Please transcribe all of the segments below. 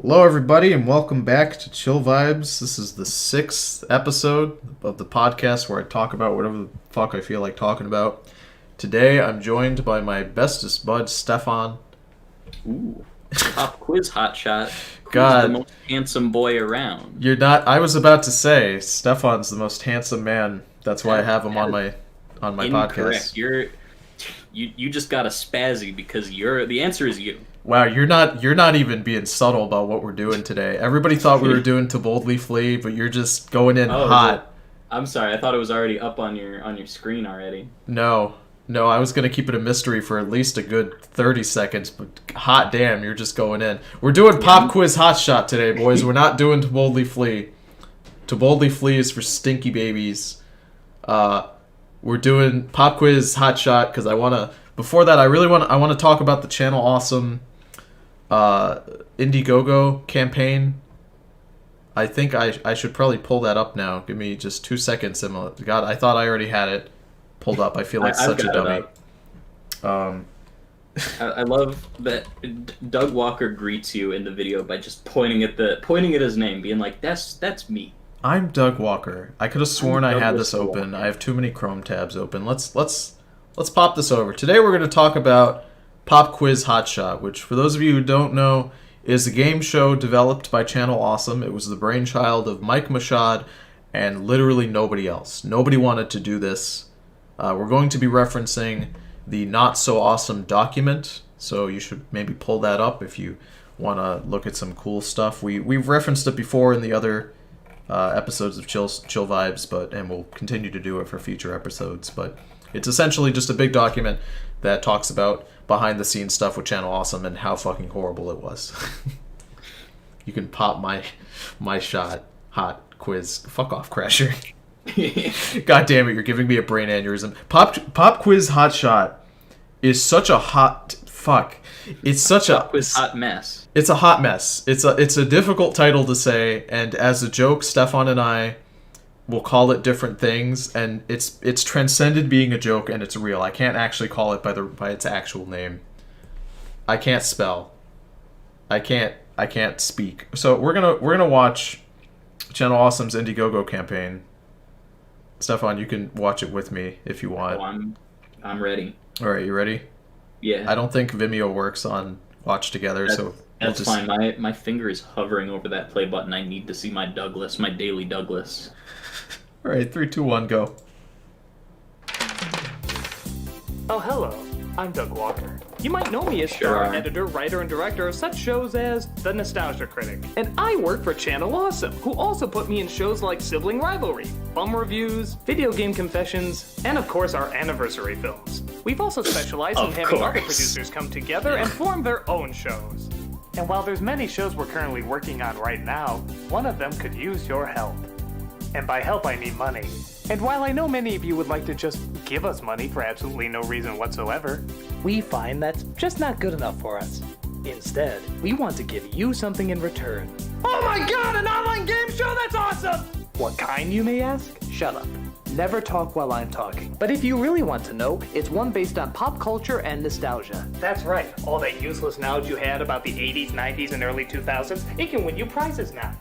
Hello, everybody, and welcome back to Chill Vibes. This is the 6th episode of the podcast where I talk about whatever the fuck I feel like talking about. Today, I'm joined by my bestest bud, Stefan. Ooh, pop quiz hotshot. Who's God. the most handsome boy around? You're not. I was about to say Stefan's the most handsome man. That's why I have him on my Incorrect. podcast. You just got a spazzy because the answer is you. Wow, you're not even being subtle about what we're doing today. Everybody thought we were doing To Boldly Flee, but you're just going in hot. I'm sorry, I thought it was already up on your screen already. No, I was going to keep it a mystery for at least a good 30 seconds, but hot damn, you're just going in. We're doing Pop Quiz Hot Shot today, boys. We're not doing To Boldly Flee. To Boldly Flee is for stinky babies. We're doing Pop Quiz Hot Shot because I want to... Before that, I want to talk about the Channel Awesome Indiegogo campaign. I think I should probably pull that up now. Give me just 2 seconds, Emma. God, I thought I already had it pulled up. I feel like such a dummy. I love that Doug Walker greets you in the video by just pointing at his name, being like, "That's me." I'm Doug Walker. I could have sworn I had this open. Walker. I have too many Chrome tabs open. Let's pop this over. Today we're going to talk about Pop Quiz Hot Shot, which, for those of you who don't know, is a game show developed by Channel Awesome. It was the brainchild of Mike Machad and literally nobody else. Nobody wanted to do this. We're going to be referencing the Not So Awesome document, so you should maybe pull that up if you want to look at some cool stuff. We've referenced it before in the other episodes of Chill Vibes, and we'll continue to do it for future episodes. But it's essentially just a big document that talks about behind the scenes stuff with Channel Awesome and how fucking horrible it was. You can pop my shot. Hot quiz. Fuck off, Crasher. God damn it, you're giving me a brain aneurysm. Pop Quiz Hot Shot is such a hot fuck. It's such a quiz hot mess. It's a hot mess. It's a difficult title to say, and as a joke, Stefan and I will call it different things, and it's transcended being a joke, and it's real. I can't actually call it by its actual name. I can't spell. I can't speak. So we're gonna watch Channel Awesome's Indiegogo campaign. Stefan, you can watch it with me if you want. Oh, I'm ready. All right, you ready? Yeah. I don't think Vimeo works on Watch Together, so that's fine. My finger is hovering over that play button. I need to see my Douglas, my daily Douglas. All right, 3, 2, 1, go. Oh, hello. I'm Doug Walker. You might know me as Sure star are. editor, writer, and director of such shows as The Nostalgia Critic. And I work for Channel Awesome, who also put me in shows like Sibling Rivalry, Bum Reviews, Video Game Confessions, and of course our anniversary films. We've also specialized in Of having other course. producers come together and form their own shows. And while there's many shows we're currently working on right now, one of them could use your help. And by help, I mean money. And while I know many of you would like to just give us money for absolutely no reason whatsoever, we find that's just not good enough for us. Instead, we want to give you something in return. Oh my god, an online game show? That's awesome! What kind, you may ask? Shut up. Never talk while I'm talking. But if you really want to know, it's one based on pop culture and nostalgia. That's right. All that useless knowledge you had about the 80s, 90s, and early 2000s, it can win you prizes now.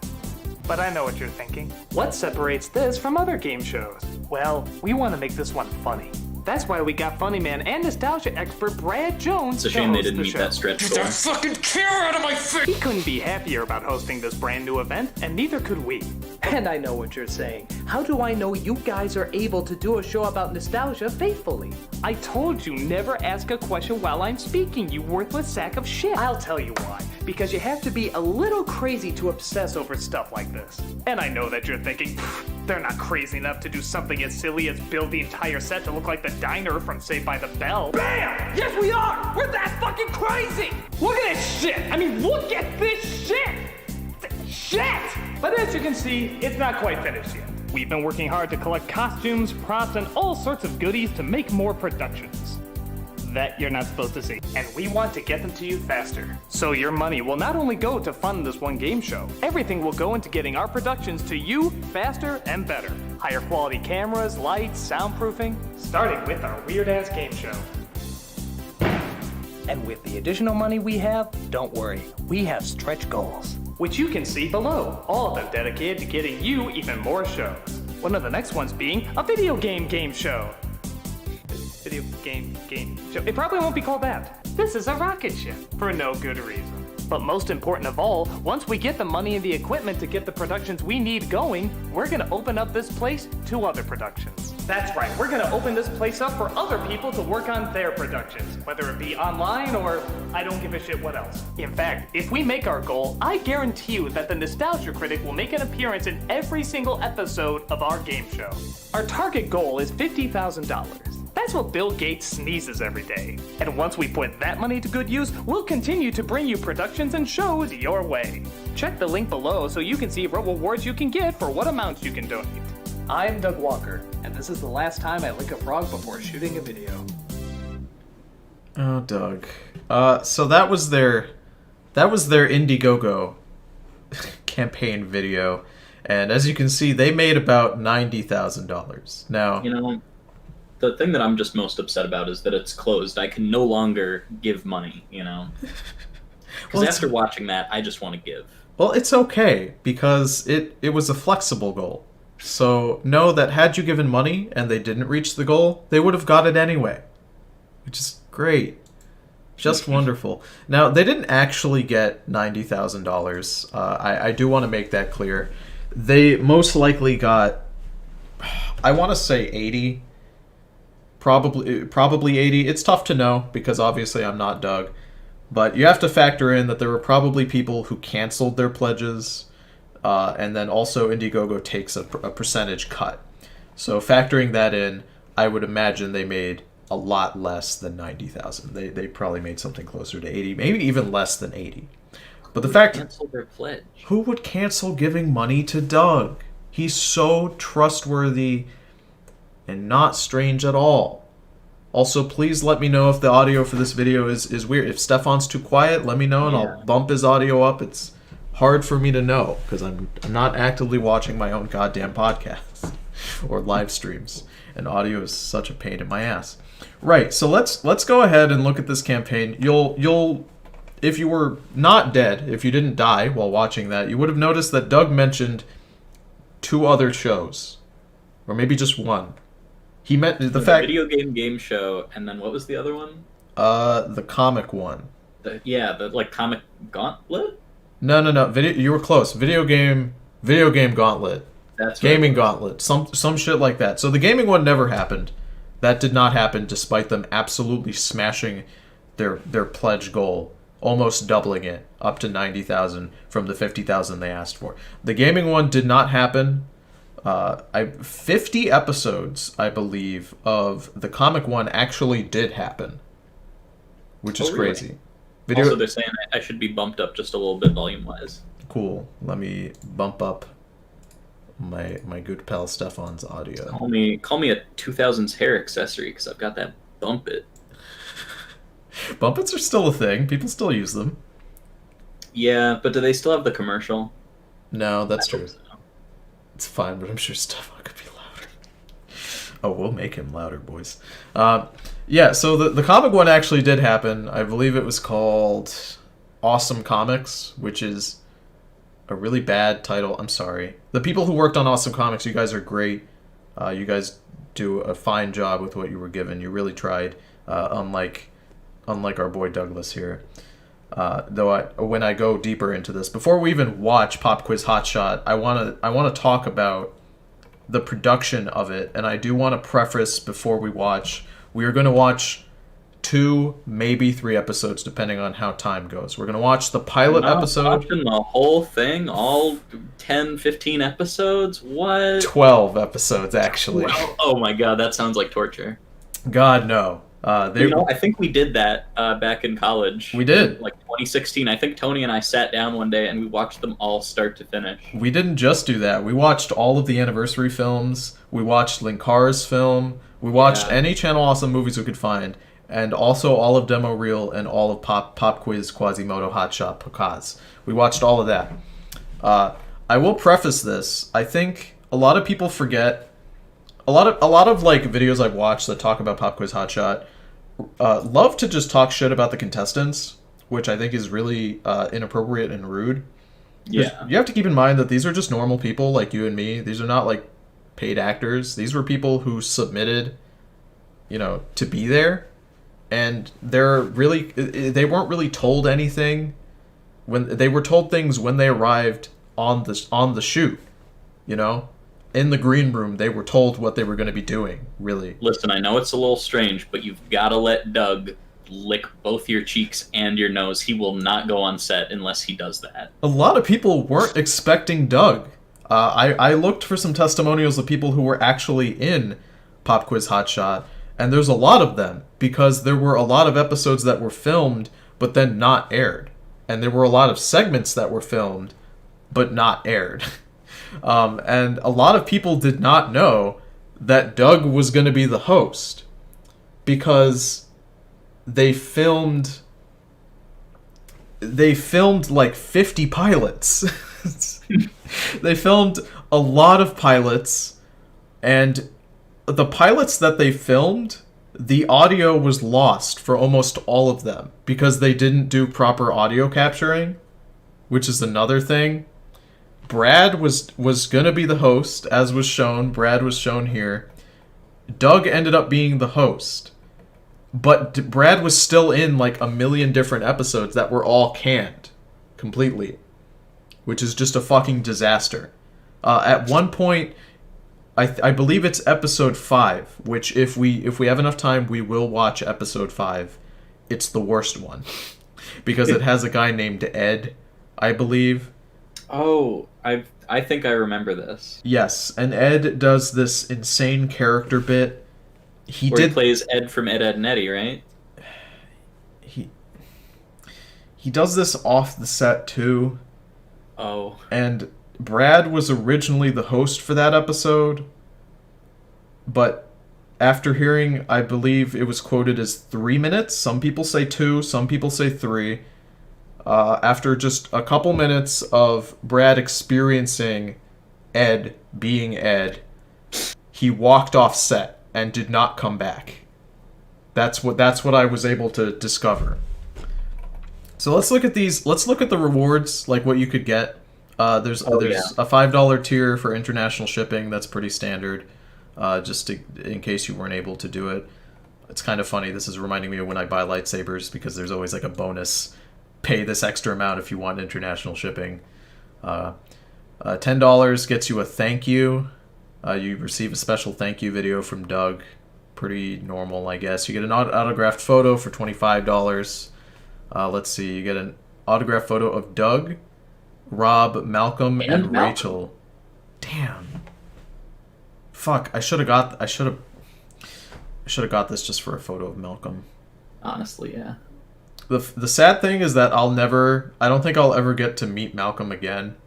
But I know what you're thinking. What separates this from other game shows? Well, we want to make this one funny. That's why we got funny man and nostalgia expert Brad Jones It's a to shame they host didn't the meet show. that stretch Get goal. that fucking camera out of my face! He couldn't be happier about hosting this brand new event, and neither could we. And I know what you're saying. How do I know you guys are able to do a show about nostalgia faithfully? I told you never ask a question while I'm speaking, you worthless sack of shit. I'll tell you why. Because you have to be a little crazy to obsess over stuff like this. And I know that you're thinking, they're not crazy enough to do something as silly as build the entire set to look like the diner from Saved by the Bell. BAM! Yes, we are! We're that fucking crazy! Look at this shit! I mean, look at this shit! Shit! But as you can see, it's not quite finished yet. We've been working hard to collect costumes, props, and all sorts of goodies to make more productions. That you're not supposed to see. And we want to get them to you faster. So your money will not only go to fund this one game show, everything will go into getting our productions to you faster and better. Higher quality cameras, lights, soundproofing, starting with our weird-ass game show. And with the additional money we have, don't worry, we have stretch goals. which you can see below, all of them dedicated to getting you even more shows. One of the next ones being a video game show. Video game show. It probably won't be called that. This is a rocket ship, for no good reason. But most important of all, once we get the money and the equipment to get the productions we need going, we're gonna open up this place to other productions. That's right, we're gonna open this place up for other people to work on their productions, whether it be online or I don't give a shit what else. In fact, if we make our goal, I guarantee you that the Nostalgia Critic will make an appearance in every single episode of our game show. Our target goal is $50,000. That's what Bill Gates sneezes every day. And once we put that money to good use, we'll continue to bring you productions and shows your way. Check the link below so you can see what rewards you can get for what amounts you can donate. I'm Doug Walker, and this is the last time I lick a frog before shooting a video. Oh, Doug. So that was their Indiegogo campaign video, and as you can see, they made about $90,000. Now, You know, the thing that I'm just most upset about is that it's closed. I can no longer give money, you know? Because Well, after watching that, I just want to give. well, it's okay because it was a flexible goal. So know that had you given money and they didn't reach the goal, they would have got it anyway, which is great. Just wonderful. Now, they didn't actually get $90,000. I do want to make that clear. They most likely got, I want to say 80. Probably 80. It's tough to know because obviously I'm not Doug. But you have to factor in that there were probably people who canceled their pledges, and then also Indiegogo takes a percentage cut. So factoring that in, I would imagine they made a lot less than 90,000. They probably made something closer to 80, maybe even less than 80. But the fact, Cancel their pledge. who would cancel giving money to Doug? He's so trustworthy and not strange at all. Also, please let me know if the audio for this video is weird. If Stefan's too quiet, let me know and I'll bump his audio up. It's hard for me to know because I'm not actively watching my own goddamn podcasts or live streams, and audio is such a pain in my ass. Right, so let's go ahead and look at this campaign. You'll if you were not dead, if you didn't die while watching that, you would have noticed that Doug mentioned 2 other shows, or maybe just one. He meant the fact video game show, and then what was the other one? the comic one. The like comic gauntlet. No. Video. You were close. Video game gauntlet. That's Gaming right. gauntlet. Some shit like that. So the gaming one never happened. That did not happen, despite them absolutely smashing their pledge goal, almost doubling it up to 90,000 from the 50,000 they asked for. The gaming one did not happen. 50 episodes, I believe, of the comic one actually did happen, which is really? crazy. Also, they're saying I should be bumped up just a little bit volume-wise. Cool. Let me bump up my good pal Stefan's audio. Call me a 2000s hair accessory because I've got that bump it. Bumpets are still a thing. People still use them. Yeah, but do they still have the commercial? No, that's I true. hope so. It's fine, but I'm sure Stefan could be louder. Oh, we'll make him louder, boys. Yeah, so the comic one actually did happen. I believe it was called Awesome Comics, which is a really bad title. I'm sorry. The people who worked on Awesome Comics, you guys are great. You guys do a fine job with what you were given. You really tried, unlike our boy Douglas here. Though when I go deeper into this, before we even watch Pop Quiz Hotshot, I wanna talk about the production of it, and I do want to preface before we watch. We are going to watch 2, maybe 3 episodes, depending on how time goes. We're going to watch the pilot episode. Watching the whole thing, all 10, 15 episodes. What? 12 episodes, actually. Oh my god, that sounds like torture. God, no. I think we did that back in college. We did. Like 2016. I think Tony and I sat down one day and we watched them all start to finish. We didn't just do that. We watched all of the anniversary films. We watched Linkar's film. We watched any Channel Awesome movies we could find. And also all of Demo Reel and all of Pop Quiz Quasimodo Hotshot Pokaz. We watched all of that. I will preface this. I think a lot of people forget. A lot of like videos I've watched that talk about Pop Quiz Hotshot love to just talk shit about the contestants, which I think is really inappropriate and rude. Yeah. You have to keep in mind that these are just normal people like you and me. These are not like paid actors. These were people who submitted, to be there, and they weren't really told anything. When they were told things when they arrived on the shoot, in the green room, they were told what they were going to be doing. Really. Listen, I know it's a little strange, but you've got to let Doug lick both your cheeks and your nose. He will not go on set unless he does that. A lot of people weren't expecting Doug. I looked for some testimonials of people who were actually in Pop Quiz Hot Shot, and there's a lot of them, because there were a lot of episodes that were filmed but then not aired. And there were a lot of segments that were filmed but not aired. And a lot of people did not know that Doug was going to be the host, because they filmed like 50 pilots. They filmed a lot of pilots, and the pilots that they filmed, the audio was lost for almost all of them because they didn't do proper audio capturing, which is another thing. Brad was going to be the host, as was shown. Brad was shown here. Doug ended up being the host. But Brad was still in like a million different episodes that were all canned completely, which is just a fucking disaster. At one point, I believe it's episode 5, which if we have enough time, we will watch episode 5. It's the worst one because it has a guy named Ed, I believe. Oh, I think I remember this. Yes, and Ed does this insane character bit. He plays Ed from Ed, Edd and Eddy, right? He does this off the set too. Oh. And Brad was originally the host for that episode, but after hearing, I believe it was quoted as 3 minutes. Some people say 2, some people say 3. After just a couple minutes of Brad experiencing Ed being Ed, he walked off set and did not come back. That's what I was able to discover. So let's look at these. Let's look at the rewards, like what you could get. There's a $5 tier for international shipping. That's pretty standard. In case you weren't able to do it. It's kind of funny. This is reminding me of when I buy lightsabers, because there's always like a bonus. Pay this extra amount if you want international shipping. $10 gets you a thank you. You receive a special thank you video from Doug. Pretty normal, I guess. You get an autographed photo for $25. Let's see. You get an autographed photo of Doug, Rob, Malcolm, and Rachel. Damn. Fuck. I should have got this just for a photo of Malcolm. Honestly, yeah. The sad thing is that I don't think I'll ever get to meet Malcolm again.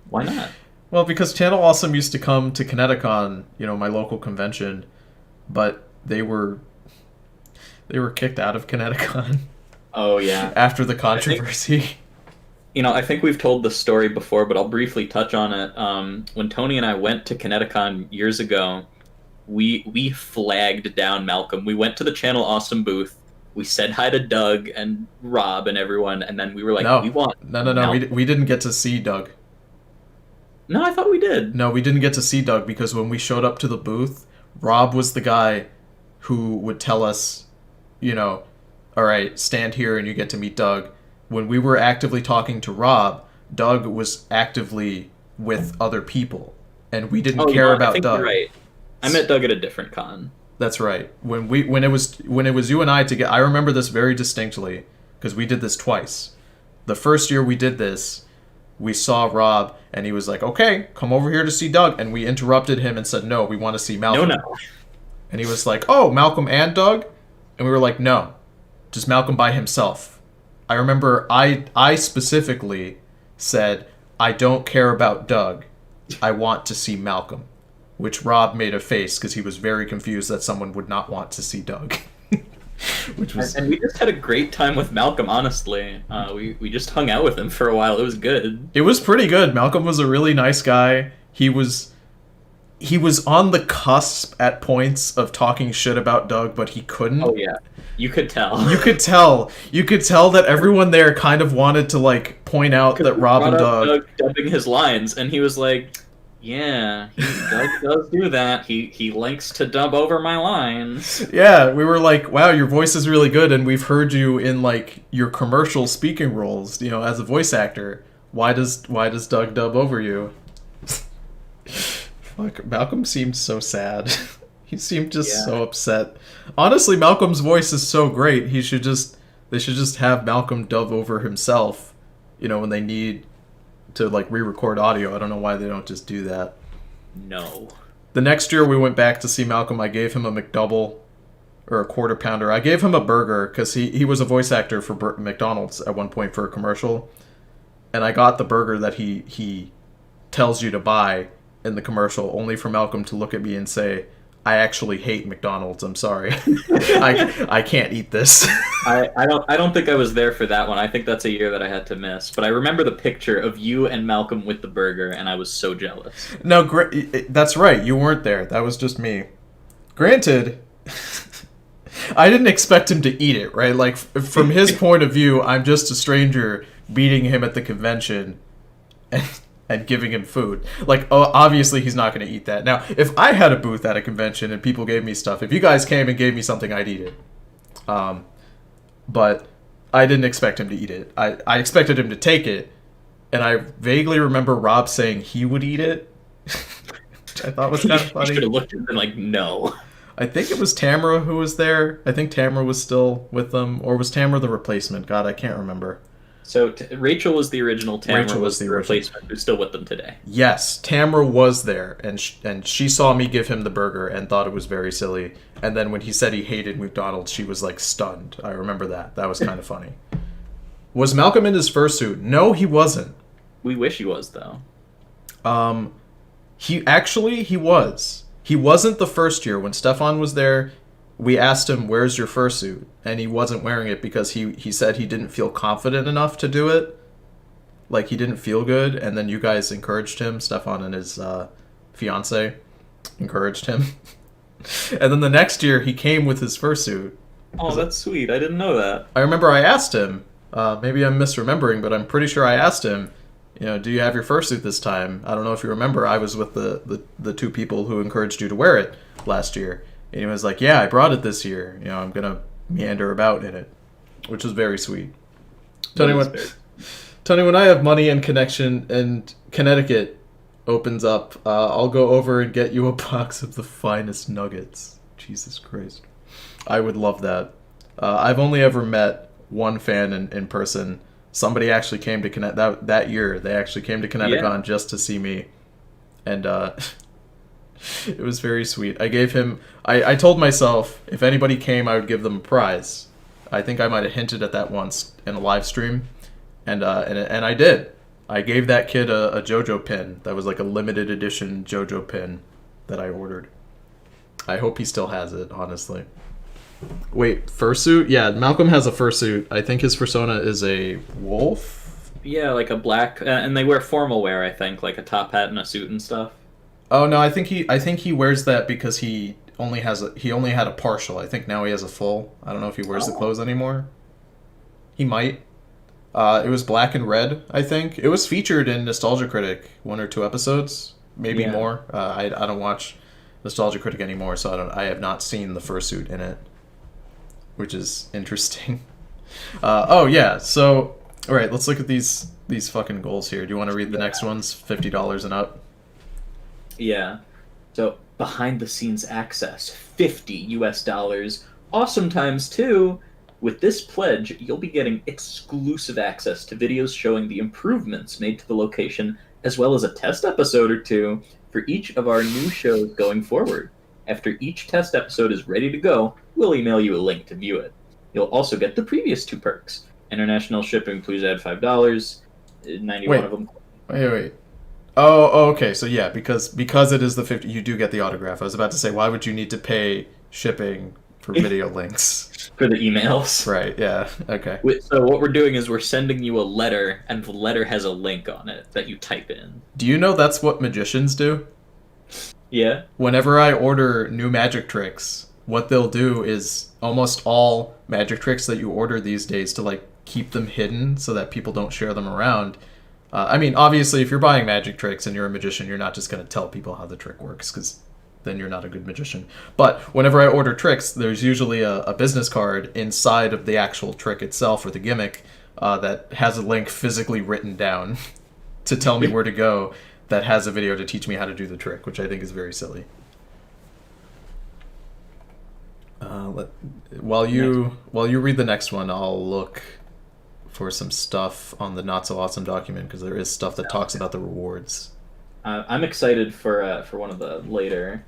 Why not? Well, because Channel Awesome used to come to Kineticon, my local convention, but they were kicked out of Kineticon. Oh, yeah. After the controversy. I think we've told this story before, but I'll briefly touch on it. When Tony and I went to Kineticon years ago, we flagged down Malcolm. We went to the Channel Awesome booth. We said hi to Doug and Rob and everyone, and then we were like, No, we didn't get to see Doug. No, I thought we did. No, we didn't get to see Doug, because when we showed up to the booth, Rob was the guy who would tell us, all right, stand here and you get to meet Doug. When we were actively talking to Rob, Doug was actively with other people, and we didn't care about I think Doug. You're right. I met Doug at a different con. That's right. When it was you and I together, I remember this very distinctly because we did this twice. The first year we did this, we saw Rob and he was like, "Okay, come over here to see Doug," and we interrupted him and said, "No, we want to see Malcolm." No. And he was like, "Oh, Malcolm and Doug?" And we were like, "No, just Malcolm by himself." I remember I specifically said, "I don't care about Doug. I want to see Malcolm." Which Rob made a face because he was very confused that someone would not want to see Doug. And we just had a great time with Malcolm, honestly. We just hung out with him for a while. It was good. It was pretty good. Malcolm was a really nice guy. He was he was on the cusp at points of talking shit about Doug, but he couldn't. Oh yeah, you could tell. You could tell that everyone there kind of wanted to like point out that Rob and Doug dubbing his lines, and he was like, "Yeah, Doug does do that. He likes to dub over my lines." Yeah, we were like, "Wow, your voice is really good, and we've heard you in like your commercial speaking roles, you know, as a voice actor. Why does Doug dub over you?" Fuck, Malcolm seemed so sad. He seemed just so upset. Honestly, Malcolm's voice is so great. They should just have Malcolm dub over himself, you know, when they need to like re-record audio. I don't know why they don't just do that. No. The next year we went back to see Malcolm. I gave him a McDouble or a quarter pounder. I gave him a burger because he was a voice actor for McDonald's at one point for a commercial, and I got the burger that he tells you to buy in the commercial, only for Malcolm to look at me and say, "I actually hate McDonald's. I'm sorry. I can't eat this." I don't think I was there for that one. I think that's a year that I had to miss. But I remember the picture of you and Malcolm with the burger, and I was so jealous. No, that's right. You weren't there. That was just me. Granted, I didn't expect him to eat it, right? Like, from his point of view, I'm just a stranger beating him at the convention and giving him food. Like, obviously he's not going to eat that. Now, if I had a booth at a convention and people gave me stuff, if you guys came and gave me something, I'd eat it. But I didn't expect him to eat it. I expected him to take it, and I vaguely remember Rob saying he would eat it, which I thought was kind of funny. You should have looked at him like, no. I think it was Tamara who was there. I think Tamara was still with them, or was Tamara the replacement? God, I can't remember. So Rachel was the original. Tamara was the replacement, who's still with them today. Yes, Tamara was there, and she saw me give him the burger and thought it was very silly. And then when he said he hated McDonald's, she was like stunned. I remember that. That was kind of funny. Was Malcolm in his fursuit? No, he wasn't. We wish he was, though. He was. He wasn't the first year. When Stefan was there, we asked him, "Where's your fursuit?" And he wasn't wearing it because he said he didn't feel confident enough to do it. Like, he didn't feel good, and then you guys encouraged him. Stefan and his fiance encouraged him. And then the next year, he came with his fursuit. Oh, that's sweet. I didn't know that. I remember I asked him, maybe I'm misremembering, but I'm pretty sure I asked him, you know, "Do you have your fursuit this time?" I don't know if you remember, I was with the two people who encouraged you to wear it last year. And he was like, "Yeah, I brought it this year. You know, I'm going to meander about in it," which was very sweet. Tony, when I have money and connection and Connecticut opens up, I'll go over and get you a box of the finest nuggets. Jesus Christ. I would love that. I've only ever met one fan in person. Somebody actually came to that year. They actually came to Connecticut just to see me. And it was very sweet. I gave him... I told myself, if anybody came, I would give them a prize. I think I might have hinted at that once in a live stream. And I did. I gave that kid a JoJo pin. That was like a limited edition JoJo pin that I ordered. I hope he still has it, honestly. Wait, fursuit? Yeah, Malcolm has a fursuit. I think his persona is a wolf? Yeah, like a black... and they wear formal wear, I think. Like a top hat and a suit and stuff. Oh no, I think he wears that because he only had a partial. I think now he has a full. I don't know if he wears the clothes anymore. He might. It was black and red, I think. It was featured in Nostalgia Critic 1 or 2 episodes, maybe more. I don't watch Nostalgia Critic anymore, so I have not seen the fursuit in it, which is interesting. Oh yeah, so all right, let's look at these fucking goals here. Do you want to read the next ones? $50 and up. Yeah. So behind the scenes access, $50 US. Awesome times 2. With this pledge, you'll be getting exclusive access to videos showing the improvements made to the location, as well as a test episode or 2 for each of our new shows going forward. After each test episode is ready to go, we'll email you a link to view it. You'll also get the previous 2 perks. International shipping, please add $5. 91 of them. Wait. Oh, okay. So yeah, because it is the 50, you do get the autograph. I was about to say, why would you need to pay shipping for video links? For the emails. Right, yeah. Okay. So what we're doing is we're sending you a letter, and the letter has a link on it that you type in. Do you know that's what magicians do? Yeah. Whenever I order new magic tricks, what they'll do is almost all magic tricks that you order these days to like keep them hidden so that people don't share them around. I mean, obviously, if you're buying magic tricks and you're a magician, you're not just going to tell people how the trick works because then you're not a good magician. But whenever I order tricks, there's usually a business card inside of the actual trick itself or the gimmick that has a link physically written down to tell me where to go that has a video to teach me how to do the trick, which I think is very silly. While you read the next one, I'll look for some stuff on the Not So Awesome document because there is stuff that talks about the rewards. I'm excited for one of the later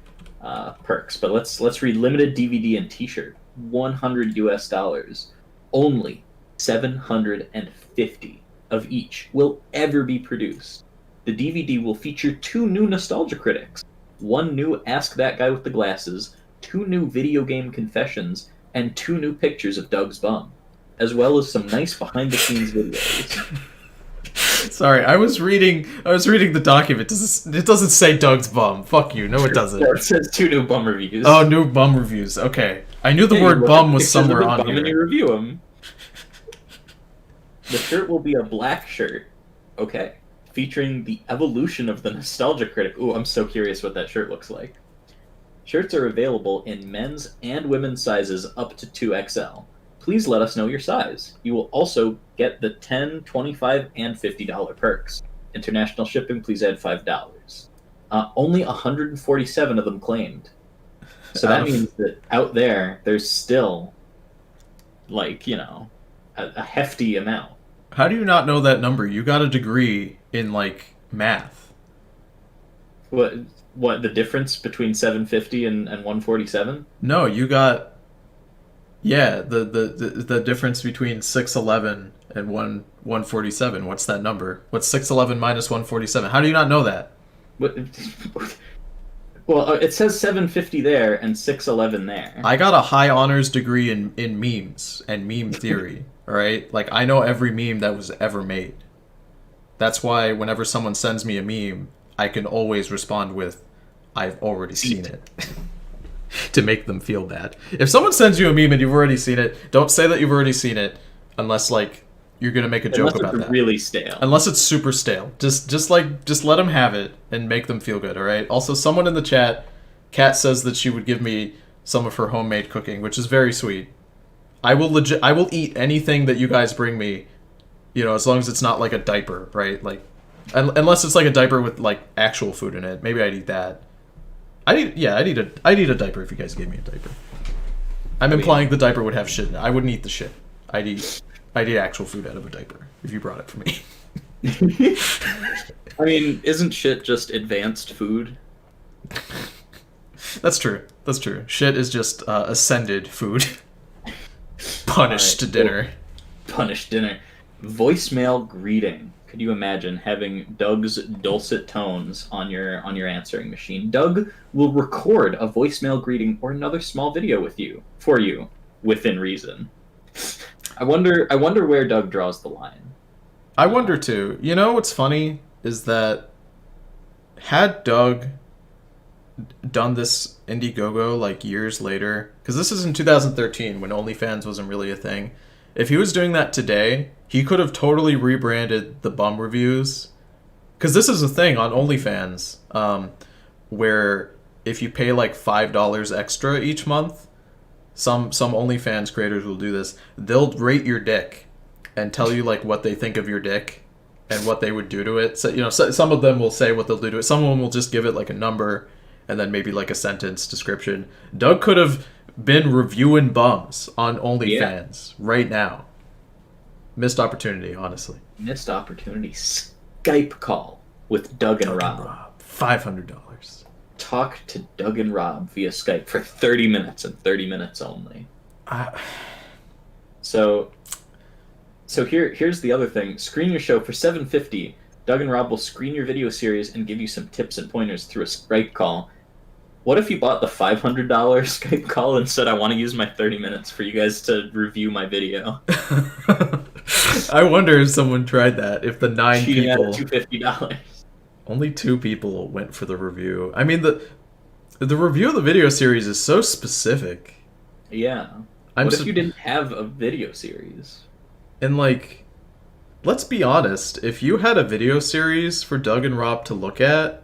perks, but let's read limited DVD and T-shirt, $100. Only 750 of each will ever be produced. The DVD will feature 2 new nostalgia critics, 1 new Ask That Guy with the Glasses, 2 new video game confessions, and 2 new pictures of Doug's bum, as well as some nice behind-the-scenes videos. Sorry, I was reading the document. It doesn't say Doug's bum. Fuck you. No, it doesn't. It says 2 new bum reviews. Oh, new bum reviews. Okay, I knew the word bum was somewhere on here. And you here. review them. The shirt will be a black shirt. Okay. Featuring the evolution of the nostalgia critic. Ooh, I'm so curious what that shirt looks like. Shirts are available in men's and women's sizes up to 2XL. Please let us know your size. You will also get the $10, $25, and $50 perks. International shipping, please add $5. Only 147 of them claimed. So that means that out there, there's still, like, you know, a hefty amount. How do you not know that number? You got a degree in, like, math. What the difference between 750 and 147? No, you got... Yeah, the difference between 611 and 147. What's that number? What's 611 minus 147? How do you not know that? Well, it says 750 there and 611 there. I got a high honors degree in memes and meme theory, alright? Like, I know every meme that was ever made. That's why whenever someone sends me a meme, I can always respond with, I've already seen it. To make them feel bad. If someone sends you a meme and you've already seen it, don't say that you've already seen it unless, like, you're gonna make a joke about that. Really stale. Unless it's super stale. Just let them have it and make them feel good, alright? Also, someone in the chat, Kat says that she would give me some of her homemade cooking, which is very sweet. I will eat anything that you guys bring me, you know, as long as it's not like a diaper, right? Like, unless it's like a diaper with, like, actual food in it. Maybe I'd eat that. I'd eat a diaper if you guys gave me a diaper. I'm implying the diaper would have shit in it. I wouldn't eat the shit. I'd eat actual food out of a diaper if you brought it for me. I mean, isn't shit just advanced food? That's true. Shit is just ascended food. Punished dinner. Punished dinner. Voicemail greeting. Could you imagine having Doug's dulcet tones on your answering machine? Doug will record a voicemail greeting or another small video for you within reason. I wonder where Doug draws the line. I wonder too. You know what's funny is that had Doug done this Indiegogo like years later, because this is in 2013 when OnlyFans wasn't really a thing. If he was doing that today, he could have totally rebranded the bum reviews. Because this is a thing on OnlyFans, where if you pay like $5 extra each month, some OnlyFans creators will do this. They'll rate your dick and tell you like what they think of your dick and what they would do to it. So, you know, some of them will say what they'll do to it. Some of them will just give it like a number and then maybe like a sentence description. Doug could have been reviewing bums on OnlyFans right now. Missed opportunity, honestly. Missed opportunity. Skype call with Doug and Rob. $500. Talk to Doug and Rob via Skype for 30 minutes and 30 minutes only. So here's the other thing. Screen your show for $750. Doug and Rob will screen your video series and give you some tips and pointers through a Skype call. What if you bought the $500 Skype call and said, I want to use my 30 minutes for you guys to review my video? I wonder if someone tried that. If the 9 Cheating people... out of $250. Only 2 people went for the review. I mean, The review of the video series is so specific. Yeah. I'm What so, if you didn't have a video series? and like, let's be honest. If you had a video series for Doug and Rob to look at,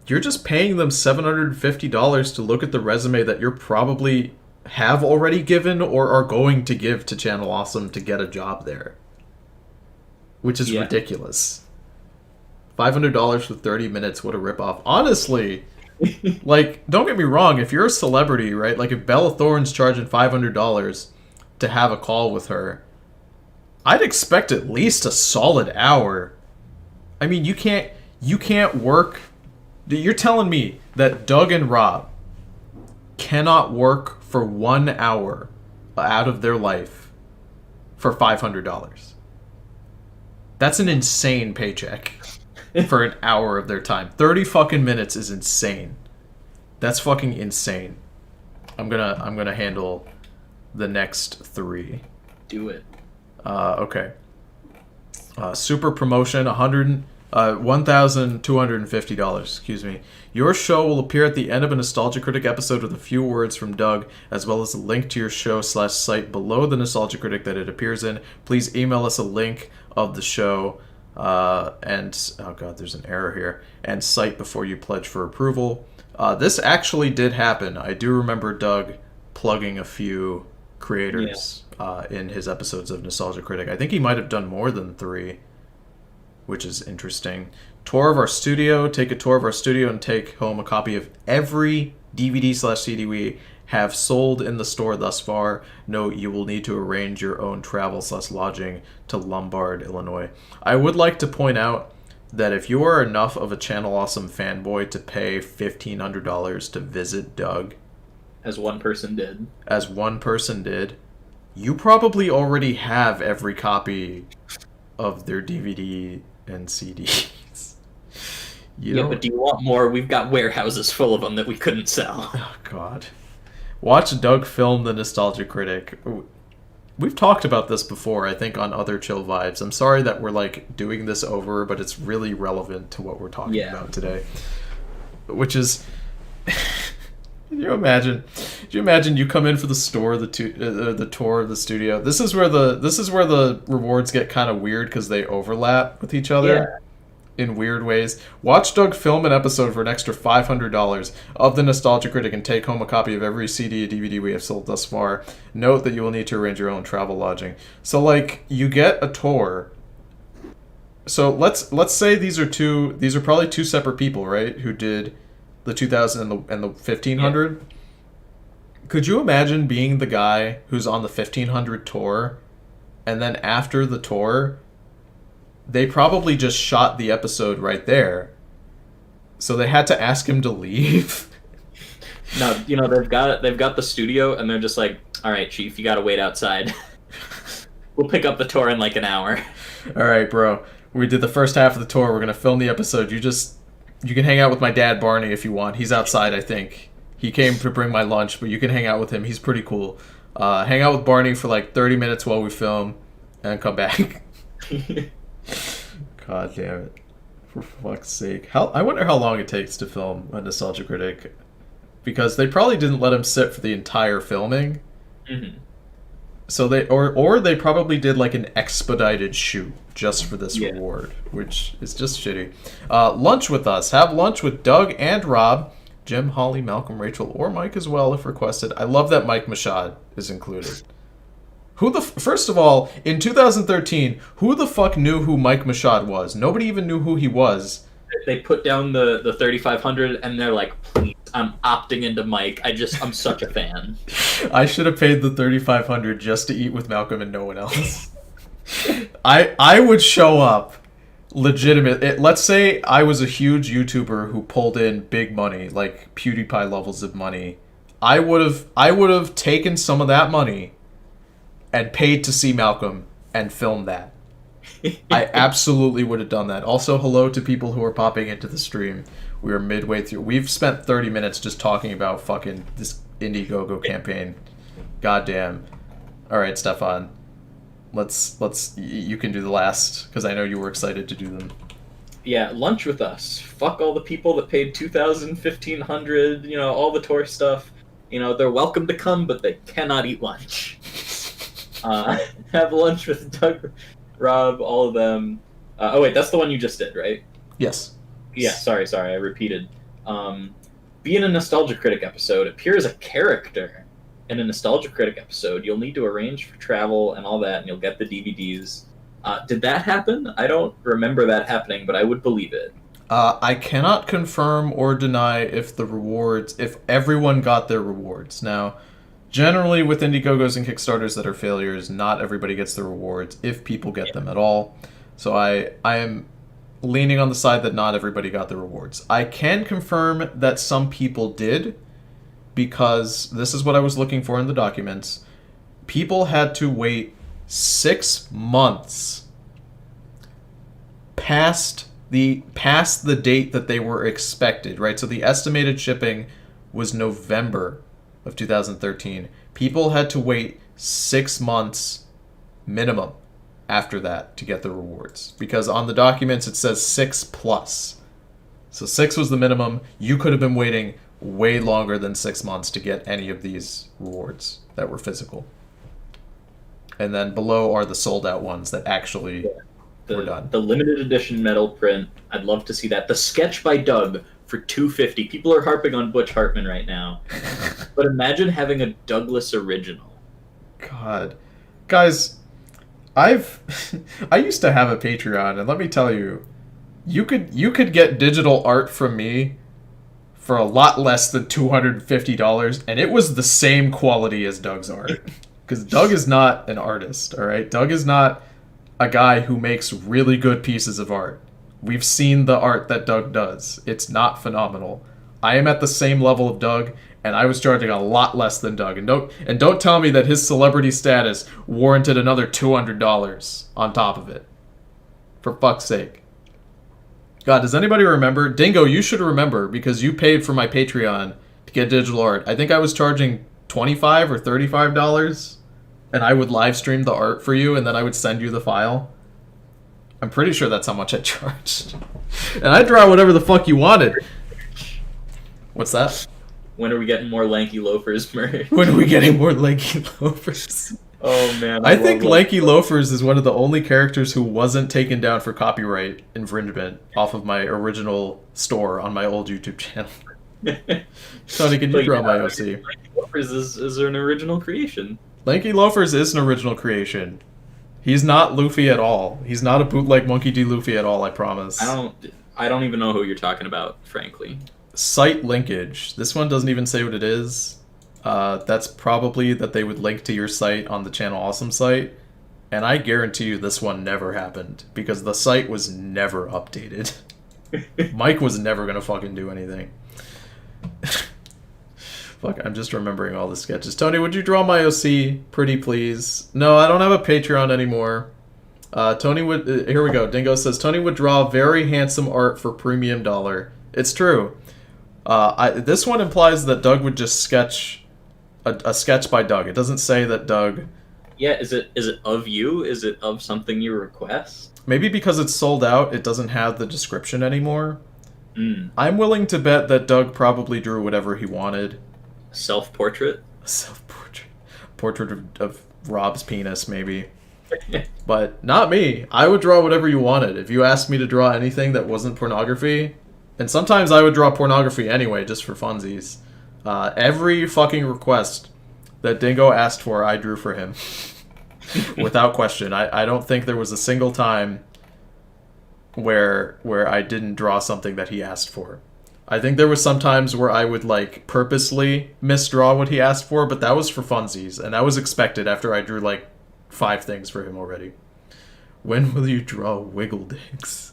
you're just paying them $750 to look at the resume that you're probably have already given or are going to give to Channel Awesome to get a job there. Which is ridiculous. $500 for 30 minutes, what a ripoff. Honestly, like, don't get me wrong, if you're a celebrity, right? Like, if Bella Thorne's charging $500 to have a call with her, I'd expect at least a solid hour. I mean, you can't work. You're telling me that Doug and Rob cannot work for 1 hour out of their life for $500. That's an insane paycheck for an hour of their time. 30 fucking minutes is insane. That's fucking insane. I'm gonna handle the next 3. Do it. Okay. Super promotion, $1,250. Excuse me. Your show will appear at the end of a Nostalgia Critic episode with a few words from Doug, as well as a link to your show/site below the Nostalgia Critic that it appears in. Please email us a link of the show and oh god, there's an error here. And site before you pledge for approval. This actually did happen. I do remember Doug plugging a few creators in his episodes of Nostalgia Critic. I think he might have done more than 3, which is interesting. Tour of our studio. Take a tour of our studio and take home a copy of every DVD/CD we have sold in the store thus far. Note, you will need to arrange your own travel/lodging to Lombard, Illinois. I would like to point out that if you are enough of a Channel Awesome fanboy to pay $1,500 to visit Doug, As one person did. you probably already have every copy of their DVD and CDs. But do you want more? We've got warehouses full of them that we couldn't sell. Oh, God. Watch Doug film the Nostalgia Critic. We've talked about this before, I think, on other Chill Vibes. I'm sorry that we're, like, doing this over, but it's really relevant to what we're talking about today. Which is... Can you imagine? Do you imagine you come in for the tour of the studio? This is where the rewards get kind of weird because they overlap with each other in weird ways. Watch Doug film an episode for an extra $500 of the Nostalgia Critic and take home a copy of every CD and DVD we have sold thus far. Note that you will need to arrange your own travel lodging. So, like, you get a tour. So let's say these are probably 2 separate people, right? Who did the 2000 and the 1500. Yeah. Could you imagine being the guy who's on the 1500 tour, and then after the tour, they probably just shot the episode right there, so they had to ask him to leave? No, they've got the studio, and they're just like, all right, Chief, you gotta wait outside. We'll pick up the tour in like an hour. All right, bro. We did the first half of the tour. We're gonna film the episode. You can hang out with my dad, Barney, if you want. He's outside, I think. He came to bring my lunch, but you can hang out with him. He's pretty cool. Hang out with Barney for like 30 minutes while we film, and come back. God damn it. For fuck's sake. I wonder how long it takes to film a Nostalgia Critic. Because they probably didn't let him sit for the entire filming. Mm-hmm. So they probably did like an expedited shoot just for this reward, which is just shitty. Lunch with us. Have lunch with Doug and Rob, Jim, Holly, Malcolm, Rachel, or Mike as well if requested. I love that Mike Mashad is included. First of all, in 2013, who the fuck knew who Mike Mashad was? Nobody even knew who he was. They put down the 3,500 and they're like, please, I'm opting into Mike. I'm such a fan. I should have paid the 3,500 just to eat with Malcolm and no one else. I would show up legitimate. Let's say I was a huge YouTuber who pulled in big money, like PewDiePie levels of money. I would have taken some of that money and paid to see Malcolm and film that. I absolutely would have done that. Also, hello to people who are popping into the stream. We are midway through. We've spent 30 minutes just talking about fucking this Indiegogo campaign. Goddamn. All right, Stefan. You can do the last, because I know you were excited to do them. Yeah, lunch with us. Fuck all the people that paid 2,000, 1,500, all the tour stuff. They're welcome to come, but they cannot eat lunch. Have lunch with Doug, Rob, all of them. Oh, wait, that's the one you just did, right? Yes. Yeah, sorry, I repeated. Be in a Nostalgia Critic episode. Appear as a character in a Nostalgia Critic episode. You'll need to arrange for travel and all that, and you'll get the DVDs. Did that happen? I don't remember that happening, but I would believe it. I cannot confirm or deny if everyone got their rewards. Now, generally with Indiegogos and Kickstarters that are failures, not everybody gets the rewards, if people get them at all. So I am leaning on the side that not everybody got the rewards. I can confirm that some people did, because this is what I was looking for in the documents. People had to wait 6 months past the date that they were expected, right? So the estimated shipping was November of 2013. People had to wait 6 months minimum after that to get the rewards, because on the documents it says 6+. So 6 was the minimum. You could have been waiting way longer than 6 months to get any of these rewards that were physical. And then below are the sold out ones that actually were done. The limited edition metal print, I'd love to see that. The sketch by Doug for $250. People are harping on Butch Hartman right now. But imagine having a Douglas original. God. Guys, I used to have a Patreon, and let me tell you, you could get digital art from me for a lot less than $250, and it was the same quality as Doug's art. Because Doug is not an artist, all right? Doug is not a guy who makes really good pieces of art. We've seen the art that Doug does. It's not phenomenal. I am at the same level of Doug, and I was charging a lot less than Doug. And don't tell me that his celebrity status warranted another $200 on top of it. For fuck's sake. God, does anybody remember? Dingo, you should remember, because you paid for my Patreon to get digital art. I think I was charging $25 or $35, and I would live stream the art for you, and then I would send you the file. I'm pretty sure that's how much I charged. And I draw whatever the fuck you wanted. What's that? When are we getting more Lanky Loafers merch? When are we getting more Lanky Loafers? Oh man, I think Lanky Loafers is one of the only characters who wasn't taken down for copyright infringement off of my original store on my old YouTube channel. Tony, can you draw my OC? Lanky Loafers is an original creation. Lanky Loafers is an original creation. He's not Luffy at all. He's not a bootleg Monkey D. Luffy at all, I promise. I don't even know who you're talking about, frankly. Site linkage. This one doesn't even say what it is. That's probably that they would link to your site on the Channel Awesome site. And I guarantee you this one never happened, because the site was never updated. Mike was never gonna fucking do anything. Fuck, I'm just remembering all the sketches. Tony, would you draw my OC, pretty please? No, I don't have a Patreon anymore. Tony would... here we go. Dingo says, Tony would draw very handsome art for premium dollar. It's true. This one implies that Doug would just sketch... A sketch by Doug. It doesn't say that Doug... Yeah, is it of you? Is it of something you request? Maybe because it's sold out, it doesn't have the description anymore. Mm. I'm willing to bet that Doug probably drew whatever he wanted. Self-portrait? Self-portrait. Portrait of Rob's penis, maybe. But not me. I would draw whatever you wanted. If you asked me to draw anything that wasn't pornography, and sometimes I would draw pornography anyway, just for funsies. Every fucking request that Dingo asked for, I drew for him. Without question. I don't think there was a single time where I didn't draw something that he asked for. I think there was some times where I would, like, purposely misdraw what he asked for, but that was for funsies, and that was expected after I drew, like, 5 things for him already. When will you draw Wiggle Dicks?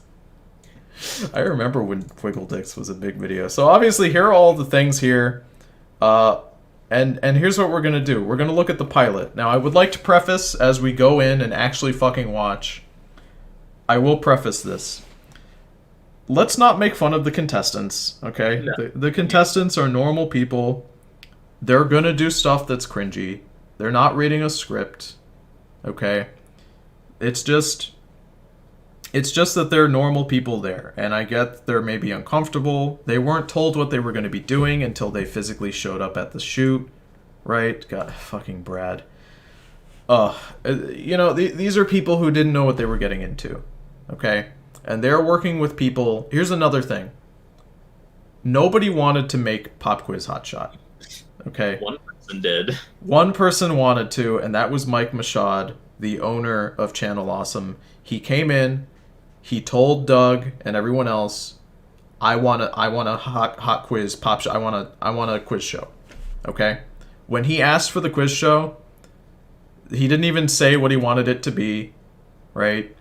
I remember when Wiggle Dicks was a big video. So obviously here are all the things here. And here's what we're gonna do. We're gonna look at the pilot. Now I would like to preface, as we go in and actually fucking watch, I will preface this. Let's not make fun of the contestants, okay? No. The contestants are normal people. They're gonna do stuff that's cringy. They're not reading a script, okay? It's just... It's just that there are normal people there, and I get they're maybe uncomfortable. They weren't told what they were going to be doing until they physically showed up at the shoot, right? God, fucking Brad. These are people who didn't know what they were getting into, okay? And they're working with people. Here's another thing. Nobody wanted to make Pop Quiz Hotshot, okay? One person did. One person wanted to, and that was Mike Machad, the owner of Channel Awesome. He came in. He told Doug and everyone else, I want a hot quiz pop show. I want a quiz show. Okay? When he asked for the quiz show, he didn't even say what he wanted it to be, right?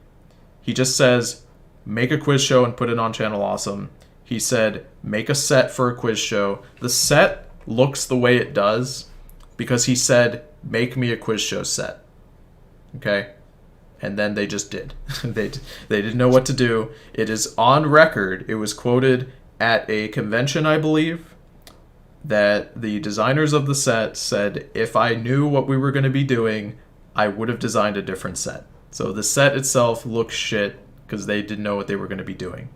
He just says, make a quiz show and put it on Channel Awesome. He said, make a set for a quiz show. The set looks the way it does because he said, make me a quiz show set. Okay? And then they just did. They didn't know what to do. It is on record. It was quoted at a convention, I believe, that the designers of the set said, if I knew what we were going to be doing, I would have designed a different set. So the set itself looks shit because they didn't know what they were going to be doing.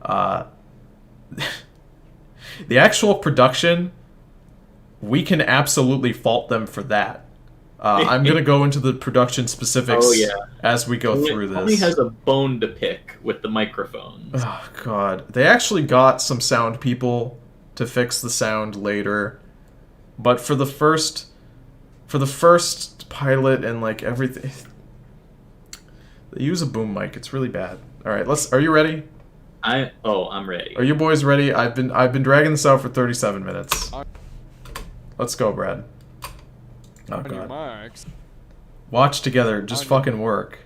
The actual production, we can absolutely fault them for that. I'm going to go into the production specifics as we go through this. Tony has a bone to pick with the microphones. Oh, God. They actually got some sound people to fix the sound later. But for the first pilot and, like, everything... They use a boom mic. It's really bad. All right, are you ready? I'm ready. Are you boys ready? I've been dragging this out for 37 minutes. Let's go, Brad. Oh, God. Watch together. Just fucking work.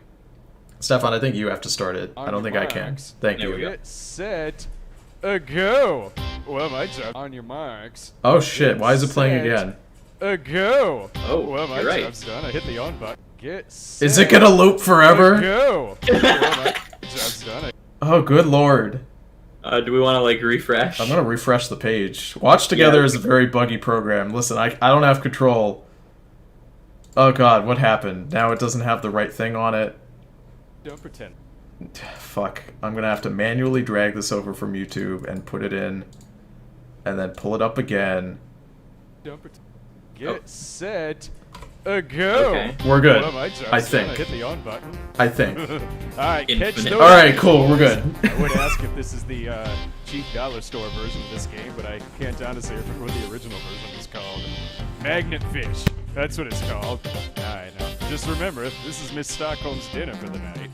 Stefan, I think you have to start it. I don't think I can. Thank you. Get set, go. Well, my job. On your marks. Oh, shit. Why is it playing again? Go. Oh, well, my you're right. job's done. I hit the on button. Get set, Is it gonna loop forever? go. Well, my job's done. Oh, good lord. Do we want to, like, refresh? I'm gonna refresh the page. Watch Together is a very buggy program. Listen, I don't have control. Oh, God, what happened? Now it doesn't have the right thing on it. Don't pretend. Fuck. I'm gonna have to manually drag this over from YouTube and put it in. And then pull it up again. Don't pretend. Get set, go. Okay. We're good. Well, my job's I done. think. I hit the on button. I think. Alright, catch Infinite. those. Alright, cool, we're good. I would ask if this is the cheap dollar store version of this game, but I can't honestly remember what the original version is called. Magnet Fish. That's what it's called. Alright, now, just remember, this is Miss Stockholm's dinner for the night.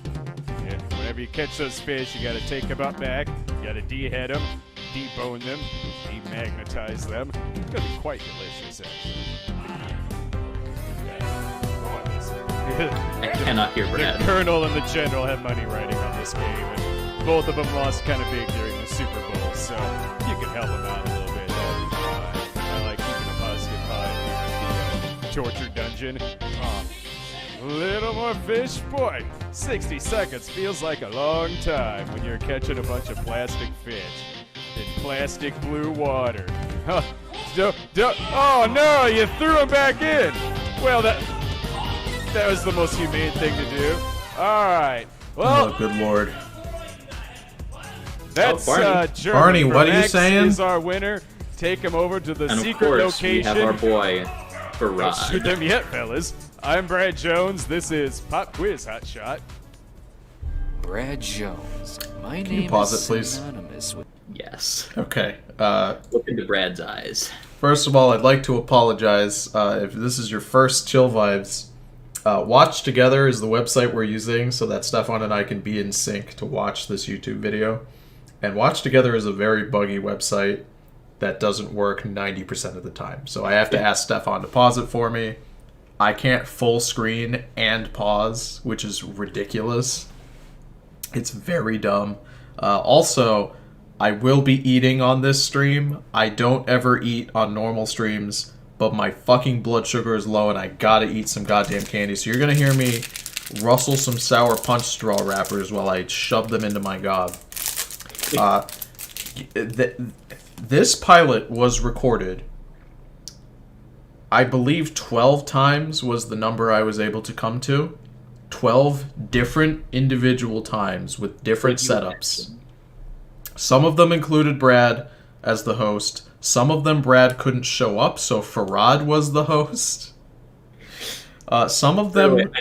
Yeah, whenever you catch those fish, you gotta take them up back, you gotta de-head them, debone them, demagnetize them. It's gonna be quite delicious, actually. I cannot hear The Brad. Colonel and the General have money riding on this game, and both of them lost kind of big during the Super Bowl, so if you can help them out a little bit, that'd be fine. I like keeping a positive vibe in the torture dungeon. Little more fish? Boy, 60 seconds feels like a long time when you're catching a bunch of plastic fish in plastic blue water. Huh. Oh no, you threw them back in! Well, that was the most humane thing to do. Alright. Well, Oh, good lord. that's Barney. German Barney, from what are you X saying? is our winner. Take him over to the And of secret course, we location. have our boy, Don't shoot Farad. them yet, fellas. I'm Brad Jones. This is Pop Quiz Hotshot. Brad Jones. My you name pause is it, please? synonymous with Yes. Okay. Look into Brad's eyes. First of all, I'd like to apologize if this is your first Chill Vibes. Watch Together is the website we're using so that Stefan and I can be in sync to watch this YouTube video. And Watch Together is a very buggy website that doesn't work 90% of the time. So I have to ask Stefan to pause it for me. I can't full screen and pause, which is ridiculous. It's very dumb. Also, I will be eating on this stream. I don't ever eat on normal streams, but my fucking blood sugar is low and I gotta eat some goddamn candy. So you're gonna hear me rustle some Sour Punch straw wrappers while I shove them into my gob. This pilot was recorded, I believe 12 times was the number I was able to come to. 12 different individual times with different setups. Some of them included Brad as the host. Some of them Brad couldn't show up, so Farad was the host. Some of them...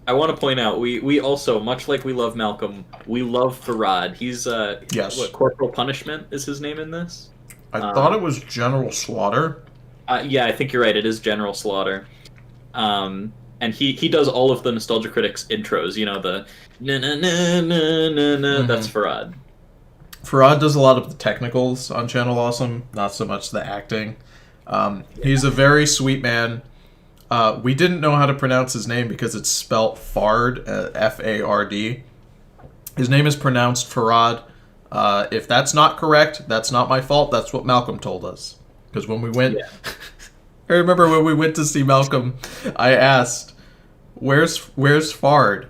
I want to point out, we also, much like we love Malcolm, we love Farad. He's, yes. What, Corporal Punishment is his name in this? I thought it was General Slaughter. Yeah, I think you're right. It is General Slaughter. And he does all of the Nostalgia Critics intros. You know, the na-na-na-na-na-na. That's Farad. Farad does a lot of the technicals on Channel Awesome, not so much the acting. He's a very sweet man. We didn't know how to pronounce his name because it's spelt Fard, F-A-R-D. His name is pronounced Farad. If that's not correct, that's not my fault. That's what Malcolm told us. Because when we went... Yeah. I remember when we went to see Malcolm, I asked, where's Fard?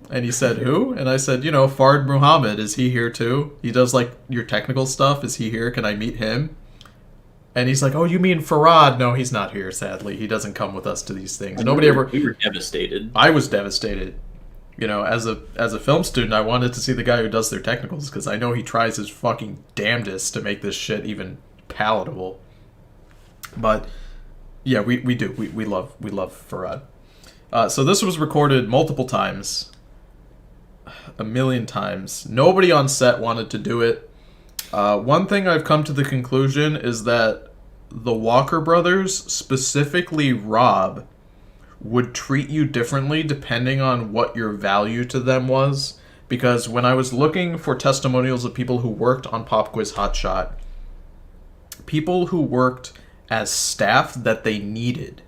And he said, who? And I said, Fard Muhammad, is he here too? He does, like, your technical stuff. Is he here? Can I meet him? And he's like, oh, you mean Farad? No, he's not here, sadly. He doesn't come with us to these things. We were devastated. I was devastated. As a film student, I wanted to see the guy who does their technicals, because I know he tries his fucking damnedest to make this shit even palatable. But, yeah, we do. We love Farad. So this was recorded multiple times. A million times. Nobody on set wanted to do it. One thing I've come to the conclusion is that the Walker brothers, specifically Rob, would treat you differently depending on what your value to them was. Because when I was looking for testimonials of people who worked on Pop Quiz Hot Shot, people who worked as staff that they needed.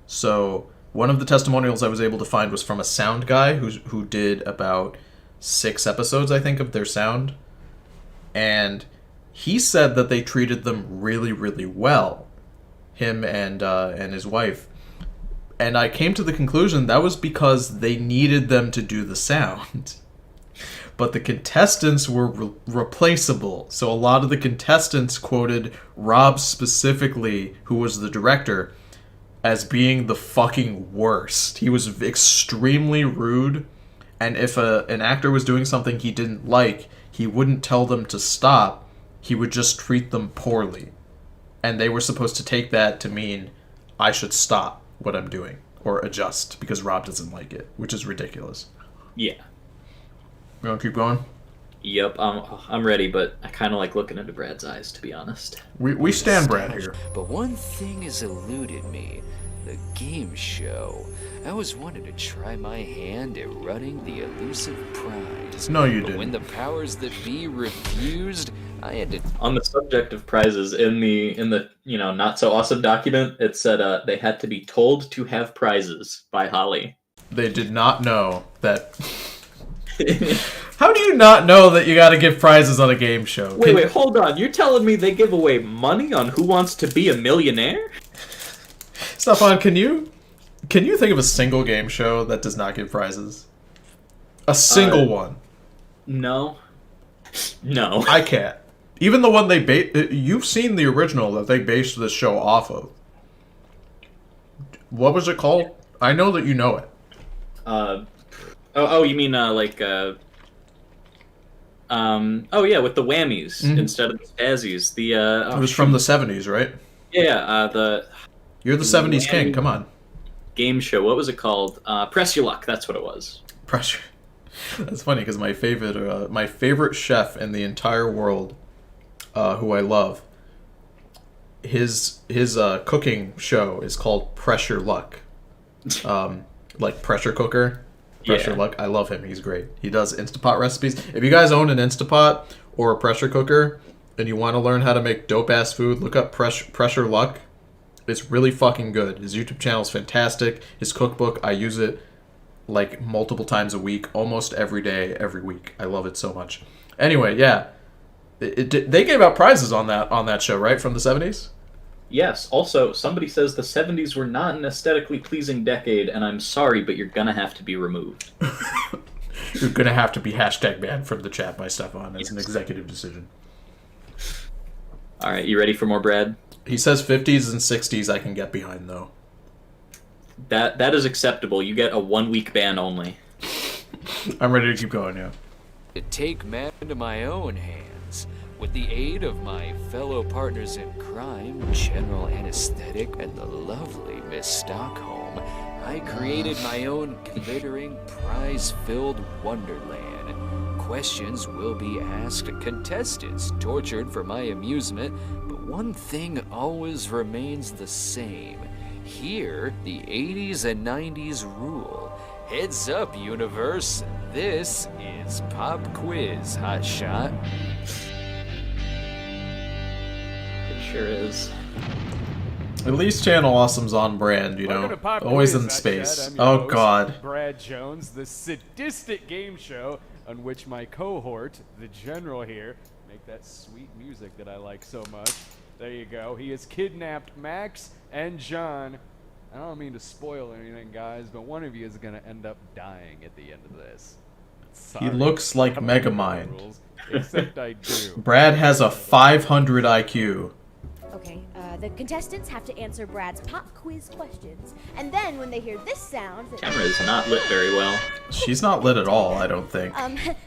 So one of the testimonials I was able to find was from a sound guy who did about 6 episodes, I think, of their sound. And he said that they treated them really, really well. Him and his wife. And I came to the conclusion that was because they needed them to do the sound. But the contestants were replaceable. So a lot of the contestants quoted Rob specifically, who was the director, as being the fucking worst. He was extremely rude. And if an actor was doing something he didn't like, he wouldn't tell them to stop. He would just treat them poorly. And they were supposed to take that to mean, I should stop what I'm doing or adjust because Rob doesn't like it, which is ridiculous. Yeah. You want to keep going? Yep, I'm ready, but I kind of like looking into Brad's eyes, to be honest. We stand Brad here. But one thing has eluded me. The game show. I always wanted to try my hand at running the elusive prize. No, you but didn't. When the powers that be refused, I had to... On the subject of prizes, in the not so awesome document, it said they had to be told to have prizes by Holly. They did not know that. How do you not know that you got to give prizes on a game show? Wait, hold on. You're telling me they give away money on Who Wants to Be a Millionaire? Stefan, can you think of a single game show that does not give prizes? A single one? No. No. I can't. Even the one you've seen the original that they based this show off of. What was it called? I know that you know it. You mean with the whammies instead of the spazzies. It was from the 70s, right? Yeah, You're the 70s king, come on. Game show, what was it called? Press Your Luck, that's what it was. Pressure. That's funny because my favorite chef in the entire world, who I love, his cooking show is called Pressure Luck. Like pressure cooker. Pressure Luck. I love him. He's great. He does Instapot recipes. If you guys own an Instapot or a pressure cooker and you want to learn how to make dope-ass food, look up Pressure Luck. It's really fucking good. His YouTube channel is fantastic. His cookbook, I use it like multiple times a week, almost every day, every week. I love it so much. Anyway, yeah. They gave out prizes on that show, right? From the 70s? Yes. Also, somebody says the 70s were not an aesthetically pleasing decade, and I'm sorry, but you're gonna have to be removed. You're gonna have to be #banned from the chat by Stefan. It's an executive decision. All right, you ready for more, Brad? He says 50s and 60s I can get behind, though. That is acceptable. You get a 1-week ban only. I'm ready to keep going, yeah. To take matters into my own hands. With the aid of my fellow partners in crime, General Anesthetic, and the lovely Miss Stockholm, I created my own glittering, prize-filled wonderland. Questions will be asked, contestants tortured for my amusement, but one thing always remains the same. Here, the 80s and 90s rule. Heads up, universe. This is Pop Quiz Hotshot. It sure is. At least Channel Awesome's on brand, you Welcome know. to Pop Always Quiz, in space. I'm your Oh host, god. Brad Jones, the sadistic game show on which my cohort, the General here, make that sweet music that I like so much. There you go. He has kidnapped Max and John. I don't mean to spoil anything, guys, but one of you is going to end up dying at the end of this. He Sorry. looks like I'm not Megamind. the rules, except I do. Brad has a 500 IQ. Okay, the contestants have to answer Brad's pop quiz questions, and then when they hear this sound, Camera is not lit very well. She's not lit at all, I don't think.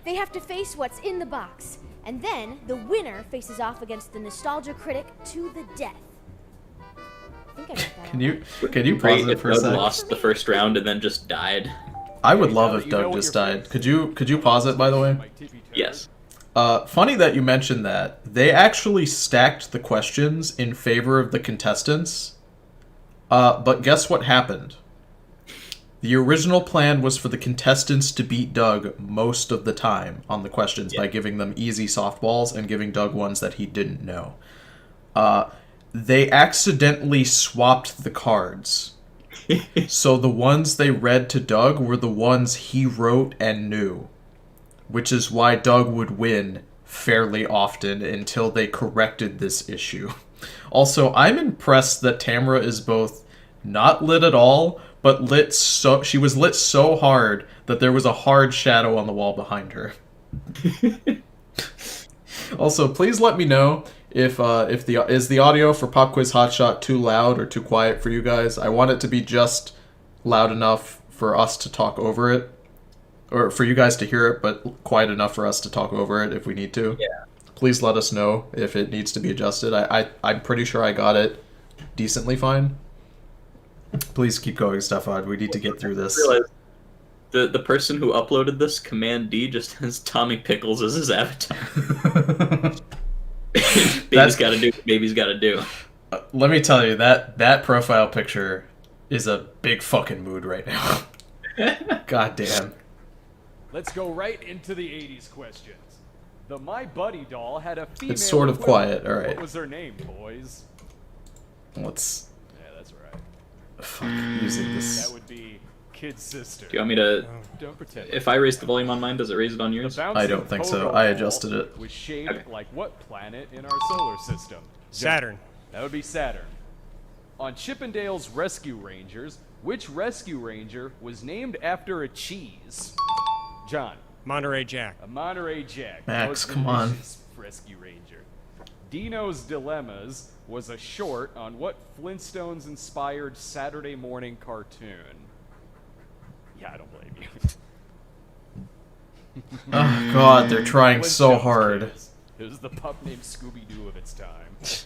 they have to face what's in the box, and then the winner faces off against the nostalgia critic to the death. I think I got that. Can you Great pause it if for a Doug sec? lost the first round and then just died. I would love Now if that you know Doug what just your died. first- Could you pause it, by the way? My tippy toes. Yes. Funny that you mentioned that. They actually stacked the questions in favor of the contestants. But guess what happened? The original plan was for the contestants to beat Doug most of the time on the questions by giving them easy softballs and giving Doug ones that he didn't know. They accidentally swapped the cards. So the ones they read to Doug were the ones he wrote and knew. Which is why Doug would win fairly often until they corrected this issue. Also, I'm impressed that Tamara is both not lit at all, but she was lit so hard that there was a hard shadow on the wall behind her. Also, please let me know if the audio for Pop Quiz Hotshot too loud or too quiet for you guys. I want it to be just loud enough for us to talk over it. Or for you guys to hear it, but quiet enough for us to talk over it if we need to. Yeah. Please let us know if it needs to be adjusted. I'm pretty sure I got it decently fine. Please keep going, Stefan. We need to get through this. Realize the person who uploaded this, Command D, just has Tommy Pickles as his avatar. Baby's got to do what baby's got to do. Let me tell you, that profile picture is a big fucking mood right now. God damn. Let's go right into the 80s questions. The My Buddy doll had a female It's sort of equivalent. quiet, alright. What was her name, boys? Let's Yeah, that's right. fuck using That this. would be Kid's sister. Do you want me to... Don't pretend. If I raise the volume on mine, does it raise it on The yours? bouncing I don't think so. pogo I ball adjusted it. Was shaped Okay. like what planet in our solar system? Saturn. That would be Saturn. On Chippendale's Rescue Rangers, which Rescue Ranger was named after a cheese? John. Monterey Jack. A Monterey Jack. Max, Most come on. delicious Rescue Ranger. Dino's Dilemmas was a short on what Flintstones-inspired Saturday morning cartoon? Yeah, I don't blame you. Oh god, they're trying so Flintstones hard. kids. It was the pup named Scooby-Doo of its time.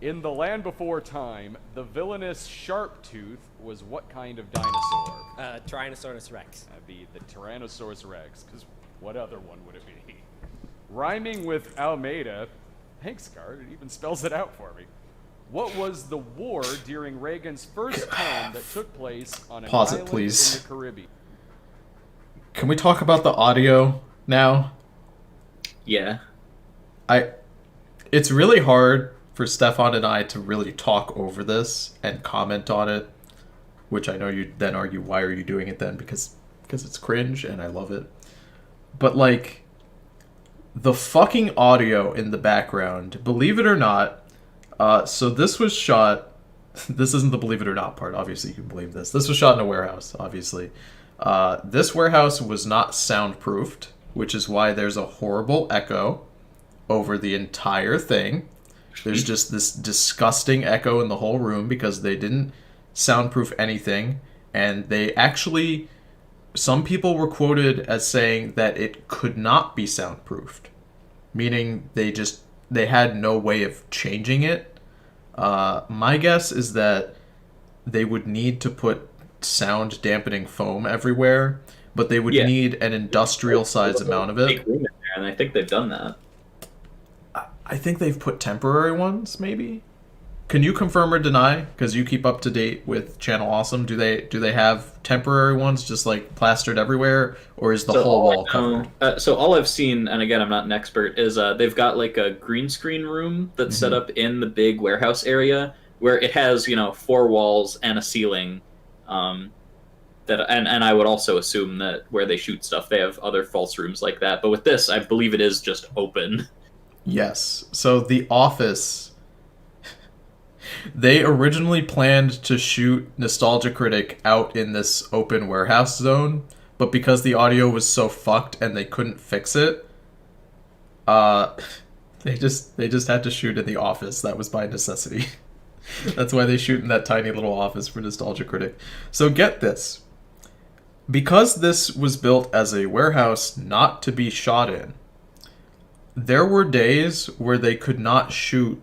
In The Land Before Time, the villainous Sharptooth was what kind of dinosaur? Tyrannosaurus Rex. That'd be the Tyrannosaurus Rex, because what other one would it be? Rhyming with Almeida, thanks, Card, it even spells it out for me. What was the war during Reagan's first term that took place on an Pause it, island please. in the Caribbean? Can we talk about the audio now? Yeah. It's really hard for Stefan and I to really talk over this and comment on it, which I know you'd then argue, why are you doing it then? Because it's cringe and I love it. But like, the fucking audio in the background, believe it or not, so this was shot, this isn't the believe it or not part, obviously you can believe this. This was shot in a warehouse, obviously. This warehouse was not soundproofed, which is why there's a horrible echo over the entire thing. There's just this disgusting echo in the whole room because they didn't soundproof anything, and they actually some people were quoted as saying that it could not be soundproofed, meaning they had no way of changing it. My guess is that they would need to put sound dampening foam everywhere, but they would need an industrial size amount of it. Make room in there, and I think they've done that. I think they've put temporary ones, maybe. Can you confirm or deny? Because you keep up to date with Channel Awesome. Do they have temporary ones just like plastered everywhere, or is the whole wall covered? So all I've seen, and again I'm not an expert, is they've got like a green screen room that's set up in the big warehouse area where it has 4 walls and a ceiling. That and I would also assume that where they shoot stuff they have other false rooms like that. But with this, I believe it is just open. Yes. So The Office. They originally planned to shoot Nostalgia Critic out in this open warehouse zone, but because the audio was so fucked and they couldn't fix it, they just had to shoot in the office. That was by necessity. That's why they shoot in that tiny little office for Nostalgia Critic. So get this. Because this was built as a warehouse not to be shot in, there were days where they could not shoot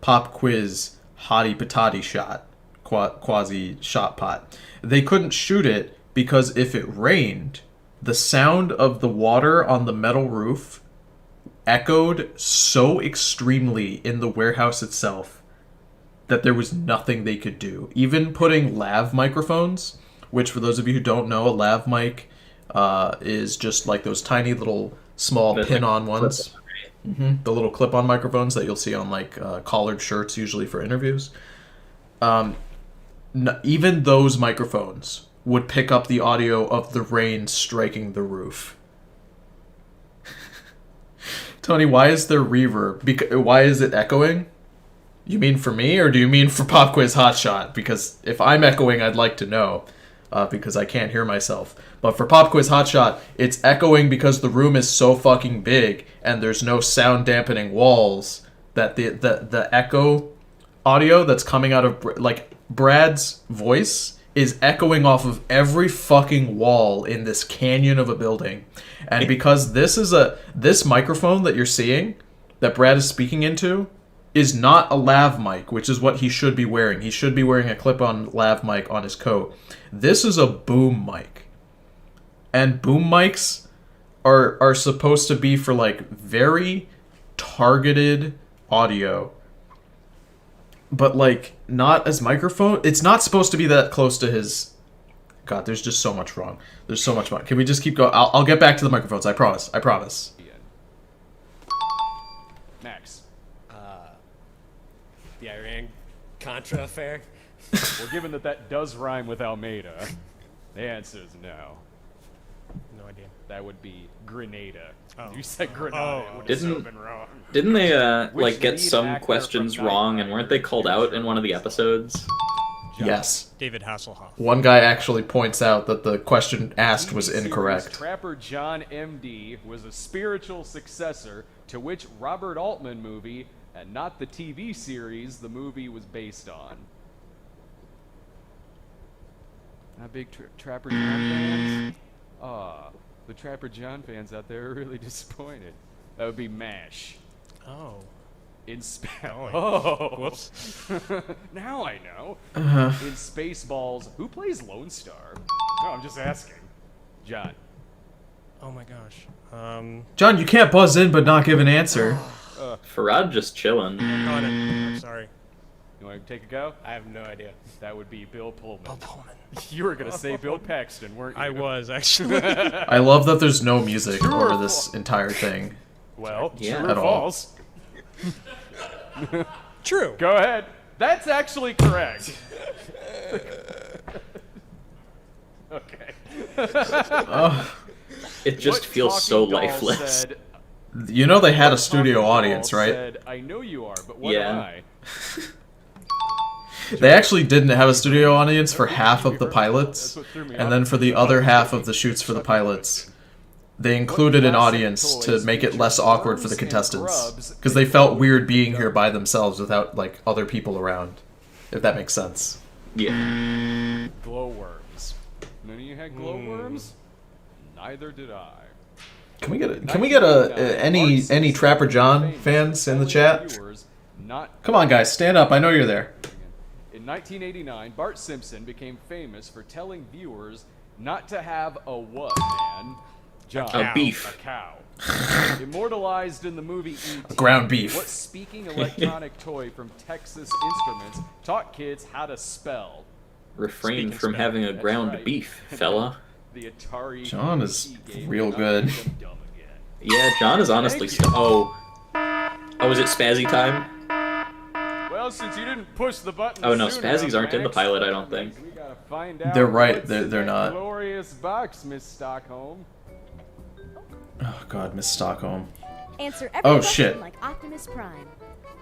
Pop Quiz Hottie Patati shot, quasi shot pot. They couldn't shoot it because if it rained, the sound of the water on the metal roof echoed so extremely in the warehouse itself that there was nothing they could do. Even putting lav microphones, which for those of you who don't know, a lav mic is just like those tiny little small pin-on ones. The little clip-on microphones that you'll see on like collared shirts, usually for interviews. Even those microphones would pick up the audio of the rain striking the roof. Tony, why is there reverb? Why is it echoing? You mean for me, or do you mean for Pop Quiz Hotshot? Because if I'm echoing, I'd like to know. Because I can't hear myself. But for Pop Quiz Hotshot, it's echoing because the room is so fucking big and there's no sound dampening walls that the echo audio that's coming out of like Brad's voice is echoing off of every fucking wall in this canyon of a building. And because this microphone that you're seeing that Brad is speaking into is not a lav mic, which is what he should be wearing. He should be wearing a clip-on lav mic on his coat. This is a boom mic. And boom mics are supposed to be for like very targeted audio. But like not as microphone. It's not supposed to be that close to his... God, there's just so much wrong. There's so much wrong. Can we just keep going? I'll get back to the microphones. I promise. I promise. Max. The Iran-Contra affair? Well, given that does rhyme with Almeida, the answer is no. No idea. That would be Grenada. Oh. You said Grenada. Oh. It would have so been wrong. Didn't they Which like get lead some actor questions from wrong, Knight and weren't they Rider called out in one of the episodes? Yes. David Hasselhoff. One guy actually points out that the question asked was TV incorrect. series Trapper John M.D. was a spiritual successor to which Robert Altman movie, and not the TV series the movie was based on? Not big Trapper John fans? The Trapper John fans out there are really disappointed. That would be MASH. Oh. In Oh. Oh, Whoops. Now I know. In Spaceballs, who plays Lone Star? No, I'm just asking. John. Oh my gosh. John, you can't buzz in but not give an answer. Farad just chilling. Got it. I'm sorry. You want to take a go? I have no idea. That would be Bill Pullman. Bill Pullman. You were gonna say Bill Paxton, weren't you? I was, actually. I love that the's no music over this entire thing. Well, Yeah. true or At all. false? True. Go ahead. That's actually correct. Okay. It just What feels so talking doll lifeless. said- You know they had a what studio talking audience, doll right? Said, I know you are, but what Yeah. am I? They actually didn't have a studio audience for half of the pilots, and then for the other half of the shoots for the pilots, they included an audience to make it less awkward for the contestants, because they felt weird being here by themselves without like other people around, if that makes sense. Yeah. Glowworms. None of you had glowworms? Neither did I. Can we get any Trapper John fans in the chat? Come on, guys, stand up. I know you're there. In 1989, Bart Simpson became famous for telling viewers not to have a what, man? John. A beef. A cow. Immortalized in the movie E.T. Ground beef. What speaking electronic toy from Texas Instruments taught kids how to spell? Refrain Speaking from spell. having a That's ground right. beef, fella. The Atari John is PC game real knocked good. them dumb again. Yeah, John is honestly Thank you. Oh, is it Spazzy time? Well, since you didn't push the button Oh, no, sooner, Spazzies aren't in the Max, pilot, I don't think. we gotta find out They're right, what's they're in that not. Glorious box, Miss Stockholm. Oh God, Miss Stockholm. Answer every Oh, question shit. like Optimus Prime.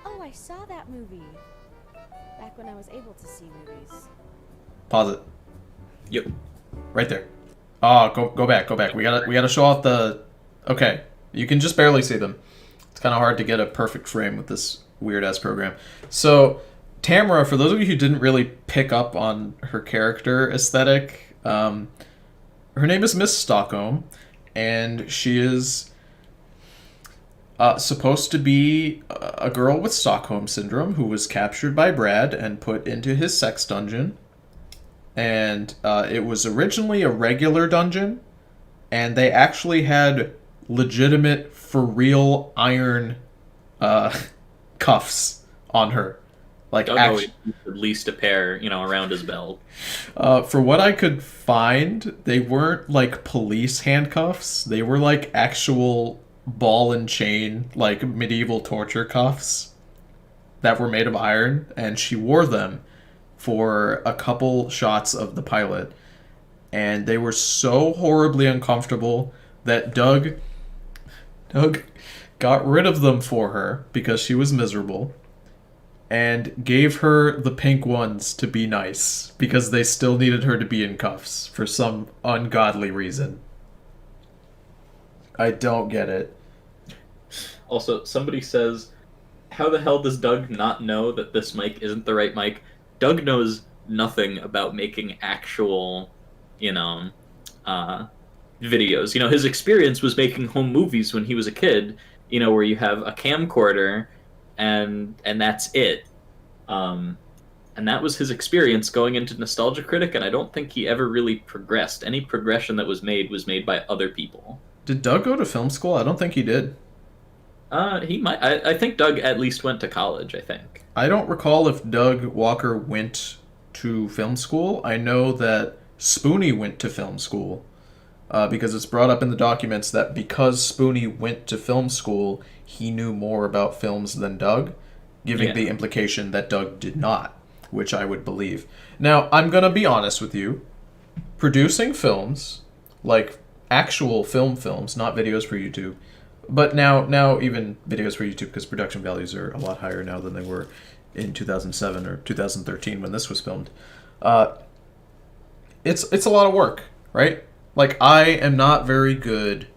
Oh, I saw that movie. Back when I was able to see movies. Pause it. Yep. Right there. Oh, go back. We gotta show off the. Okay, you can just barely see them. It's kind of hard to get a perfect frame with this weird ass program. So, Tamara, for those of you who didn't really pick up on her character aesthetic, her name is Miss Stockholm, and she is supposed to be a girl with Stockholm syndrome who was captured by Brad and put into his sex dungeon. And it was originally a regular dungeon, and they actually had legitimate, for real iron cuffs on her. Like, Doug always used at least a pair, around his belt. for what I could find, they weren't like police handcuffs. They were like actual ball and chain, like medieval torture cuffs that were made of iron, and she wore them for a couple shots of the pilot, and they were so horribly uncomfortable that Doug got rid of them for her because she was miserable, and gave her the pink ones to be nice because they still needed her to be in cuffs for some ungodly reason. I don't get it. Also, somebody says, how the hell does Doug not know that this mic isn't the right mic? Doug knows nothing about making actual, videos. His experience was making home movies when he was a kid, where you have a camcorder and that's it. And that was his experience going into Nostalgia Critic, and I don't think he ever really progressed. Any progression that was made by other people. Did Doug go to film school? I don't think he did. He might. I think Doug at least went to college, I think. I don't recall if Doug Walker went to film school. I know that Spoonie went to film school because it's brought up in the documents that because Spoonie went to film school, he knew more about films than Doug, giving the implication that Doug did not, which I would believe. Now, I'm going to be honest with you. Producing films, like actual films, not videos for YouTube, but now even videos for YouTube, because production values are a lot higher now than they were in 2007 or 2013 when this was filmed. It's a lot of work, right? Like, I am not very good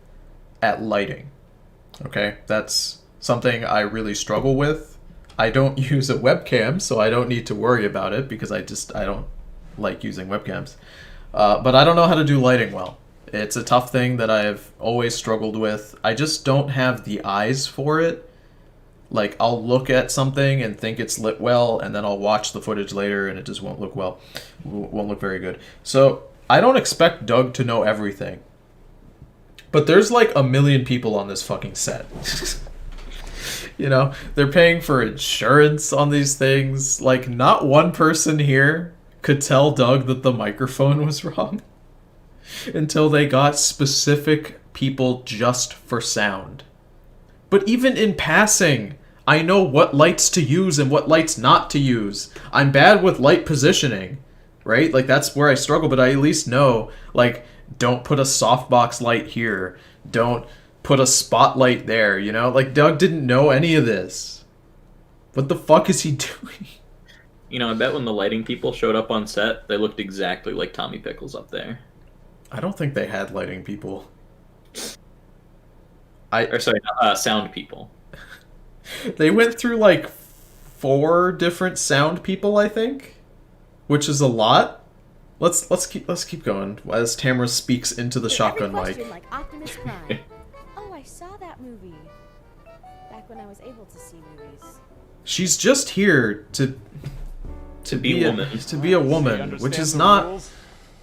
at lighting. Okay? That's something I really struggle with. I don't use a webcam, so I don't need to worry about it because I don't like using webcams. But I don't know how to do lighting well. It's a tough thing that I have always struggled with. I just don't have the eyes for it. Like, I'll look at something and think it's lit well, and then I'll watch the footage later and it just won't look well. Won't look very good. So, I don't expect Doug to know everything. But there's like a million people on this fucking set. They're paying for insurance on these things. Like, not one person here could tell Doug that the microphone was wrong until they got specific people just for sound. But even in passing, I know what lights to use and what lights not to use. I'm bad with light positioning, right? Like, that's where I struggle, but I at least know, like, don't put a softbox light here. Don't put a spotlight there, Like, Doug didn't know any of this. What the fuck is he doing? I bet when the lighting people showed up on set, they looked exactly like Tommy Pickles up there. I don't think they had lighting people. Sound people. They went through like 4 different sound people, I think, which is a lot. Let's keep going as Tamara speaks into the With shotgun every mic. question, like Optimus Prime. Oh, I saw that movie. Back when I was able to see movies. She's just here to be a woman. to be a She woman, which understands is the not. rules.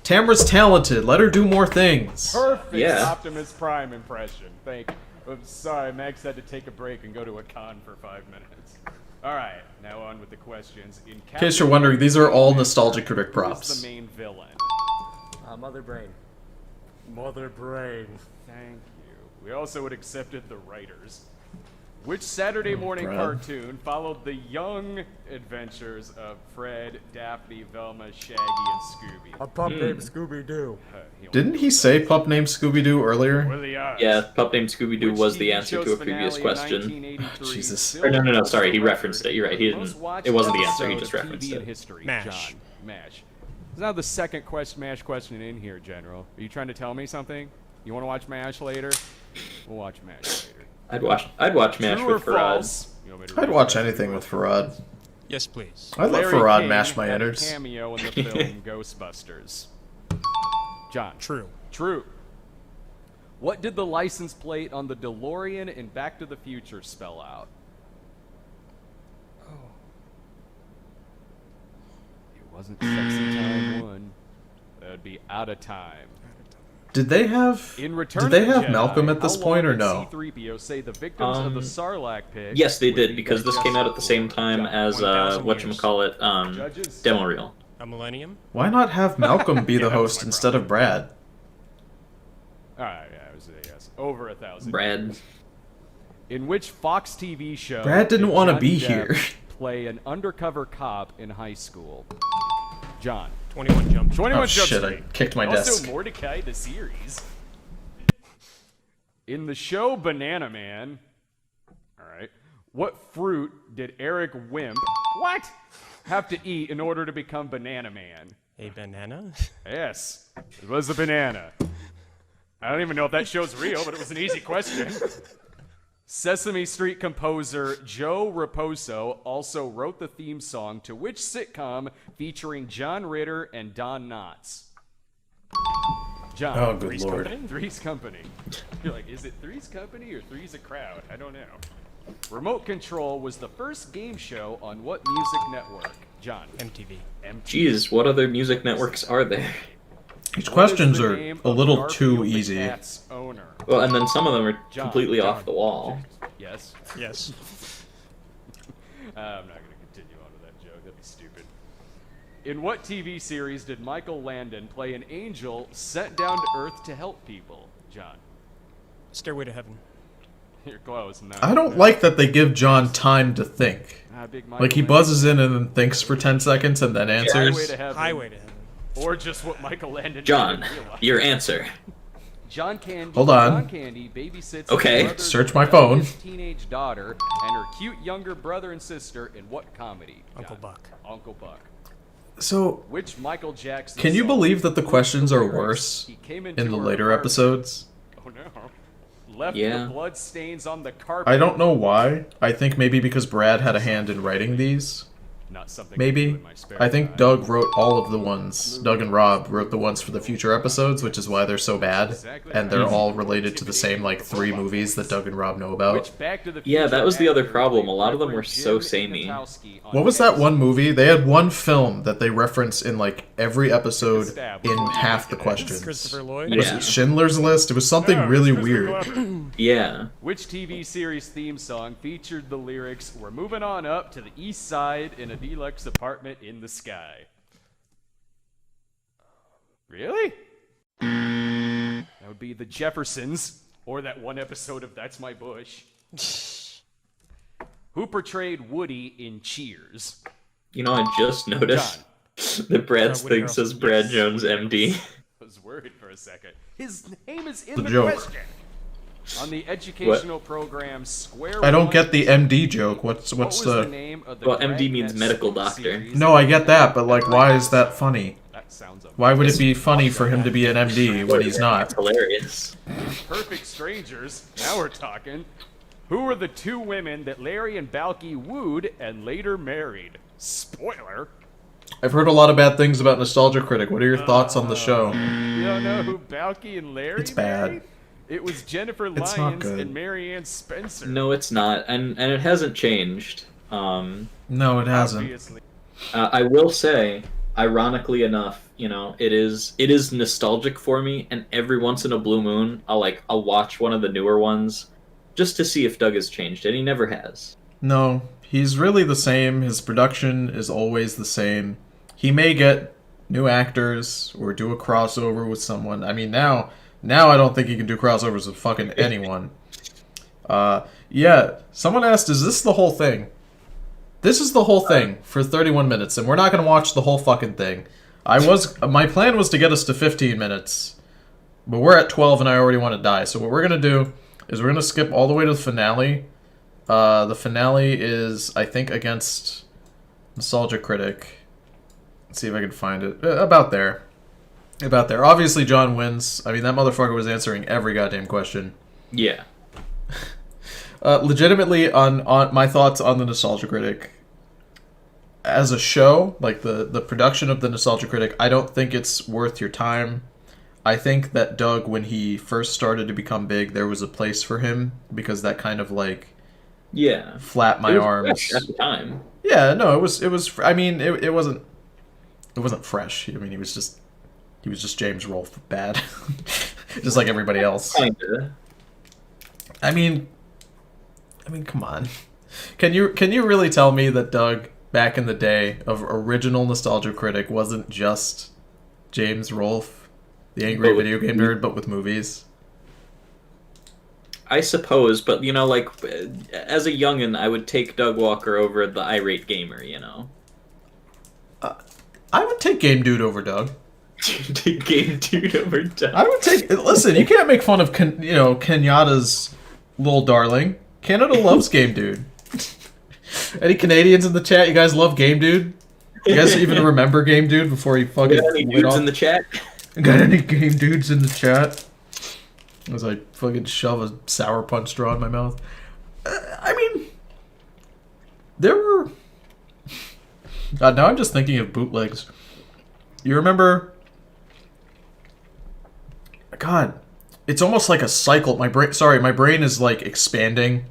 Tamara's talented. Let her do more things. Perfect Yeah. Optimus Prime impression. Thank you. I'm sorry, Max had to take a break and go to a con for 5 minutes. All right, now on with the questions. In case you're wondering, these are all Nostalgia Critic props. Who's the main villain? Mother Brain. Mother Brain. Thank you. We also had accepted the writers. Which Saturday morning Brad. cartoon followed the young adventures of Fred, Daphne, Velma, Shaggy, and Scooby? A pup named Scooby-Doo. Didn't he say pup named Scooby-Doo earlier? What are the odds? Yeah, Pup Named Scooby-Doo Which was the TV answer to show's a previous finale in question. 1983 Jesus. still Or no, holds sorry, the he referenced record it. You're right, he for most didn't. watched It wasn't the answer, he episode just of referenced TV in it. history. MASH. John, MASH. It's now the second MASH question in here, General. Are you trying to tell me something? You want to watch MASH later? We'll watch MASH later. I'd watch MASH True or with Farad. false? You want me to I'd read watch the anything with Farad. Yes, please. I'd let Larry Farad King mash my had a innards. cameo in the film Ghostbusters. John. True. True. What did the license plate on the DeLorean in Back to the Future spell out? It wasn't Sexy Time 1. That would be Out of Time. Did they have? In Return Did they of the have Jedi, Malcolm at this how point or long did no? C-3PO say the victims of the Sarlacc pit. Yes, they would did, be because this came out at the same time as 1,000 whatchamacallit, Judges? Demo Reel. A millennium? Why not have Malcolm be Yeah, the that was host my instead of Brad? Alright, yeah, it was a yes. Over 1,000. Brad. In which Fox TV show Brad didn't did wanna Johnny be Depp here. play an undercover cop in high school? John. 21 Jump Street. 21 Oh Jump shit! I Street. kicked my Also desk. Mordecai the series. In the show Banana Man, alright, what fruit did Eric Wimp have to eat in order to become Banana Man? A banana? Yes, it was a banana. I don't even know if that show's real, but it was an easy question. Sesame Street composer Joe Raposo also wrote the theme song to which sitcom featuring John Ritter and Don Knotts? John. Oh, good Three's lord. Company? Three's Company. You're like, is it Three's Company or Three's a Crowd? I don't know. Remote Control was the first game show on what music network? John. MTV. Jeez, what other music networks are there? These What is questions the are name a of little Garfield too the easy. Cat's owner? Well, and then some of them are John, completely John. off the wall. Yes. Yes. I'm not going to continue on with that joke. That'd be stupid. In what TV series did Michael Landon play an angel sent down to Earth to help people? John. Stairway to Heaven. You're close. No. I don't like that they give John time to think. Big Michael Like he Landon. buzzes in and then thinks for 10 seconds and then Highway answers. to Heaven. Highway to Heaven. Or just what Michael Landon John, didn't realize. your answer. John Candy. Hold on. John Candy babysits Okay. his brother's Search my phone. youngest teenage daughter and her cute younger brother and sister in what comedy? Uncle John? Buck. Uncle Buck. So, Which Michael Jackson? can you song believe that the includes questions are lyrics, worse "He came into in the her later apartment." episodes? Oh no. Left Yeah. the blood stains on the carpet. I don't know why. I think maybe because Brad had a hand in writing these. Not something I do Maybe. in my spare I think time. Doug wrote all of the ones. Doug and Rob wrote the ones for the future episodes, which is why they're so bad. And they're all related to the same, like, 3 movies that Doug and Rob know about. Which Back to the Yeah, that Future was the other actor problem. played A lot of them Reverend were so Jim samey. Ignatowski on What was that Edison? one movie? They had one film that they reference in, like, every episode in half the questions. Christopher Lloyd. Was Yeah. it Schindler's List? It was something No, really it's Christopher weird. Glover. Yeah. Which TV series theme song featured the lyrics, "We're moving on up to the east side in a deluxe apartment in the sky"? Really? That would be The Jeffersons, or that one episode of That's My Bush. Who portrayed Woody in Cheers? You know, I just noticed that Brad's Woody thing Harrelson. says Brad Yes. Jones, MD. I was worried for a second. His name is in The the joke. question. On the educational program Square I don't One, get the MD joke. What's what was the... the name of the Well, MD means Dragnet medical spoof doctor. series No, I get that, but, like, why is that funny? That sounds amazing. Why would it be funny for him to be an MD when he's not? It's hilarious. Perfect Strangers. Now we're talking. Who were the 2 women that Larry and Balky wooed and later married? Spoiler. I've heard a lot of bad things about Nostalgia Critic. What are your thoughts on the show? You don't know who Balky and Larry It's bad. married? It was Jennifer It's not Lyons good. and Marianne Spencer. No, it's not, and it hasn't changed. No, it hasn't. Obviously. I will say, ironically enough, you know, it is nostalgic for me, and every once in a blue moon, I'll watch one of the newer ones just to see if Doug has changed, and he never has. No, he's really the same. His production is always the same. He may get new actors or do a crossover with someone. I mean, now I don't think he can do crossovers with fucking anyone. Yeah, someone asked, is this the whole thing? This is the whole thing for 31 minutes, and we're not going to watch the whole fucking thing. My plan was to get us to 15 minutes, but we're at 12 and I already want to die. So what we're going to do is we're going to skip all the way to the finale. The finale is, I think, against Nostalgia Critic. Let's see if I can find it. About there. About there. Obviously, John wins. I mean, that motherfucker was answering every goddamn question. Yeah. Legitimately, on my thoughts on the Nostalgia Critic, as a show, like the production of the Nostalgia Critic, I don't think it's worth your time. I think that Doug, when he first started to become big, there was a place for him, because that kind of like flapped my arms at the time. Yeah, no, it was. I mean, it wasn't fresh. I mean, he was just James Rolfe bad, just like everybody else. Kinda. I mean, come on. Can you really tell me that Doug back in the day of original Nostalgia Critic wasn't just James Rolfe, the angry video game nerd, but with movies? I suppose, but you know, like as a youngin', I would take Doug Walker over the irate gamer. You know, I would take Game Dude over Doug. Take Game Dude over Doug. I would take. Listen, you can't make fun of Kenyatta's little darling. Canada loves Game Dude. Any Canadians in the chat? You guys love Game Dude? You guys even remember Game Dude before he fucking Got any dudes in the chat? Got any Game Dudes in the chat? As I fucking shove a Sour Punch straw in my mouth. I mean, there were. God, now I'm just thinking of bootlegs. You remember? God, it's almost like a cycle. My brain is like expanding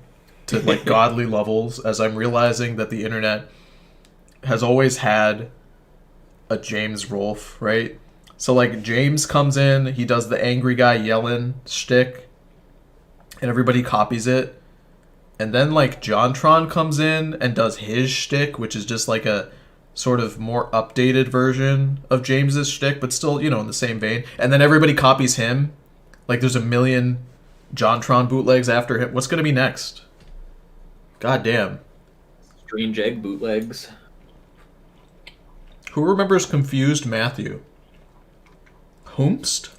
to like godly levels as I'm realizing that the internet has always had a James Rolfe, right? So like James comes in, he does the angry guy yelling shtick, and everybody copies it. And then like JonTron comes in and does his shtick, which is just like a sort of more updated version of James's shtick, but still, in the same vein. And then everybody copies him. Like there's a million JonTron bootlegs after him. What's gonna be next? God damn. Strange Egg bootlegs. Who remembers Confused Matthew? Whomst?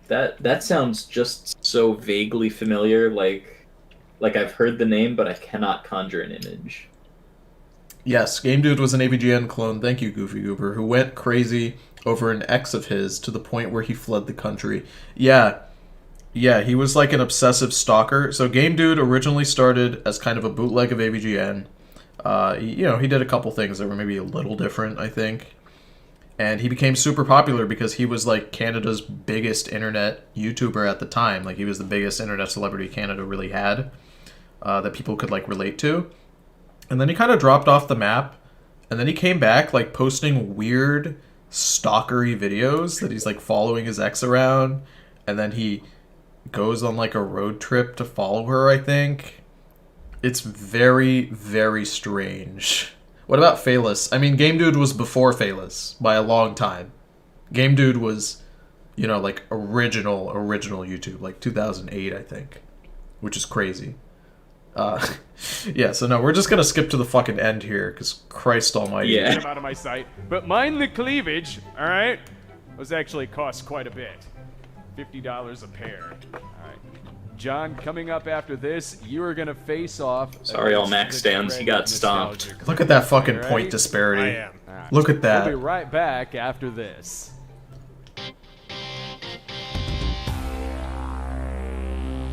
That sounds just so vaguely familiar, like I've heard the name, but I cannot conjure an image. Yes, Game Dude was an AVGN clone, thank you, Goofy Goober, who went crazy over an ex of his to the point where he fled the country. Yeah, he was like an obsessive stalker. So Game Dude originally started as kind of a bootleg of AVGN. He did a couple things that were maybe a little different, I think. And he became super popular because he was like Canada's biggest internet YouTuber at the time. Like he was the biggest internet celebrity Canada really had that people could like relate to. And then he kind of dropped off the map. And then he came back like posting weird stalkery videos that he's like following his ex around. And then he goes on like a road trip to follow her, I think. It's very, very strange. What about Phalus? I mean, Game Dude was before Phalus by a long time. Game Dude was, like original YouTube, like 2008, I think, which is crazy. Yeah, so no, we're just gonna skip to the fucking end here, because Christ almighty. Yeah. Get him out of my sight. But mind the cleavage, alright? Those actually cost quite a bit. $50 a pair. Alright. John, coming up after this, you are gonna face off. Sorry, all Max stands. He got stomped. Look at that fucking point disparity. I am. Look at that. We'll be right back after this.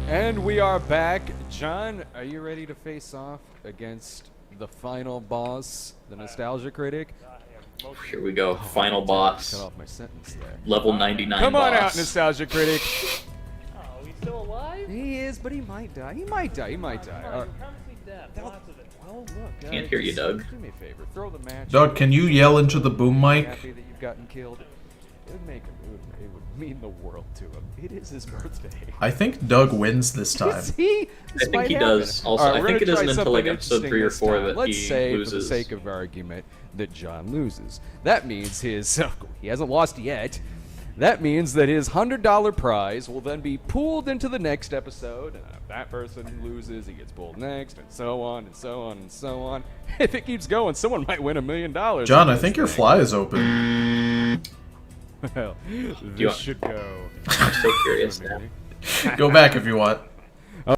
And we are back. John, are you ready to face off against the final boss, the Nostalgia Critic? Here we go. Final boss. Cut off my sentence there. Level 99 Come on boss. out, Nostalgia Critic. Oh, he's still alive? He is, but he might die. He might die. All right. Currency death, lots of it. Well, look. Can't hear you, Doug. Do me a favor. Throw the match. Doug, can you yell into the boom mic? Happy that you've gotten killed. It would make him. It would mean the world to him. It is his birthday. I think Doug wins this time. Is he? I think he does. Also, All right, I we're think it gonna isn't try until like something episode 3 or interesting 4 this time. that Let's he say, loses. for the sake of argument, that John loses. That means his he hasn't lost yet. That means that his $100 prize will then be pooled into the next episode, and if that person loses, he gets pulled next, and so on and so on and so on. If it keeps going, someone might win $1 million. John, I think your fly is open. Well, you this want- should go. I'm so curious now. Go back if you want.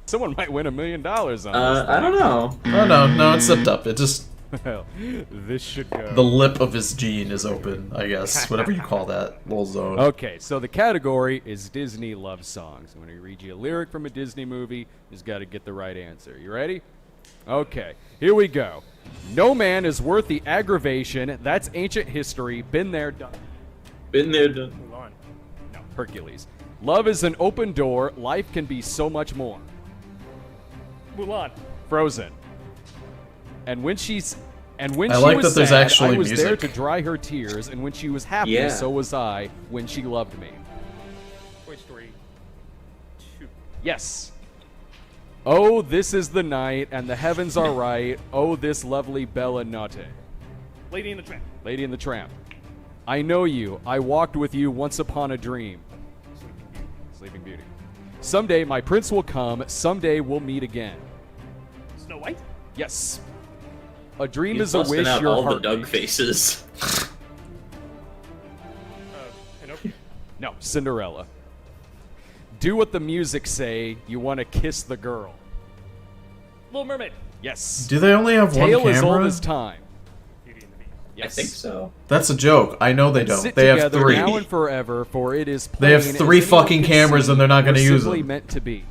Someone might win $1 million on this. I don't know. Oh no, it's zipped up. It just Well, this should go. the lip of his jean is open, I guess. Whatever you call that little zone. Okay, so the category is Disney love songs. I'm going to read you a lyric from a Disney movie. You just got to get the right answer. You ready? Okay, here we go. No man is worth the aggravation. That's ancient history. Been there, done. Been there, done. Mulan. No, Hercules. Love is an open door. Life can be so much more. Mulan. Frozen. And when she's and when I she like was that there's sad, actually I was there music. to dry her tears, and when she was happy, Yeah. so was I when she loved me. Toy Story 2. Yes. Oh, this is the night, and the heavens are right. Oh, this lovely Bella Notte. Lady in the Tramp. Lady and the Tramp. I know you. I walked with you once upon a dream. Sleeping Beauty. Someday my prince will come. Someday we'll meet again. Snow White. Yes. A dream He's is a busting wish out your all the heart Doug makes. faces. Pinocchio. No, Cinderella. Do what the music say. You want to kiss the girl. Little Mermaid. Yes. Do they only have one Tale is old camera? as time. Beauty and the Beast. Yes. I think so. That's a joke. I know they don't. Sit They have together 3. now and forever, for it is They have plain as 3 anyone fucking can cameras see, and they're not gonna we're use simply them. meant to be.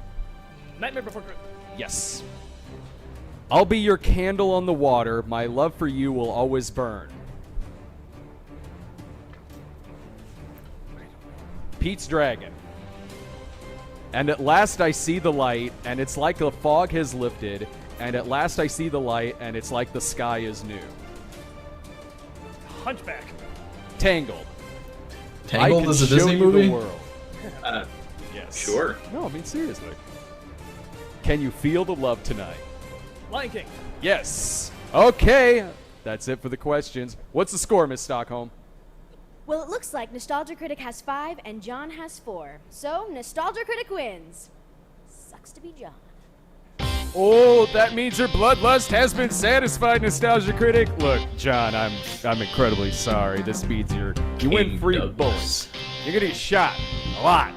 Nightmare Before Christmas. Yes. I'll be your candle on the water. My love for you will always burn. Pete's Dragon. And at last I see the light, and it's like the fog has lifted. And at last I see the light, and it's like the sky is new. Hunchback. Tangled. I Tangled can is a show Disney you movie? The world. Uh, Yes. sure. No, I mean seriously. Can you feel the love tonight? Lion King. Yes. Okay. That's it for the questions. What's the score, Miss Stockholm? Well, it looks like Nostalgia Critic has 5 and John has 4. So, Nostalgia Critic wins. Sucks to be John. Oh, that means your bloodlust has been satisfied, Nostalgia Critic. Look, John, I'm incredibly sorry. This means you win King free Douglas. bullets. You're gonna get shot a lot.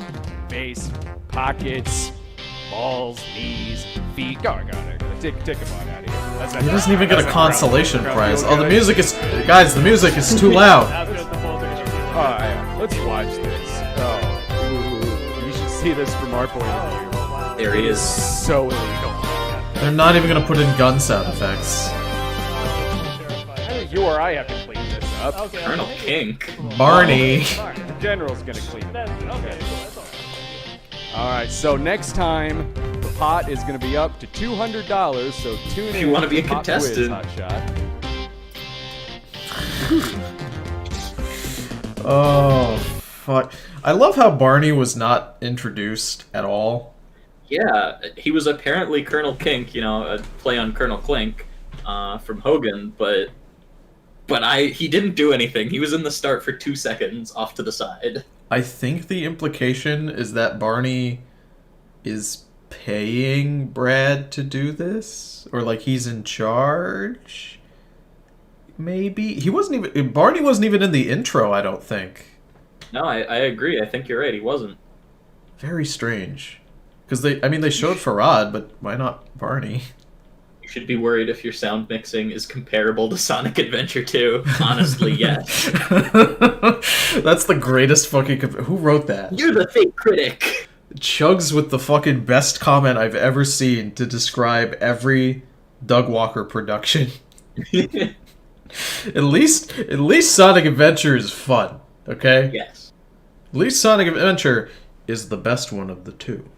Face, pockets, balls, knees, feet. Go on, take him on out of here. That's not He doesn't even get a that's not consolation crowd. prize. Crowd Oh, the feel music is... Guys, the music is too loud. That's just the full picture. good? Oh, yeah. Let's watch this. Oh, you should see this from our point of view. There he is. So illegal. They're not even gonna put in gun sound effects. I think you or I have to clean this up. Okay. Colonel Kink. Barney. The general's gonna clean it up. Okay. Cool. That's all. All right, so next time the pot is going to be up to $200. So tune in. If you wanna be a to Pop Quiz, contestant. Hotshot. Oh, fuck. I love how Barney was not introduced at all. Yeah, he was apparently Colonel Kink, you know, a play on Colonel Clink from Hogan, but he didn't do anything. He was in the start for 2 seconds off to the side. I think the implication is that Barney is paying Brad to do this, or like he's in charge. Maybe Barney wasn't even in the intro. I don't think. No, I agree. I think you're right. He wasn't. Very strange, because they showed Farad, but why not Barney? You should be worried if your sound mixing is comparable to Sonic Adventure 2. Honestly, yes. That's the greatest fucking. Who wrote that? You're the fake critic. Chugs with the fucking best comment I've ever seen to describe every Doug Walker production. At least Sonic Adventure is fun. Okay. Yes. At least Sonic Adventure is the best one of the two.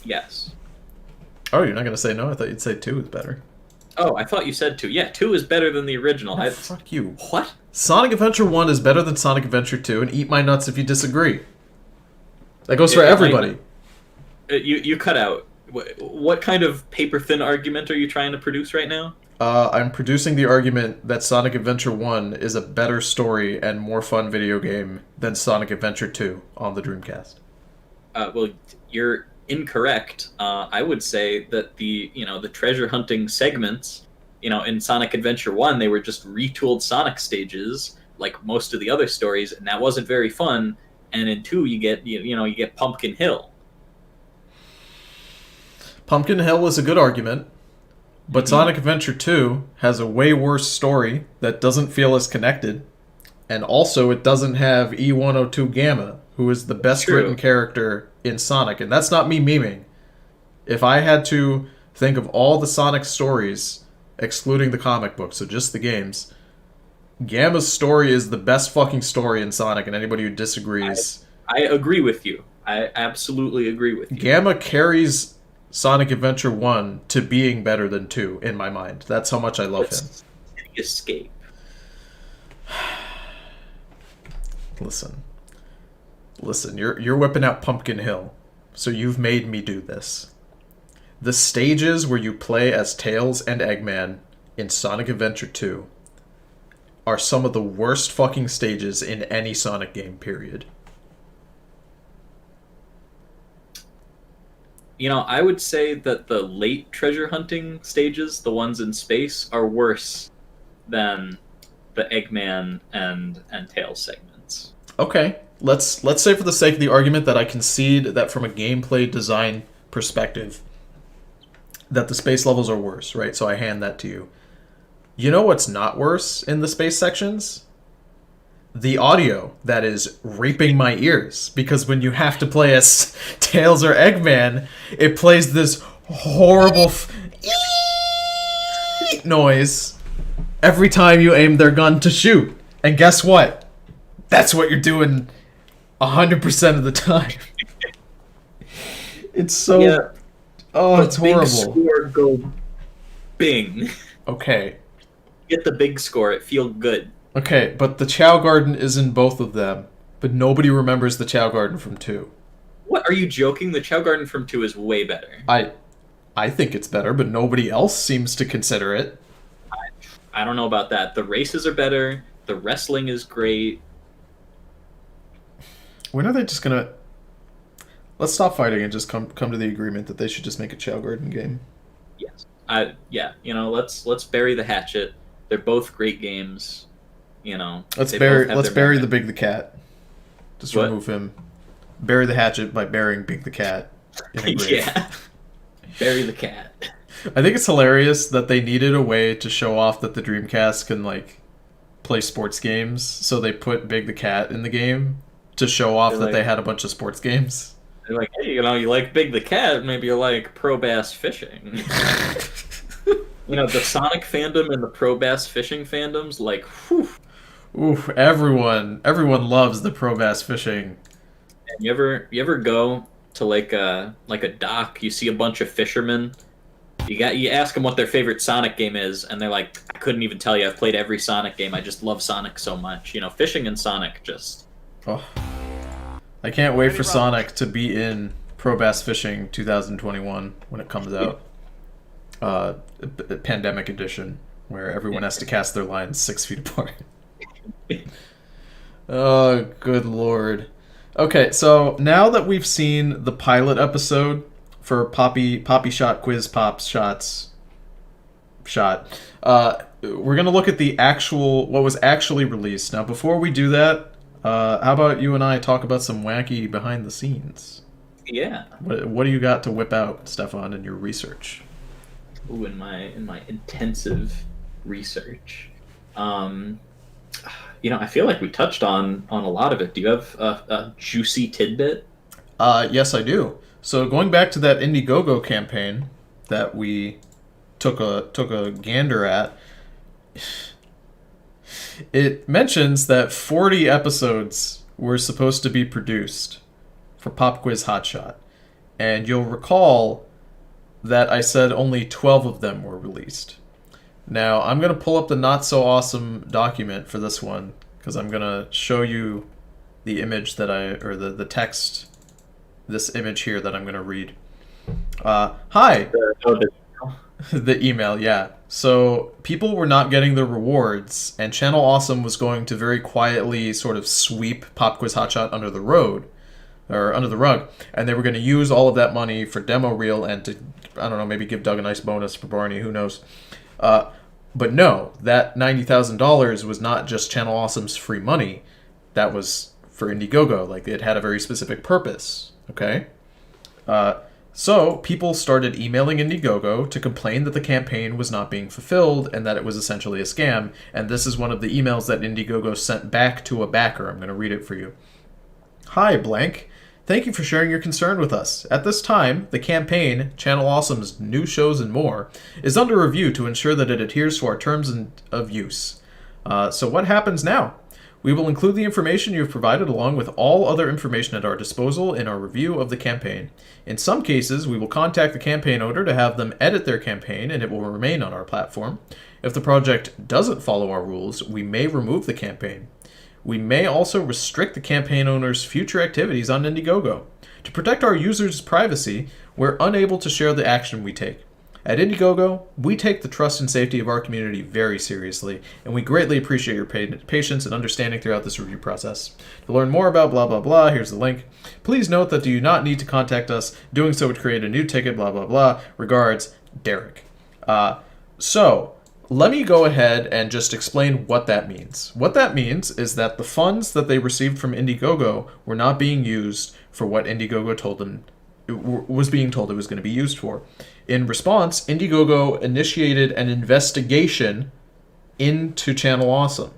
Yes. Oh, you're not gonna say no? I thought you'd say 2 is better. Oh, I thought you said 2. Yeah, 2 is better than the original. Oh, fuck you. What? Sonic Adventure 1 is better than Sonic Adventure 2, and eat my nuts if you disagree. That goes for everybody. You cut out. What kind of paper-thin argument are you trying to produce right now? I'm producing the argument that Sonic Adventure 1 is a better story and more fun video game than Sonic Adventure 2 on the Dreamcast. Well, you're incorrect. I would say that the treasure hunting segments, in Sonic Adventure 1, they were just retooled Sonic stages, like most of the other stories, and that wasn't very fun. And in 2, you get Pumpkin Hill. Pumpkin Hill is a good argument, but Sonic Adventure 2 has a way worse story that doesn't feel as connected, and also it doesn't have E102 Gamma, who is the best written character in Sonic, and that's not me memeing. If I had to think of all the Sonic stories, excluding the comic book, so just the games, Gamma's story is the best fucking story in Sonic, and anybody who disagrees... I agree with you. I absolutely agree with you. Gamma carries Sonic Adventure 1 to being better than 2, in my mind. That's how much I love him. Escape. Listen, you're whipping out Pumpkin Hill, so you've made me do this. The stages where you play as Tails and Eggman in Sonic Adventure 2 are some of the worst fucking stages in any Sonic game, period. I would say that the late treasure hunting stages, the ones in space, are worse than the Eggman and Tails segments. Okay, let's say for the sake of the argument that I concede that from a gameplay design perspective, that the space levels are worse, right? So I hand that to you. You know what's not worse in the space sections? The audio that is raping my ears, because when you have to play as Tails or Eggman, it plays this horrible noise every time you aim their gun to shoot. And guess what? That's what you're doing 100% of the time. It's so... Yeah, oh, it's horrible. Big score go bing. Okay. Get the big score, it feel good. Okay, but the Chow Garden is in both of them, but nobody remembers the Chow Garden from 2. What, are you joking? The Chow Garden from 2 is way better. I think it's better, but nobody else seems to consider it. I don't know about that. The races are better, the wrestling is great. When are they just gonna... Let's stop fighting and just come to the agreement that they should just make a Chow Garden game. Yes. Let's bury the hatchet. They're both great games. Let's bury the Big the Cat. Just remove him. Bury the hatchet by burying Big the Cat in a grave. Yeah. Bury the cat. I think it's hilarious that they needed a way to show off that the Dreamcast can play sports games, so they put Big the Cat in the game to show off that they had a bunch of sports games. They're like, hey, you like Big the Cat, maybe you like Pro Bass Fishing. The Sonic fandom and the Pro Bass Fishing fandoms, whew. Oof, everyone loves the Pro Bass Fishing. And you ever go to a dock, you see a bunch of fishermen, you ask them what their favorite Sonic game is, and they're like, I couldn't even tell you, I've played every Sonic game, I just love Sonic so much. Fishing and Sonic just... Oh. I can't wait for Sonic to be in Pro Bass Fishing 2021 when it comes out. Pandemic edition, where everyone has to cast their lines 6 feet apart. Oh, good lord. Okay, so now that we've seen the pilot episode for Poppy Shot Quiz Pops Shots Shot, we're gonna look at what was actually released. Now, before we do that, how about you and I talk about some wacky behind the scenes? Yeah. What do you got to whip out, Stefan, in your research? Ooh, in my intensive research. I feel like we touched on a lot of it. Do you have a juicy tidbit? Yes, I do. So going back to that Indiegogo campaign that we took a gander at, It mentions that 40 episodes were supposed to be produced for Pop Quiz Hotshot. And you'll recall that I said only 12 of them were released. Now, I'm going to pull up the Not So Awesome document for this one, because I'm going to show you the image that or the text, this image here that I'm going to read. Hi! The email, yeah. So, people were not getting their rewards, and Channel Awesome was going to very quietly sort of sweep Pop Quiz Hotshot under the rug, and they were going to use all of that money for demo reel and to, I don't know, maybe give Doug a nice bonus for Barney, who knows. But no, that $90,000 was not just Channel Awesome's free money. That was for Indiegogo. Like, it had a very specific purpose, okay? So people started emailing Indiegogo to complain that the campaign was not being fulfilled and that it was essentially a scam. And this is one of the emails that Indiegogo sent back to a backer. I'm going to read it for you. Hi, blank. Thank you for sharing your concern with us. At this time, the campaign, Channel Awesome's New Shows and More, is under review to ensure that it adheres to our terms of use. So what happens now? We will include the information you have provided along with all other information at our disposal in our review of the campaign. In some cases, we will contact the campaign owner to have them edit their campaign and it will remain on our platform. If the project doesn't follow our rules, we may remove the campaign. We may also restrict the campaign owner's future activities on Indiegogo. To protect our users' privacy, we're unable to share the action we take. At Indiegogo, we take the trust and safety of our community very seriously, and we greatly appreciate your patience and understanding throughout this review process. To learn more about blah blah blah, here's the link. Please note that you do not need to contact us. Doing so would create a new ticket, blah blah blah. Regards, Derek. So, let me go ahead and just explain what that means. What that means is that the funds that they received from Indiegogo were not being used for what Indiegogo told them was being told it was going to be used for. In response, Indiegogo initiated an investigation into Channel Awesome.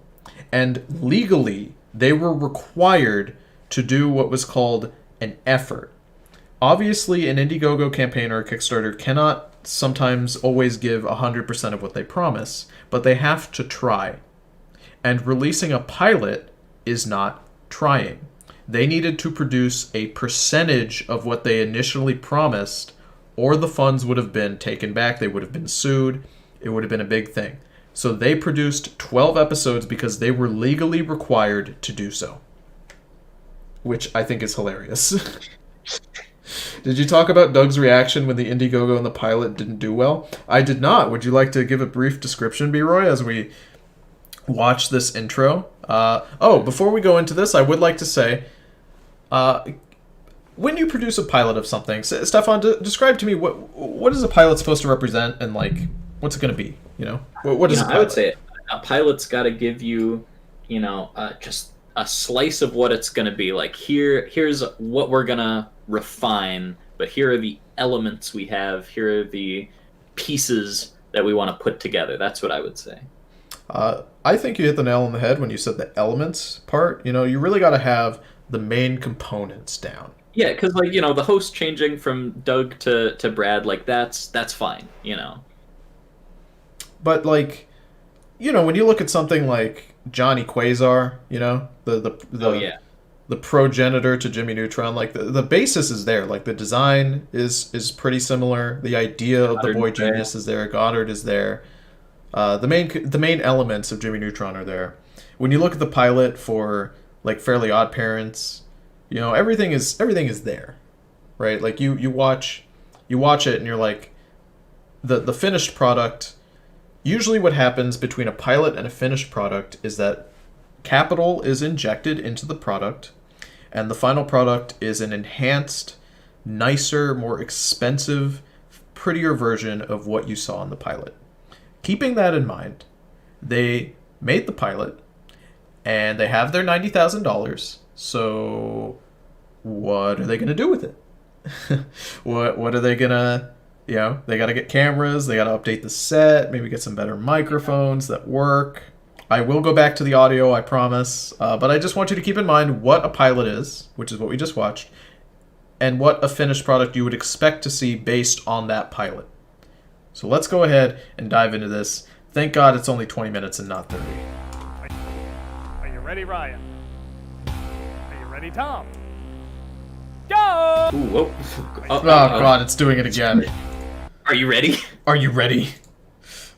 And legally, they were required to do what was called an effort. Obviously, an Indiegogo campaign or a Kickstarter cannot sometimes always give 100% of what they promise, but they have to try. And releasing a pilot is not trying. They needed to produce a percentage of what they initially promised, or the funds would have been taken back, they would have been sued, it would have been a big thing. So they produced 12 episodes because they were legally required to do so. Which I think is hilarious. Did you talk about Doug's reaction when the Indiegogo and the pilot didn't do well? I did not. Would you like to give a brief description, B-Roy, as we watch this intro? Before we go into this, I would like to say, when you produce a pilot of something, Stefan, describe to me what is a pilot supposed to represent, and like what's it going to be? You know, what is a pilot? I would say a pilot's got to give you, just a slice of what it's going to be. Like here's what we're gonna refine, but here are the elements we have. Here are the pieces that we want to put together. That's what I would say. I think you hit the nail on the head when you said the elements part. You really got to have the main components down. Yeah, because the host changing from Doug to Brad, like that's fine, But when you look at something like Johnny Quasar, the progenitor to Jimmy Neutron, like the basis is there. Like the design is pretty similar. The idea of the boy genius is there. Goddard is there. The main elements of Jimmy Neutron are there. When you look at the pilot for like Fairly Odd Parents, everything is there, right? Like you watch it and you're like, the finished product. Usually, what happens between a pilot and a finished product is that capital is injected into the product, and the final product is an enhanced, nicer, more expensive, prettier version of what you saw in the pilot. Keeping that in mind, they made the pilot, and they have their $90,000. So, what are they going to do with it? What are they going to... they got to get cameras, they got to update the set, maybe get some better microphones that work. I will go back to the audio, I promise. But I just want you to keep in mind what a pilot is, which is what we just watched, and what a finished product you would expect to see based on that pilot. So let's go ahead and dive into this. Thank God it's only 20 minutes and not 30. ready, Ryan? Are you ready, Tom? Go! Ooh, whoa. Oh god, it's doing it again. Are you ready? Are you ready?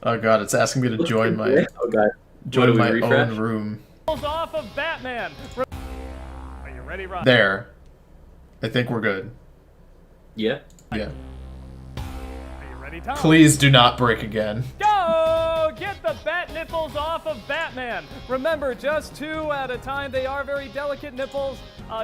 Oh god, it's asking me to join my Oh god. join my refresh? own room. Off of Batman. Are you ready, Ryan? There. I think we're good. Yeah. Yeah. Are you ready, Tom? Please do not break again. Go! Get the bat nipples off of Batman. Remember, just 2 at a time. They are very delicate nipples.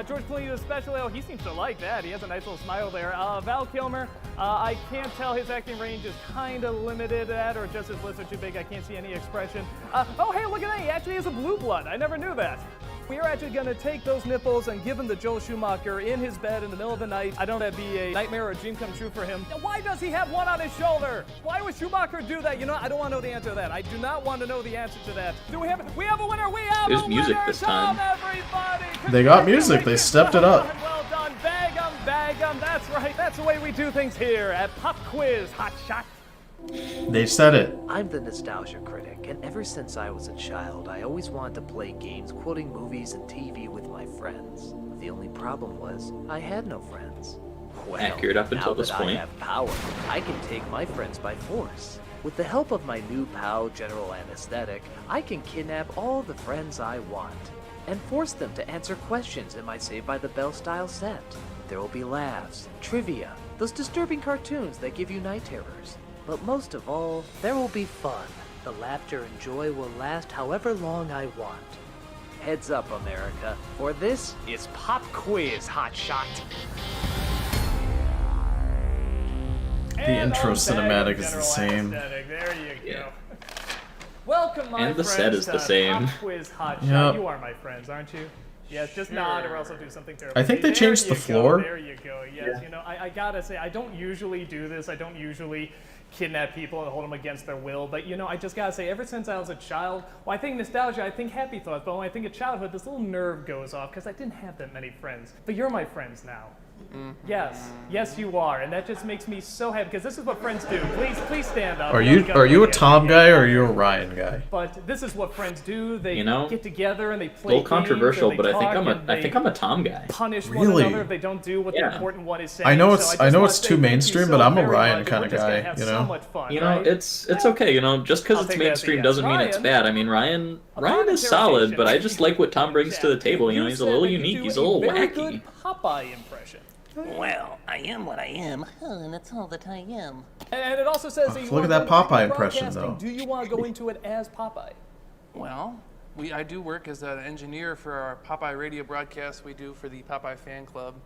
George Clooney especially, oh, he seems to like that. He has a nice little smile there. Val Kilmer, I can't tell. His acting range is kind of limited at, or just his lips are too big. I can't see any expression. Oh, hey, look at that. He actually has a blue blood. I never knew that. We are actually going to take those nipples and give them to Joel Schumacher in his bed in the middle of the night. I don't know if that'd be a nightmare or a dream come true for him. Now, why does he have one on his shoulder? Why would Schumacher do that? You know, I don't want to know the answer to that. I do not want to know the answer to that. Do we have a winner? We have There's a music winner, this Tom, time. everybody. They got music. They stepped it up. Well done. Bag 'em. That's right. That's the way we do things here at Pop Quiz Hot Shot. They said it. I'm the Nostalgia Critic, and ever since I was a child, I always wanted to play games quoting movies and TV with my friends. The only problem was, I had no friends. Well, Accurate up until now this that point. I have power, I can take my friends by force. With the help of my new pal, General Anesthetic, I can kidnap all the friends I want, and force them to answer questions in my Saved by the Bell style set. There will be laughs, trivia, those disturbing cartoons that give you night terrors. But most of all, there will be fun. The laughter and joy will last however long I want. Heads up, America, for this is Pop Quiz Hot Shot. The intro cinematic is the same. There you go. Yeah. Welcome, my And the friends, set is the to same. Pop Quiz Hot Shot. Yep. You are my friends, aren't you? Yes, just nod or else I'll do something terrible. I think they There changed the you go, floor. There you go. Yes, you know, I gotta say, I don't usually do this. I don't usually kidnap people and hold them against their will. But, you know, I just gotta say, ever since I was a child, well, I think nostalgia, I think happy thoughts. But when I think of childhood, this little nerve goes off because I didn't have that many friends. But you're my friends now. Yes, you are, and that just makes me so happy because this is what friends do. Please stand up. Are you a Tom guy or are you a Ryan guy? But this is what friends do. They You know, get together and they play. A little controversial, games, and but they talk, I think I'm a Tom guy. Punish Really? one another if they don't do what the Yeah. important one is saying. I know So it's just I know wanna it's say too thank you mainstream, so but I'm a very Ryan much. kind We're of just gonna guy, have you so know. much fun, You know, right? it's okay. You know, just because I'll it's take that as a mainstream yes. doesn't mean it's Ryan? bad. I mean, Ryan Upon is solid, interrogation, but I just like what Tom brings to the table. You know, he's a said little that you unique. do He's a little very wacky. Good Popeye impression. Well, I am what I am, and that's all that I am. And it also says that you Look want at that to go into Popeye impression, broadcasting. though. Do you want to go into it as Popeye? Well, I do work as an engineer for our Popeye radio broadcast we do for the Popeye Fan Club.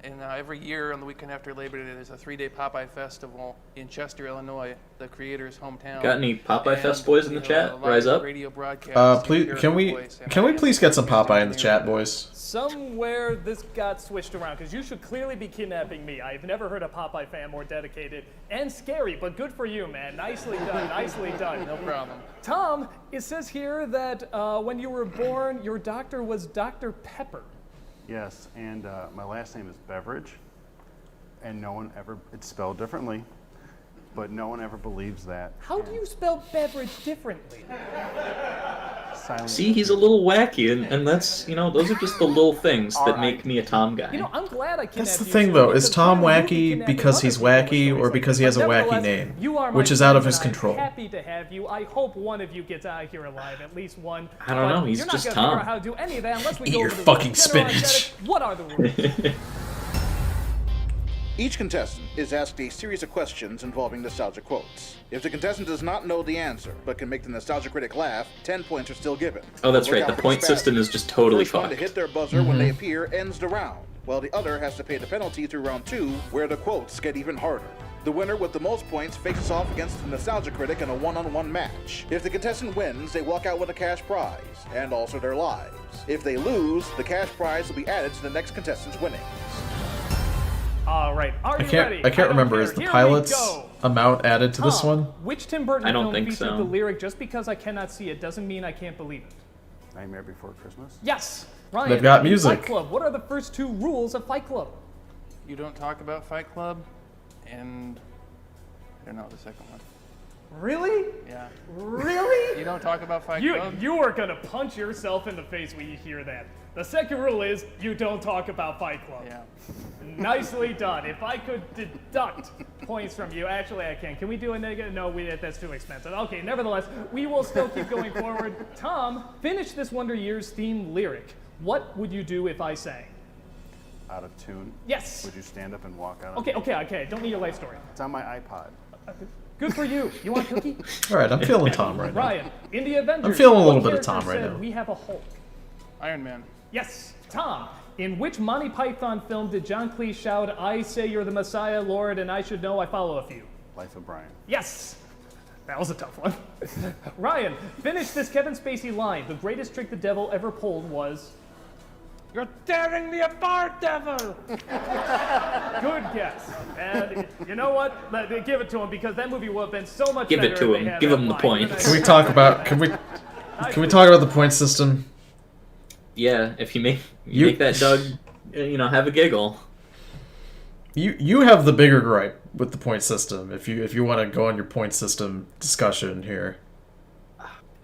And every year on the weekend after Labor Day, there's a 3-day Popeye Festival in Chester, Illinois, the creator's hometown. Got any Popeye And Fest boys in the we have chat? a live Rise up. Radio broadcast Please, here can at we the place, and can we I please get some broadcast Popeye in the engineer chat, for that. boys? Somewhere this got switched around because you should clearly be kidnapping me. I've never heard a Popeye fan more dedicated and scary, but good for you, man. Nicely done, nicely done. No problem. Tom, it says here that when you were born, your doctor was Dr. Pepper. Yes, and my last name is Beveridge, and no one ever, it's spelled differently, but no one ever believes that. How do you spell beverage differently? Silent See, he's a little wacky, and that's, you know, those are just the little things that make me a Tom guy. You know, I'm glad I kidnapped That's the you, thing, too, though. Is because Tom clearly you wacky kidnapping because other he's people with wacky stories or like because this. he has a But wacky nevertheless, name, you are my which is out of friends, his and control? I'm happy to have you. I hope one of you gets out of here alive, at least one. I don't But know, he's you're not just gonna Tom. figure out how to do any of that unless we Eat go your over the fucking rules. General spinach. Anesthetic, what are the rules? Each contestant is asked a series of questions involving nostalgia quotes. If the contestant does not know the answer, but can make the nostalgia critic laugh, 10 points are still given. Oh, that's Look right. out The for point spasms. system is just totally First one to fucked. hit their buzzer when they appear ends the round, while the other has to pay the penalty through round 2, where the quotes get even harder. The winner with the most points faces off against the nostalgia critic in a one-on-one match. If the contestant wins, they walk out with a cash prize, and also their lives. If they lose, the cash prize will be added to the next contestant's winnings. All right, are I you can't ready? I can't don't remember. care. Is the Here we pilot's go. amount added to this Tom, one? Which Tim Burton I don't film think featured so. the lyric, "Just because I cannot see it doesn't mean I can't believe it"? Nightmare Before Christmas? Yes, Ryan. They've got in music. Fight Club. What are the first 2 rules of Fight Club? You don't talk about Fight Club, and I don't know the second one. Really? Yeah. Really? You don't talk about Fight Club? You are gonna punch yourself in the face when you hear that. The second rule is you don't talk about Fight Club. Yeah. Nicely done. If I could deduct points from you, actually I can. Can we do a negative? No, that's too expensive. Okay, nevertheless, we will still keep going forward. Tom, finish this Wonder Years theme lyric. What would you do if I sang? Out of tune? Yes. Would you stand up and walk out? Okay. Don't need your life story. It's on my iPod. Good for you. You want a cookie? All right, I'm feeling Tom right now. Ryan, in the Avengers, I'm feeling a little what bit of Tom character right said now. We have a Hulk. Iron Man. Yes. Tom, in which Monty Python film did John Cleese shout, "I say you're the Messiah, Lord, and I should know I follow a few"? Life of Brian. Yes. That was a tough one. Ryan, finish this Kevin Spacey line. The greatest trick the devil ever pulled was... You're tearing me apart, devil! Good guess. And you know what? Give it to him, because that movie would have been so much Give better it to if they him. had Give that him the line. points. Can we talk about can we talk about the point system? Yeah, if you make that Doug, have a giggle. You have the bigger gripe with the point system. If you want to go on your point system discussion here.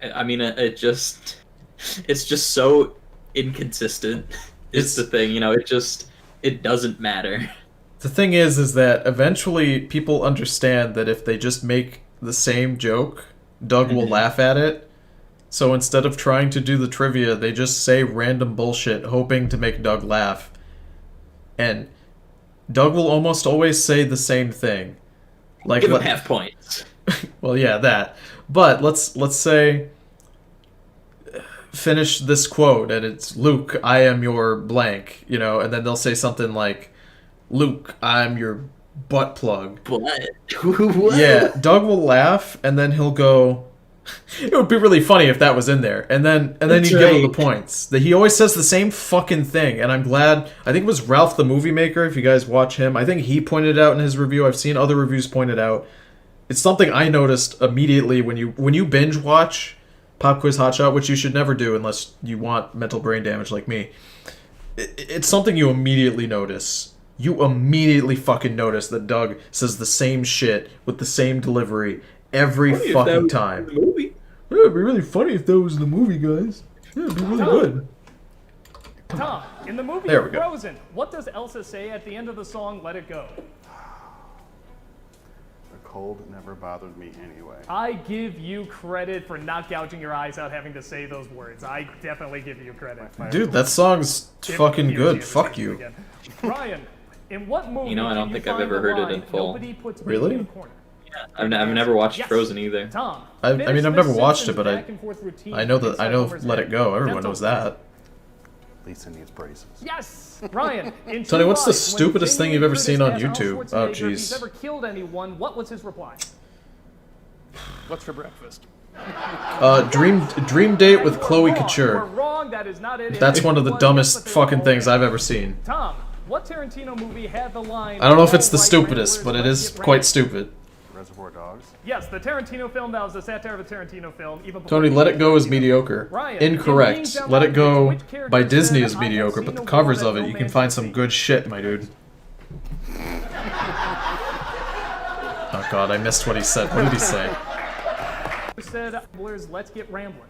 I mean, it's just so inconsistent. It's the thing, it doesn't matter. The thing is that eventually people understand that if they just make the same joke, Doug will laugh at it. So instead of trying to do the trivia, they just say random bullshit, hoping to make Doug laugh. And Doug will almost always say the same thing. Like, Give him half points. Well, yeah, that. But let's say finish this quote and it's Luke, I am your blank, and then they'll say something like, Luke, I'm your butt plug. What? Yeah, Doug will laugh and then he'll go, it would be really funny if that was in there. And then you give him the points. He always says the same fucking thing, and I'm glad. I think it was Ralph the Movie Maker, if you guys watch him. I think he pointed it out in his review. I've seen other reviews point it out. It's something I noticed immediately when you binge watch Pop Quiz Hot Shot, which you should never do unless you want mental brain damage like me. It's something you immediately notice. You immediately fucking notice that Doug says the same shit with the same delivery every fucking time. Yeah, it'd be really funny if that was in the movie, guys. Yeah, it'd be really good. Tom, in the movie There we go. Frozen, what does Elsa say at the end of the song Let It Go? The cold never bothered me anyway. I give you credit for not gouging your eyes out having to say those words. I definitely give you credit. Dude, that song's fucking Here, good. here, Fuck here you. again. Ryan, in what movie I don't can think you I've find ever the heard it line, in full. Nobody puts me Really? in a corner? I've never watched Yes. Frozen either. Tom, I mean, finish I've this never watched it, Simpsons but back and forth routine I know inside Homer's Let head. It Go. Everyone Dental knows that. Lisa needs braces. Yes, Ryan. In Tony, True what's the Lies, when stupidest thing Jamie you've ever Curtis seen on asked Arnold YouTube? Schwarzenegger Oh, if he's jeez. ever killed anyone, what was his reply? What's for breakfast? Dream Date with Chloe We're Couture. wrong. That is not it. That's It one of the was, dumbest yes, but they were fucking all things bad. I've ever seen. Tom, what Tarantino movie had the line? I don't know if it's the "All right, stupidest, but Ramblers, it let's is get quite rambled"? stupid. Reservoir Dogs. Yes, the Tarantino film that was a satire of a Tarantino film. Even before Tony, Let It Go is mediocre. Ryan, Incorrect. in Being Let It John Go Malkovich, which character by Disney said, is "I have mediocre, seen but the a covers world of that it, no you man can find should some see." good shit, my dude. Oh god, I missed what he said. What did he say? Said, "Ramblers, let's get rambling."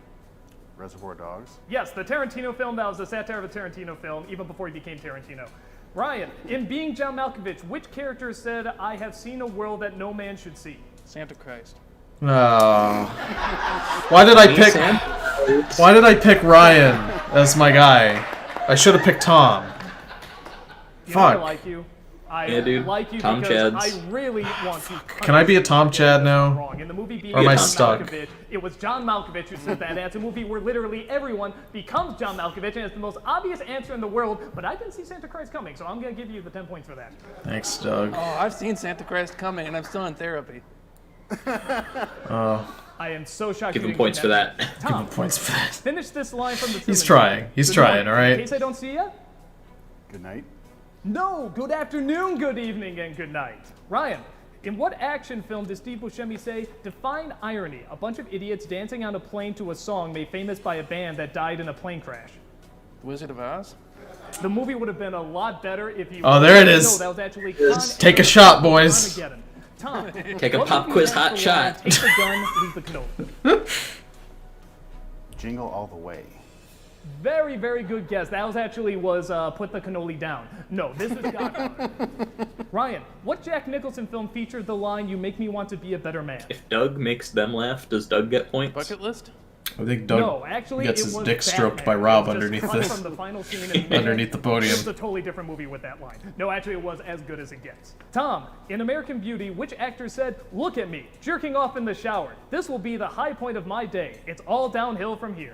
Reservoir Dogs. Yes, the Tarantino film that was a satire of a Tarantino film, even before he became Tarantino. Ryan, in Being John Malkovich, which character said, "I have seen a world that no man should see"? Santa Christ. Oh. Why did I pick Ryan as my guy? I should have picked Tom. You know I Fuck. like you. I Yeah, dude. like you Tom because Chads. I really want to. Can I be a Tom Chad now? Wrong. In the movie Being Or am I John stuck? Malkovich, it was John Malkovich who said that answer. A movie where literally everyone becomes John Malkovich, and it's the most obvious answer in the world. But I didn't see Santa Christ coming, so I'm gonna give you the 10 points for that. Thanks, Doug. Oh, I've seen Santa Christ coming, and I'm still in therapy. Oh. I am so shocked. Give you him didn't points get for that. Give him points for that. Finish this line from the. He's Truman trying. Show. He's Good trying, morning. alright? In case I don't see you. Good night. No, good afternoon, good evening, and good night. Ryan, in what action film does Steve Buscemi say, "Define irony, a bunch of idiots dancing on a plane to a song made famous by a band that died in a plane crash"? The Wizard of Oz? The movie would have been a lot better if you... Oh, there it is. No, that was actually Take a shot, boys. Armageddon. Tom, Take a what pop movie quiz has hot the line, shot. Take the gun, leave the cannoli? Jingle All the Way. Very, very good guess. That was actually Put the Cannoli Down. No, this is Godfather. Ryan, what Jack Nicholson film featured the line, "You make me want to be a better man"? If Doug makes them laugh, does Doug get points? Bucket list? I think Doug No, actually, gets it his was dick stroked by Batman. Rob It was underneath just cut this. from the final scene and Underneath the podium. It was a totally different movie with that line. No, actually, it was as good as it gets. Tom, in American Beauty, which actor said, "Look at me, jerking off in the shower. This will be the high point of my day. It's all downhill from here."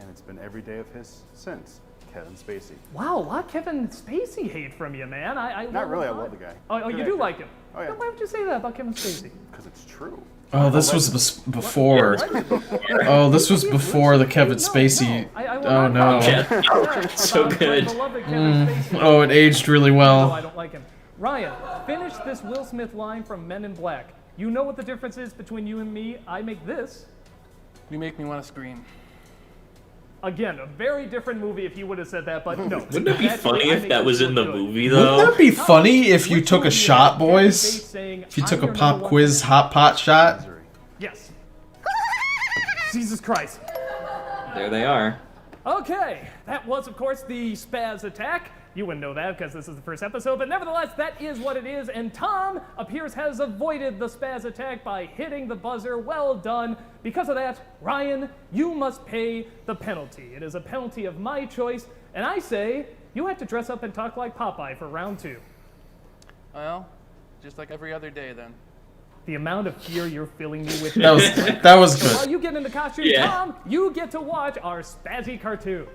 And it's been every day of his since. Kevin Spacey. Wow, a lot of Kevin Spacey hate from you, man. I Not really, I him. love the guy. Oh, Good you actor. do like him? Oh, yeah. Then why would you say that about Kevin Spacey? Because it's true. Oh, this was before. Oh, this was before the Kevin Spacey. Oh no. So good. Oh, it aged really No, I well. don't like him. Ryan, finish this Will Smith line from Men in Black. You know what the difference is between you and me? I make this. You make me want to scream. Again, a very different movie if you would have said that, but no. Wouldn't it be Actually, funny I if make that this was in the look good. movie, though? Wouldn't that be funny if you took a shot, boys? If you took a pop quiz hot pot shot? Yes. Jesus Christ. There they are. Okay, that was, of course, the spaz attack. You wouldn't know that because this is the first episode, but nevertheless, that is what it is. And Tom appears has avoided the spaz attack by hitting the buzzer. Well done. Because of that, Ryan, you must pay the penalty. It is a penalty of my choice, and I say you have to dress up and talk like Popeye for round 2. Well, just like every other day then. The amount of fear you're filling me with. That was good. While you get into costume, Yeah. Tom, you get to watch our spazzy cartoon.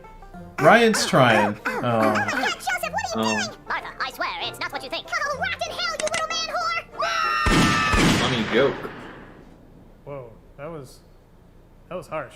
Ryan's trying. Oh. Joseph, what are you doing? Martha, I swear, it's not what you think. Oh, rotten hell, you little man whore! Funny joke. Whoa, that was harsh.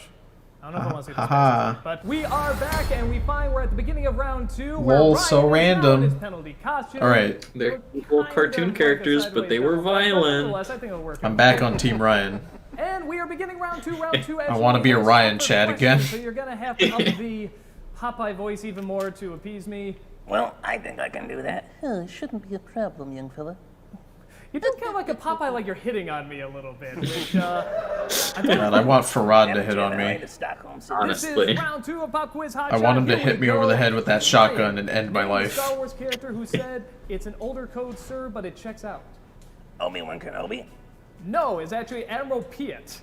I don't know if I want to say this, Haha. but we are back and we find we're at the beginning of round 2. Lol, where so Ryan is now in random. his penalty costume. All right. They're cool cartoon characters, but they were violent. Nonetheless, I think it'll work. I'm back on Team Ryan. And we are beginning round 2. Round 2. I want to be a Ryan Chad again. So you're gonna have to up the Popeye voice even more to appease me. Well, I think I can do that. Oh, it shouldn't be a problem, young fella. You do kind of like a Popeye, like you're hitting on me a little bit, which God, I want Farad to hit on me. Honestly. This is round 2 of Pop Quiz Hot I want Shot. him to Here hit we me over go. the head with that shotgun and end my Name the life. Star Wars character who said, "It's an older code, sir, but it checks out." Obi-Wan Kenobi? No, it's actually Admiral Piet.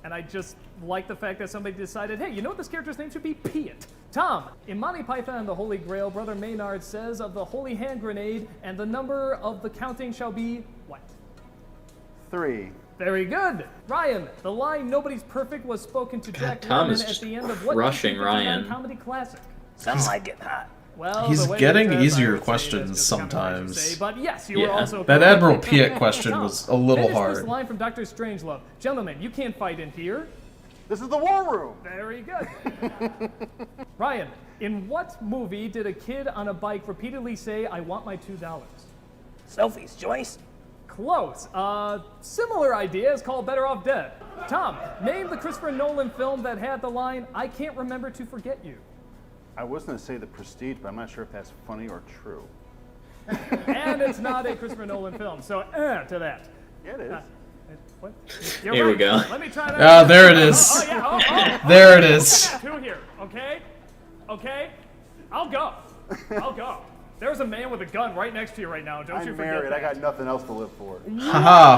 And I just like the fact that somebody decided, hey, you know what this character's name should be? Piet. Tom, in Monty Python and the Holy Grail, Brother Maynard says of the holy hand grenade, and the number of the counting shall be what? 3. Very good. Ryan, the line "Nobody's perfect" was spoken to Jack Tom Lemmon is at just the end of what crushing 1959 Ryan. comedy classic? Some might get hot. Well, He's the way getting it says, I easier would say questions that's just kind of hard to sometimes. say, but yes, you were also That correct. Admiral Piet question Tom, was a little finish this hard. line from Dr. Strangelove. Gentlemen, you can't fight in here. This is the war room. Very good. Ryan, in what movie did a kid on a bike repeatedly say, "I want my $2"? Sophie's Choice? Close. Similar idea is called Better Off Dead. Tom, name the Christopher Nolan film that had the line, "I can't remember to forget you." I was going to say The Prestige, but I'm not sure if that's funny or true. And it's not a Christopher Nolan film, so to that. Yeah, it is. What? Here we go. Let me try that. Ah, there it is. Oh, yeah. There it is. Two here, okay? Okay? I'll go. I'll go. There's a man with a gun right next to you right now. Don't you I'm forget married. that. I got nothing else to live for. Haha,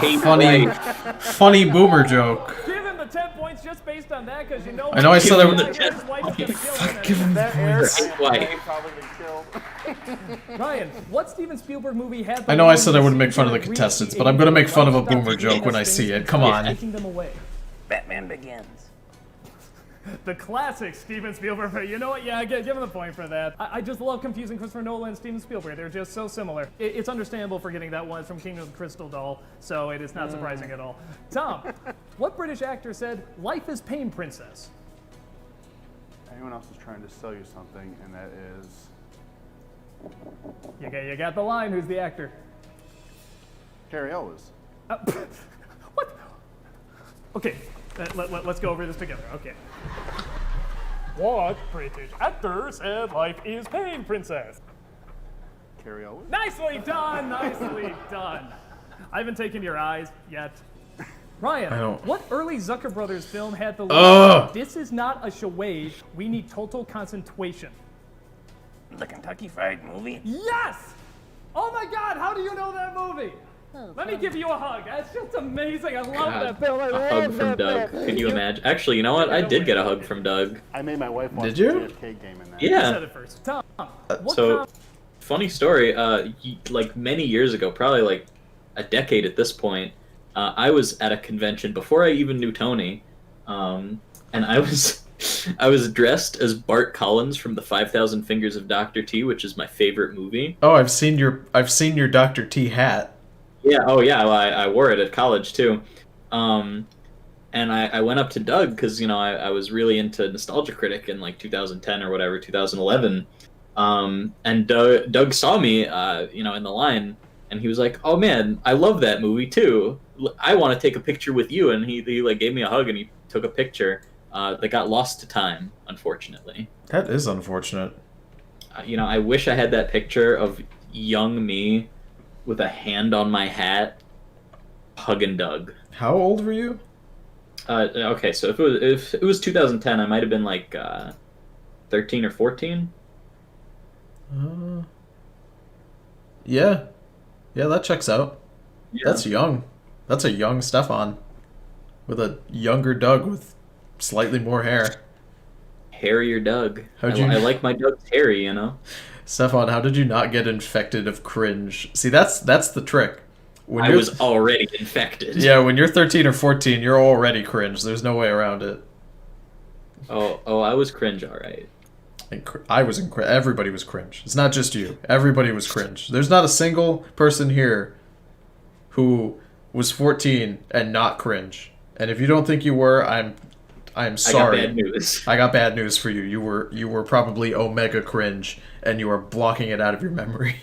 funny boomer joke. Give him the 10 points just based on that, because you know. I know I said I would. His wife's gonna kill him. Give him That the airs, points. I probably been killed. Ryan, what Steven Spielberg movie had? I know I said I wouldn't make fun of the contestants, but I'm gonna make fun of a boomer joke when I see it. Come on. Taking them away. Batman Begins. The classic Steven Spielberg. But you know what? Yeah, give him the point for that. I just love confusing Christopher Nolan and Steven Spielberg. They're just so similar. It's understandable for getting that one. It's from Kingdom of the Crystal Doll, so it is not surprising at all. Tom, what British actor said, "Life is pain, princess"? Anyone else is trying to sell you something, and that is You got the line. Who's the actor? Carrie Ellis. What? Okay, let's go over this together. Okay. What British actor said, "Life is pain, princess"? Carrie Ellis. Nicely done, nicely done. I haven't taken your eyes yet. Ryan, I don't- what early Zucker Brothers film had the Ugh. line, "This is not a charade, we need total concentration"? The Kentucky Fried Movie? Yes! Oh my god, how do you know that movie? Let me give you a hug. That's just amazing. I love God, that film. I a love hug from that Doug. film. Can you imagine? Actually, you know what? I did get a hug from Doug. I made my wife watch Did the you? JFK game in that. You Yeah. said it first. Tom, what So, com- funny story. Like many years ago, probably like a decade at this point, I was at a convention before I even knew Tony, and I was dressed as Bart Collins from the 5,000 Fingers of Dr. T, which is my favorite movie. Oh, I've seen your Dr. T hat. Yeah. Oh, yeah. Well, I wore it at college too. And I went up to Doug because I was really into Nostalgia Critic in like 2010 or whatever, 2011. And Doug saw me, in the line, and he was like, "Oh man, I love that movie too. I want to take a picture with you." And he like gave me a hug and he took a picture. That got lost to time, unfortunately. That is unfortunate. I wish I had that picture of young me with a hand on my hat, hugging Doug. How old were you? Okay, so if it was 2010, I might have been like 13 or 14. Yeah, that checks out. Yeah. That's young. That's a young Stefan, with a younger Doug with slightly more hair. Hairier Doug. How'd you- I like my Doug's hairy, Stefan, how did you not get infected of cringe? See, that's the trick. When I you're- was already infected. Yeah, when you're 13 or 14, you're already cringe. There's no way around it. Oh, I was cringe, all right. And I was everybody was cringe. It's not just you. Everybody was cringe. There's not a single person here who was 14 and not cringe. And if you don't think you were, I'm sorry. I got bad news. I got bad news for you. You were probably Omega cringe, and you are blocking it out of your memory.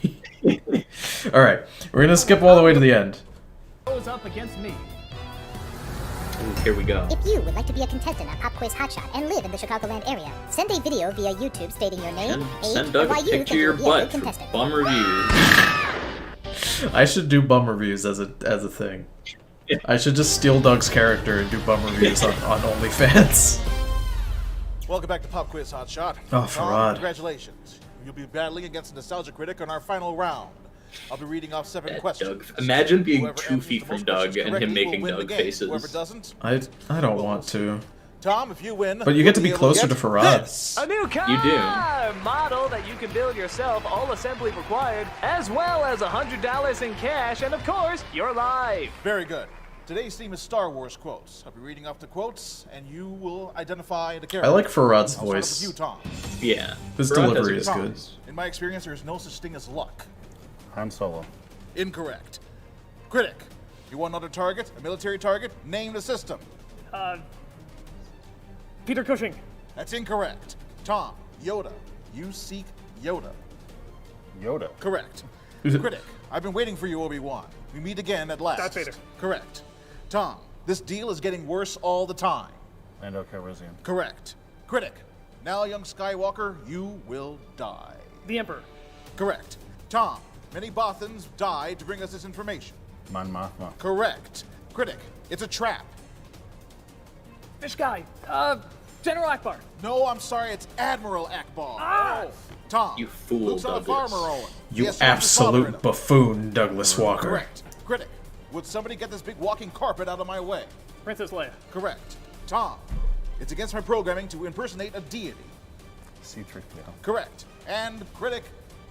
All right, we're gonna skip all the way to the end. goes up against me. Ooh, here we go. If you would like to be a contestant on Pop Quiz Hotshot and live in the Chicagoland area, send a video via YouTube stating your name, age, Send and Doug why a you think picture of you your would be a good butt for contestant. bum reviews. I should do bum reviews as a thing. I should just steal Doug's character and do bum reviews on OnlyFans. Welcome back to Pop Quiz Hotshot. Oh, Tom, Farad. congratulations. You'll be battling against a Nostalgia Critic on our final round. I'll be reading off 7 questions. Doug. Imagine being Whoever 2 answers feet the from most Doug questions and him correctly will making win the Doug game. faces. Whoever doesn't, I don't want to. Tom, if you win, But you get to be you'll able closer get to Farad. this. A new car You do. model that you can build yourself, all assembly required, as well as $100 in cash, and of course, you're live. Very good. Today's theme is Star Wars quotes. I'll be reading off the quotes, and you will identify the character. I like Farad's I'll start voice. with you, Tom. Yeah. His Farad delivery has is a good. voice. In my experience, there is no such thing as luck. Han Solo. Incorrect. Critic, you want another target, a military target? Name the system. Peter Cushing. That's incorrect. Tom, Yoda. You seek Yoda. Yoda. Correct. Critic, I've been waiting for you, Obi-Wan. We meet again at last. Darth Vader. Correct. Tom, this deal is getting worse all the time. Lando Calrissian. Correct. Critic, now, young Skywalker, you will die. The Emperor. Correct. Tom, many Bothans died to bring us this information. Mon Mothma. Correct. Critic, it's a trap. Fish guy. General Akbar. No, I'm sorry, it's Admiral Akbar. Ah! Tom, You fool, Luke's on a Douglas. farmer, Owen. You Yes, sir, his father in him. absolute buffoon, Douglas Walker. Correct. Critic, would somebody get this big walking carpet out of my way? Princess Leia. Correct. Tom, it's against my programming to impersonate a deity. C-3PO. Correct. And critic,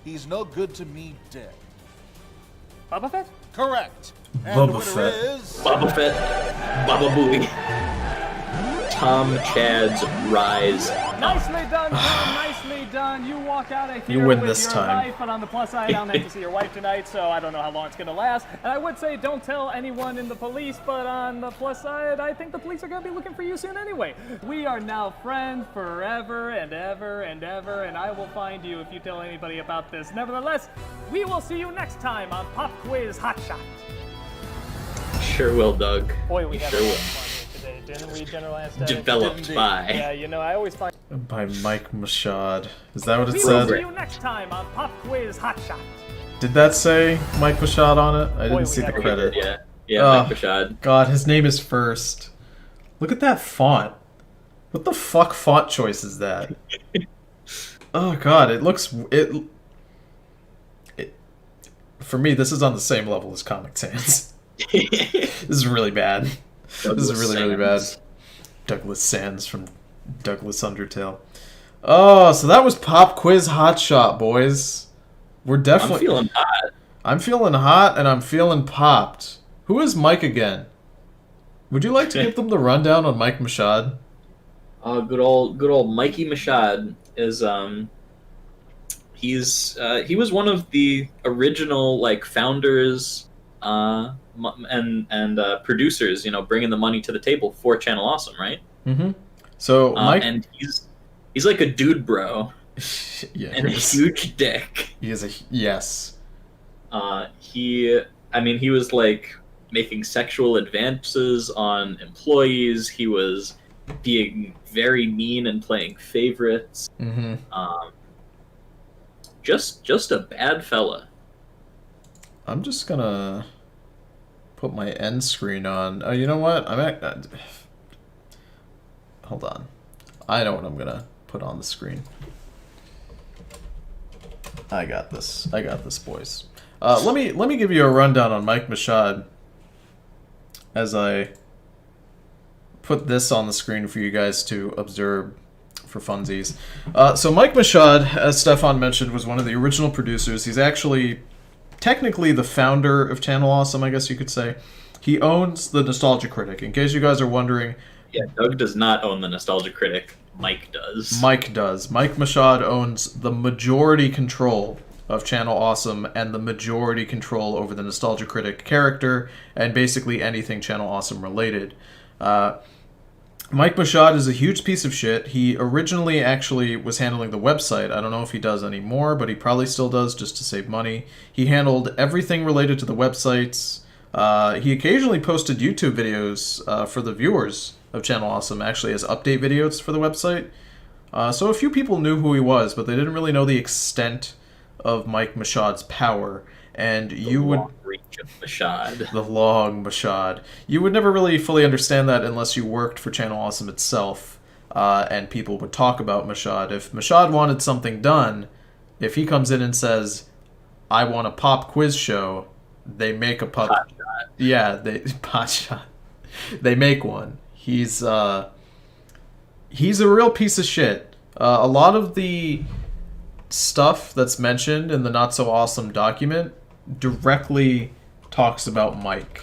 he's no good to me dead. Boba Fett. Correct. And Boba the winner Fett. is Boba Fett. Baba Booey. Tom Chad's Rise. Nicely done, Tom. Nicely done. You walk out of here You win with this your time. wife, but on the plus side, I don't have to see your wife tonight, so I don't know how long it's going to last. And I would say don't tell anyone in the police, but on the plus side, I think the police are going to be looking for you soon anyway. We are now friends forever and ever and ever, and I will find you if you tell anybody about this. Nevertheless, we will see you next time on Pop Quiz Hotshot. Sure will, Doug. Boy, we You had sure a lot will. of fun here today, didn't we, General Anesthetic? Developed by. Yeah, you know, I always find... By Mike Mashad. Is that what it We will said? see you next time on Pop Quiz Hotshot. Did that say Mike Mashad on it? I didn't see the credit. Yeah, Mike Mashad. God, his name is first. Look at that font. What the fuck font choice is that? Oh god, it looks for me, this is on the same level as Comic Sans. This is really bad. This is really bad. Douglas Sans from Douglas Undertale. Oh, so that was Pop Quiz Hotshot, boys. We're definitely... I'm feeling hot. I'm feeling hot, and I'm feeling popped. Who is Mike again? Would you like to give them the rundown on Mike Mashad? Good old Mikey Mashad is he was one of the original like founders and producers, you know, bringing the money to the table for Channel Awesome, right? Mm-hmm. So Mike, and he's like a dude bro, yeah, and a huge dick. He is a yes. He was like making sexual advances on employees. He was being very mean and playing favorites. Mm-hmm. Just a bad fella. I'm just gonna put my end screen on. Oh, you know what? Hold on. I know what I'm gonna put on the screen. I got this, boys. Let me give you a rundown on Mike Mashad as I put this on the screen for you guys to observe for funsies. So Mike Mashad, as Stefan mentioned, was one of the original producers. He's actually technically the founder of Channel Awesome, I guess you could say. He owns the Nostalgia Critic. In case you guys are wondering... Yeah, Doug does not own the Nostalgia Critic. Mike does. Mike does. Mike Mashad owns the majority control of Channel Awesome and the majority control over the Nostalgia Critic character and basically anything Channel Awesome related. Mike Mashad is a huge piece of shit. He originally actually was handling the website. I don't know if he does anymore, but he probably still does just to save money. He handled everything related to the websites. He occasionally posted YouTube videos for the viewers of Channel Awesome, actually as update videos for the website. So a few people knew who he was, but they didn't really know the extent of Mike Mashad's power. And you would... reach of Mashad. The long Mashad. You would never really fully understand that unless you worked for Channel Awesome itself, and people would talk about Mashad. If Mashad wanted something done, if he comes in and says, I want a pop quiz show, they make a pop... Pot shot. Yeah, pot shot. They make one. He's a real piece of shit. A lot of the stuff that's mentioned in the Not So Awesome document directly talks about Mike.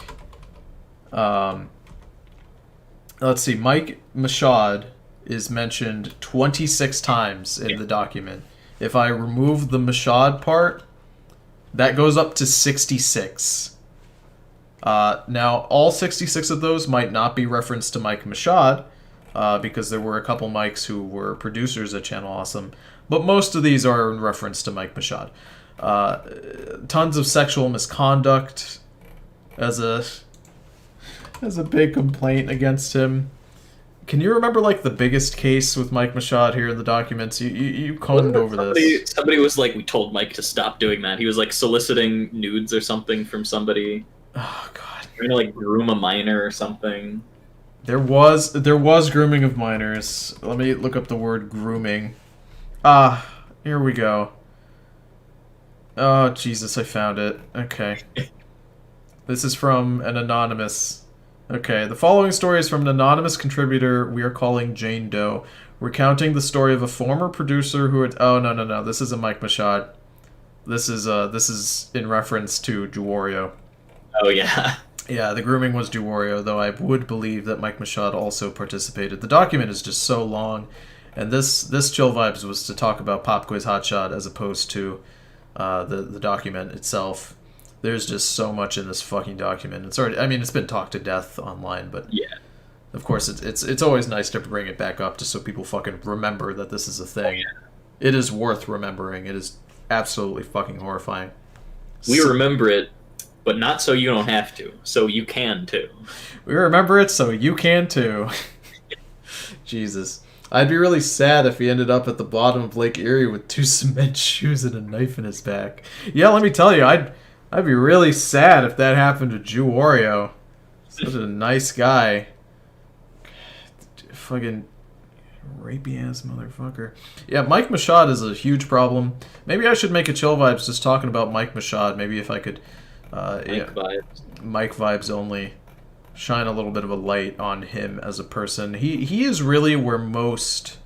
Let's see, Mike Mashad is mentioned 26 times in the document. If I remove the Mashad part, that goes up to 66. Now, all 66 of those might not be referenced to Mike Mashad, because there were a couple Mikes who were producers at Channel Awesome, but most of these are in reference to Mike Mashad. Tons of sexual misconduct as a big complaint against him. Can you remember like the biggest case with Mike Mashad here in the documents? You combed over this. Somebody was like, we told Mike to stop doing that. He was like soliciting nudes or something from somebody. Oh god. Trying to like groom a minor or something. There was grooming of minors. Let me look up the word grooming. Here we go. Oh, Jesus, I found it. Okay. This is from an anonymous... Okay, the following story is from an anonymous contributor we are calling Jane Doe, recounting the story of a former producer who had... Oh, no. This isn't Mike Mashad. This is in reference to Duwario. Oh, yeah. Yeah, the grooming was Duwario, though I would believe that Mike Mashad also participated. The document is just so long, and this Chill Vibes was to talk about Pop Quiz Hotshot as opposed to the document itself. There's just so much in this fucking document. It's already, I mean, it's been talked to death online, but yeah, of course it's always nice to bring it back up just so people fucking remember that this is a thing. Oh, yeah. It is worth remembering. It is absolutely fucking horrifying. We remember it, but not so you don't have to. So you can too. We remember it so you can too. Jesus. I'd be really sad if he ended up at the bottom of Lake Erie with 2 cement shoes and a knife in his back. Yeah, let me tell you, I'd be really sad if that happened to Jew Wario. Such a nice guy. Fucking rapey ass motherfucker. Yeah, Mike Machad is a huge problem. Maybe I should make a Chill Vibes just talking about Mike Machad. Maybe if I could Mike Vibes only, shine a little bit of a light on him as a person. He is really where most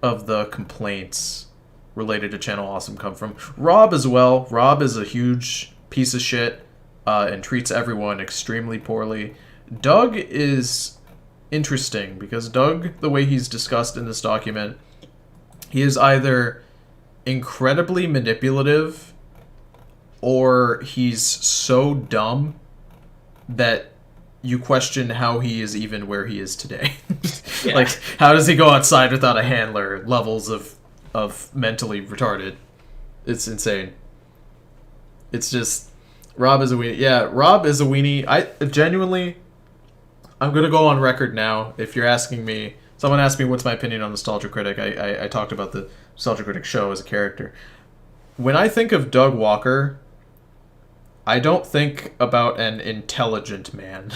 of the complaints related to Channel Awesome come from. Rob as well. Rob is a huge piece of shit and treats everyone extremely poorly. Doug is interesting because Doug, the way he's discussed in this document, he is either incredibly manipulative or he's so dumb that you question how he is even where he is today. Yeah. Like, how does he go outside without a handler? Levels of mentally retarded. It's insane. It's just, Rob is a weenie. Yeah, Rob is a weenie. I'm going to go on record now. If you're asking me, someone asked me what's my opinion on Nostalgia Critic. I talked about the Nostalgia Critic show as a character. When I think of Doug Walker, I don't think about an intelligent man.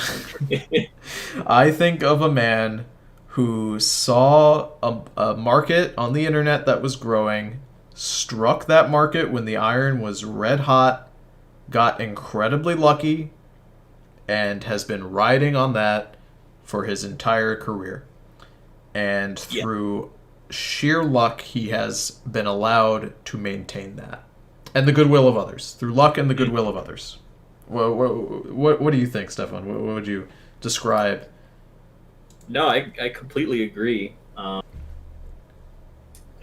I think of a man who saw a market on the internet that was growing, struck that market when the iron was red hot, got incredibly lucky, and has been riding on that for his entire career. And through sheer luck, he has been allowed to maintain that. And the goodwill of others. Through luck and the goodwill of others. What do you think, Stefan? What would you describe? No, I completely agree.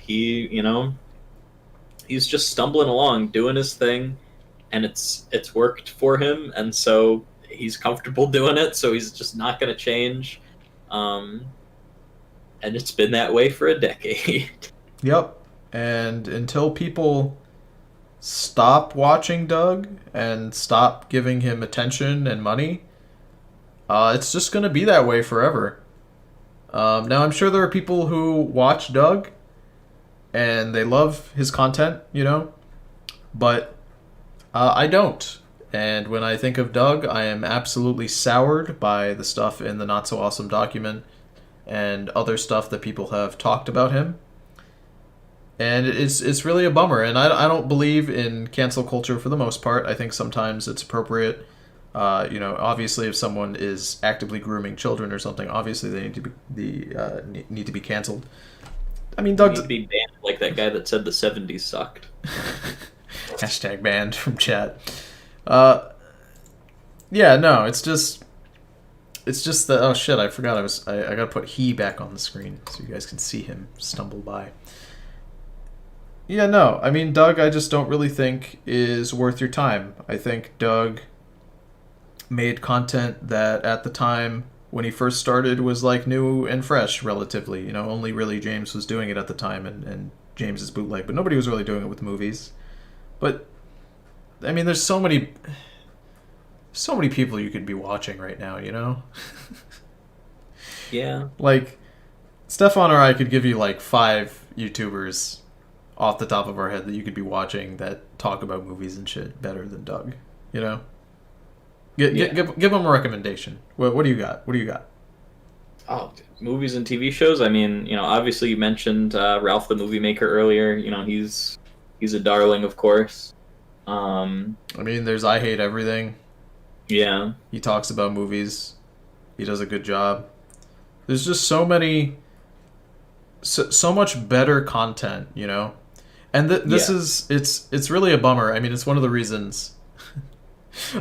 He's just stumbling along, doing his thing, and it's worked for him, and so he's comfortable doing it, so he's just not going to change. And it's been that way for a decade. Yep. And until people stop watching Doug and stop giving him attention and money, it's just going to be that way forever. Now, I'm sure there are people who watch Doug and they love his content, but I don't. And when I think of Doug, I am absolutely soured by the stuff in the Not So Awesome document and other stuff that people have talked about him. And it's really a bummer. And I don't believe in cancel culture for the most part. I think sometimes it's appropriate. Obviously, if someone is actively grooming children or something, obviously they need to be canceled. I mean, Doug needs to be banned like that guy that said the 70s sucked. Hashtag banned from chat. Yeah, no, it's just that. Oh shit! I forgot. I gotta put he back on the screen so you guys can see him stumble by. Yeah, no, I mean, Doug, I just don't really think is worth your time. I think Doug made content that at the time when he first started was like new and fresh relatively. Only really James was doing it at the time and James's bootleg, but nobody was really doing it with movies. But I mean, there's so many people you could be watching right now, Yeah. Like, Stefan or I could give you like 5 YouTubers off the top of our head that you could be watching that talk about movies and shit better than Doug, Give him a recommendation. What do you got? Oh, movies and TV shows. I mean, obviously you mentioned Ralph the Movie Maker earlier. He's a darling, of course. I mean, there's I Hate Everything. Yeah. He talks about movies. He does a good job. There's just so much better content, And this is it's really a bummer. I mean, it's one of the reasons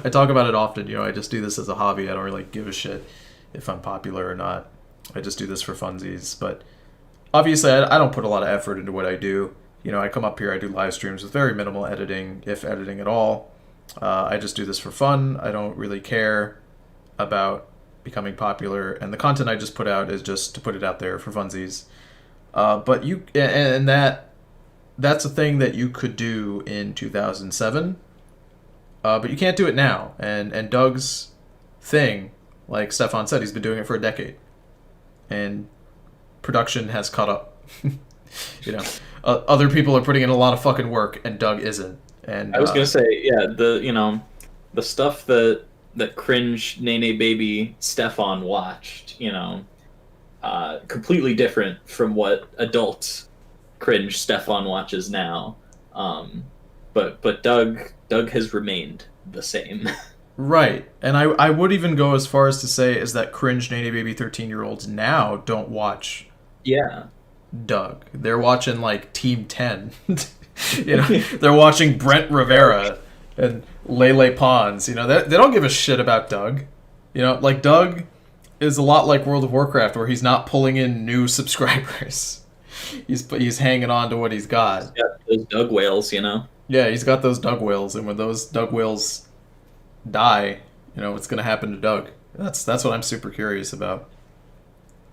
I talk about it often. I just do this as a hobby. I don't really give a shit if I'm popular or not. I just do this for funsies. But obviously, I don't put a lot of effort into what I do. I come up here, I do live streams with very minimal editing, if editing at all. I just do this for fun. I don't really care about becoming popular. And the content I just put out is just to put it out there for funsies. But that's a thing that you could do in 2007. But you can't do it now. And Doug's thing, like Stefan said, he's been doing it for a decade. And production has caught up. You know, other people are putting in a lot of fucking work, and Doug isn't. And I was gonna say, yeah, the stuff that cringe Nene Baby Stefan watched, completely different from what adult cringe Stefan watches now. But Doug has remained the same. Right, and I would even go as far as to say is that cringe Nene Baby 13-year-olds now don't watch Doug. They're watching like Team 10. They're watching Brent Rivera and Lele Pons. They don't give a shit about Doug. Like Doug is a lot like World of Warcraft, where he's not pulling in new subscribers. He's hanging on to what he's got. He's got those Doug whales, Yeah, he's got those Doug whales, and when those Doug whales die, what's gonna happen to Doug? That's what I'm super curious about.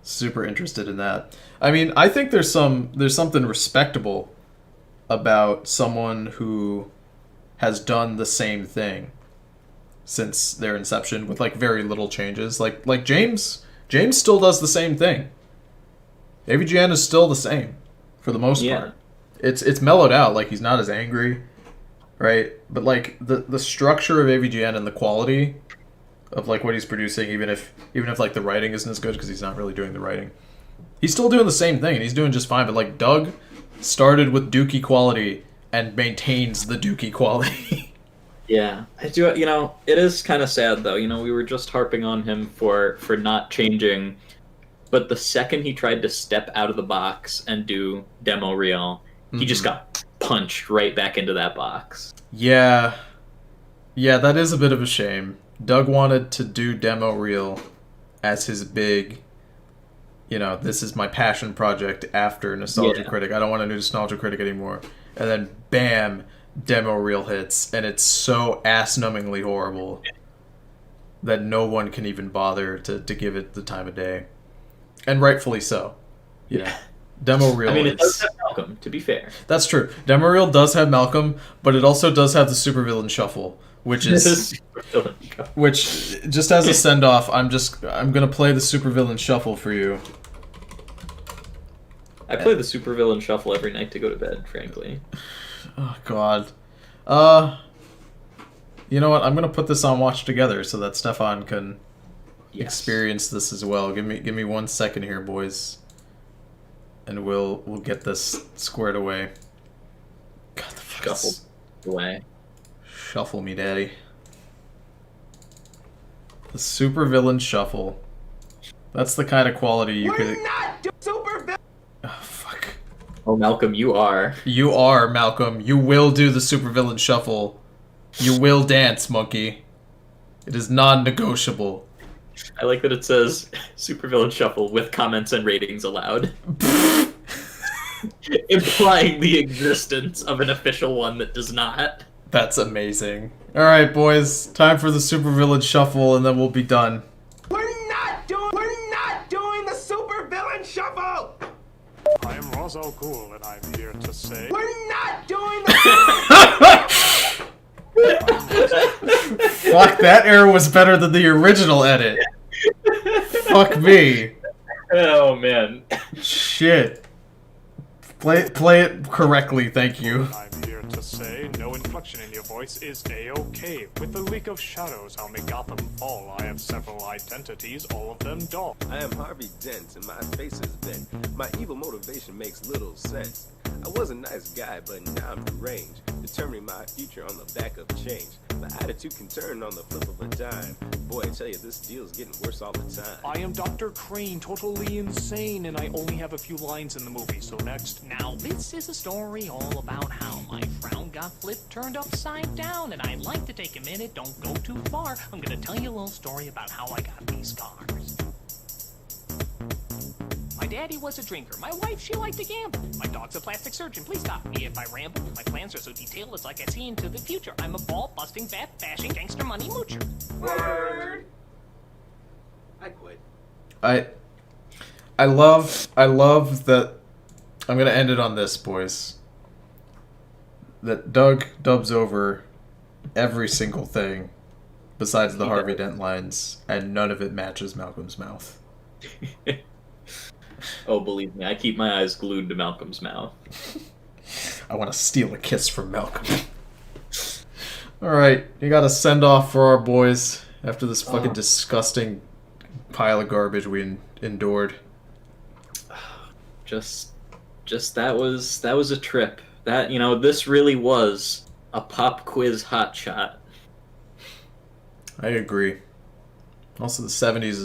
Super interested in that. I mean, I think there's something respectable about someone who has done the same thing since their inception with like very little changes. Like James still does the same thing. AVGN is still the same for the most part. It's mellowed out, like he's not as angry, right? But like the structure of AVGN and the quality of like what he's producing, even if like the writing isn't as good because he's not really doing the writing, he's still doing the same thing and he's doing just fine. But like Doug started with Dookie quality and maintains the Dookie quality. Yeah, I do. It is kind of sad though. We were just harping on him for not changing, but the second he tried to step out of the box and do demo reel, he just got punched right back into that box. Yeah, that is a bit of a shame. Doug wanted to do demo reel as his big, this is my passion project after Nostalgia Critic. I don't want to do Nostalgia Critic anymore. And then bam, demo reel hits, and it's so ass-numbingly horrible that no one can even bother to give it the time of day. And rightfully so. Demo reel it does have Malcolm, to be fair. That's true. Demo reel does have Malcolm, but it also does have the Supervillain Shuffle, which just as a send-off, I'm gonna play the Supervillain Shuffle for you. I play the Supervillain Shuffle every night to go to bed, frankly. Oh God. You know what? I'm gonna put this on Watch Together so that Stefan can experience this as well. Give me 1 second here, boys, and we'll get this squared away. God, the fuck Shuffle away. Shuffle me, daddy. The Supervillain Shuffle. That's the kind of quality you could. We're not Supervillain. Oh fuck. Oh, Malcolm, you are. You are, Malcolm. You will do the Supervillain Shuffle. You will dance, monkey. It is non-negotiable. I like that it says Supervillain Shuffle with comments and ratings allowed. Implying the existence of an official one that does not. That's amazing. Alright, boys. Time for the Supervillain Shuffle, and then we'll be done. We're not doing the Supervillain Shuffle! I am Ra's al Ghul, and I'm here to say... We're not doing the... Fuck, that error was better than the original edit. Fuck me. Oh, man. Shit. Play it correctly, thank you. I'm here to say no inflection in your voice is A-OK. With the leak of shadows, I'll make Gotham fall. I have several identities, all of them dull. I am Harvey Dent, and my face is bent. My evil motivation makes little sense. I was a nice guy, but now I'm deranged, determining my future on the back of change. My attitude can turn on the flip of a dime. Boy, I tell you, this deal's getting worse all the time. I am Dr. Crane, totally insane, and I only have a few lines in the movie, so next. Now, this is a story all about how my frown got flipped, turned upside down, and I'd like to take a minute, don't go too far. I'm gonna tell you a little story about how I got these scars. My daddy was a drinker. My wife, she liked to gamble. My dog's a plastic surgeon. Please stop me if I ramble. My plans are so detailed, it's like I see into the future. I'm a ball-busting, bat-bashing, gangster money moocher. Word! I quit. I love that. I'm gonna end it on this, boys. That Doug dubs over every single thing besides the Harvey Dent lines, and none of it matches Malcolm's mouth. Oh, believe me, I keep my eyes glued to Malcolm's mouth. I want to steal a kiss from Malcolm. Alright, you got a send off for our boys after this fucking disgusting pile of garbage we endured. Just that was a trip. That, you know, this really was a pop quiz hotshot. I agree. Also, the 70s is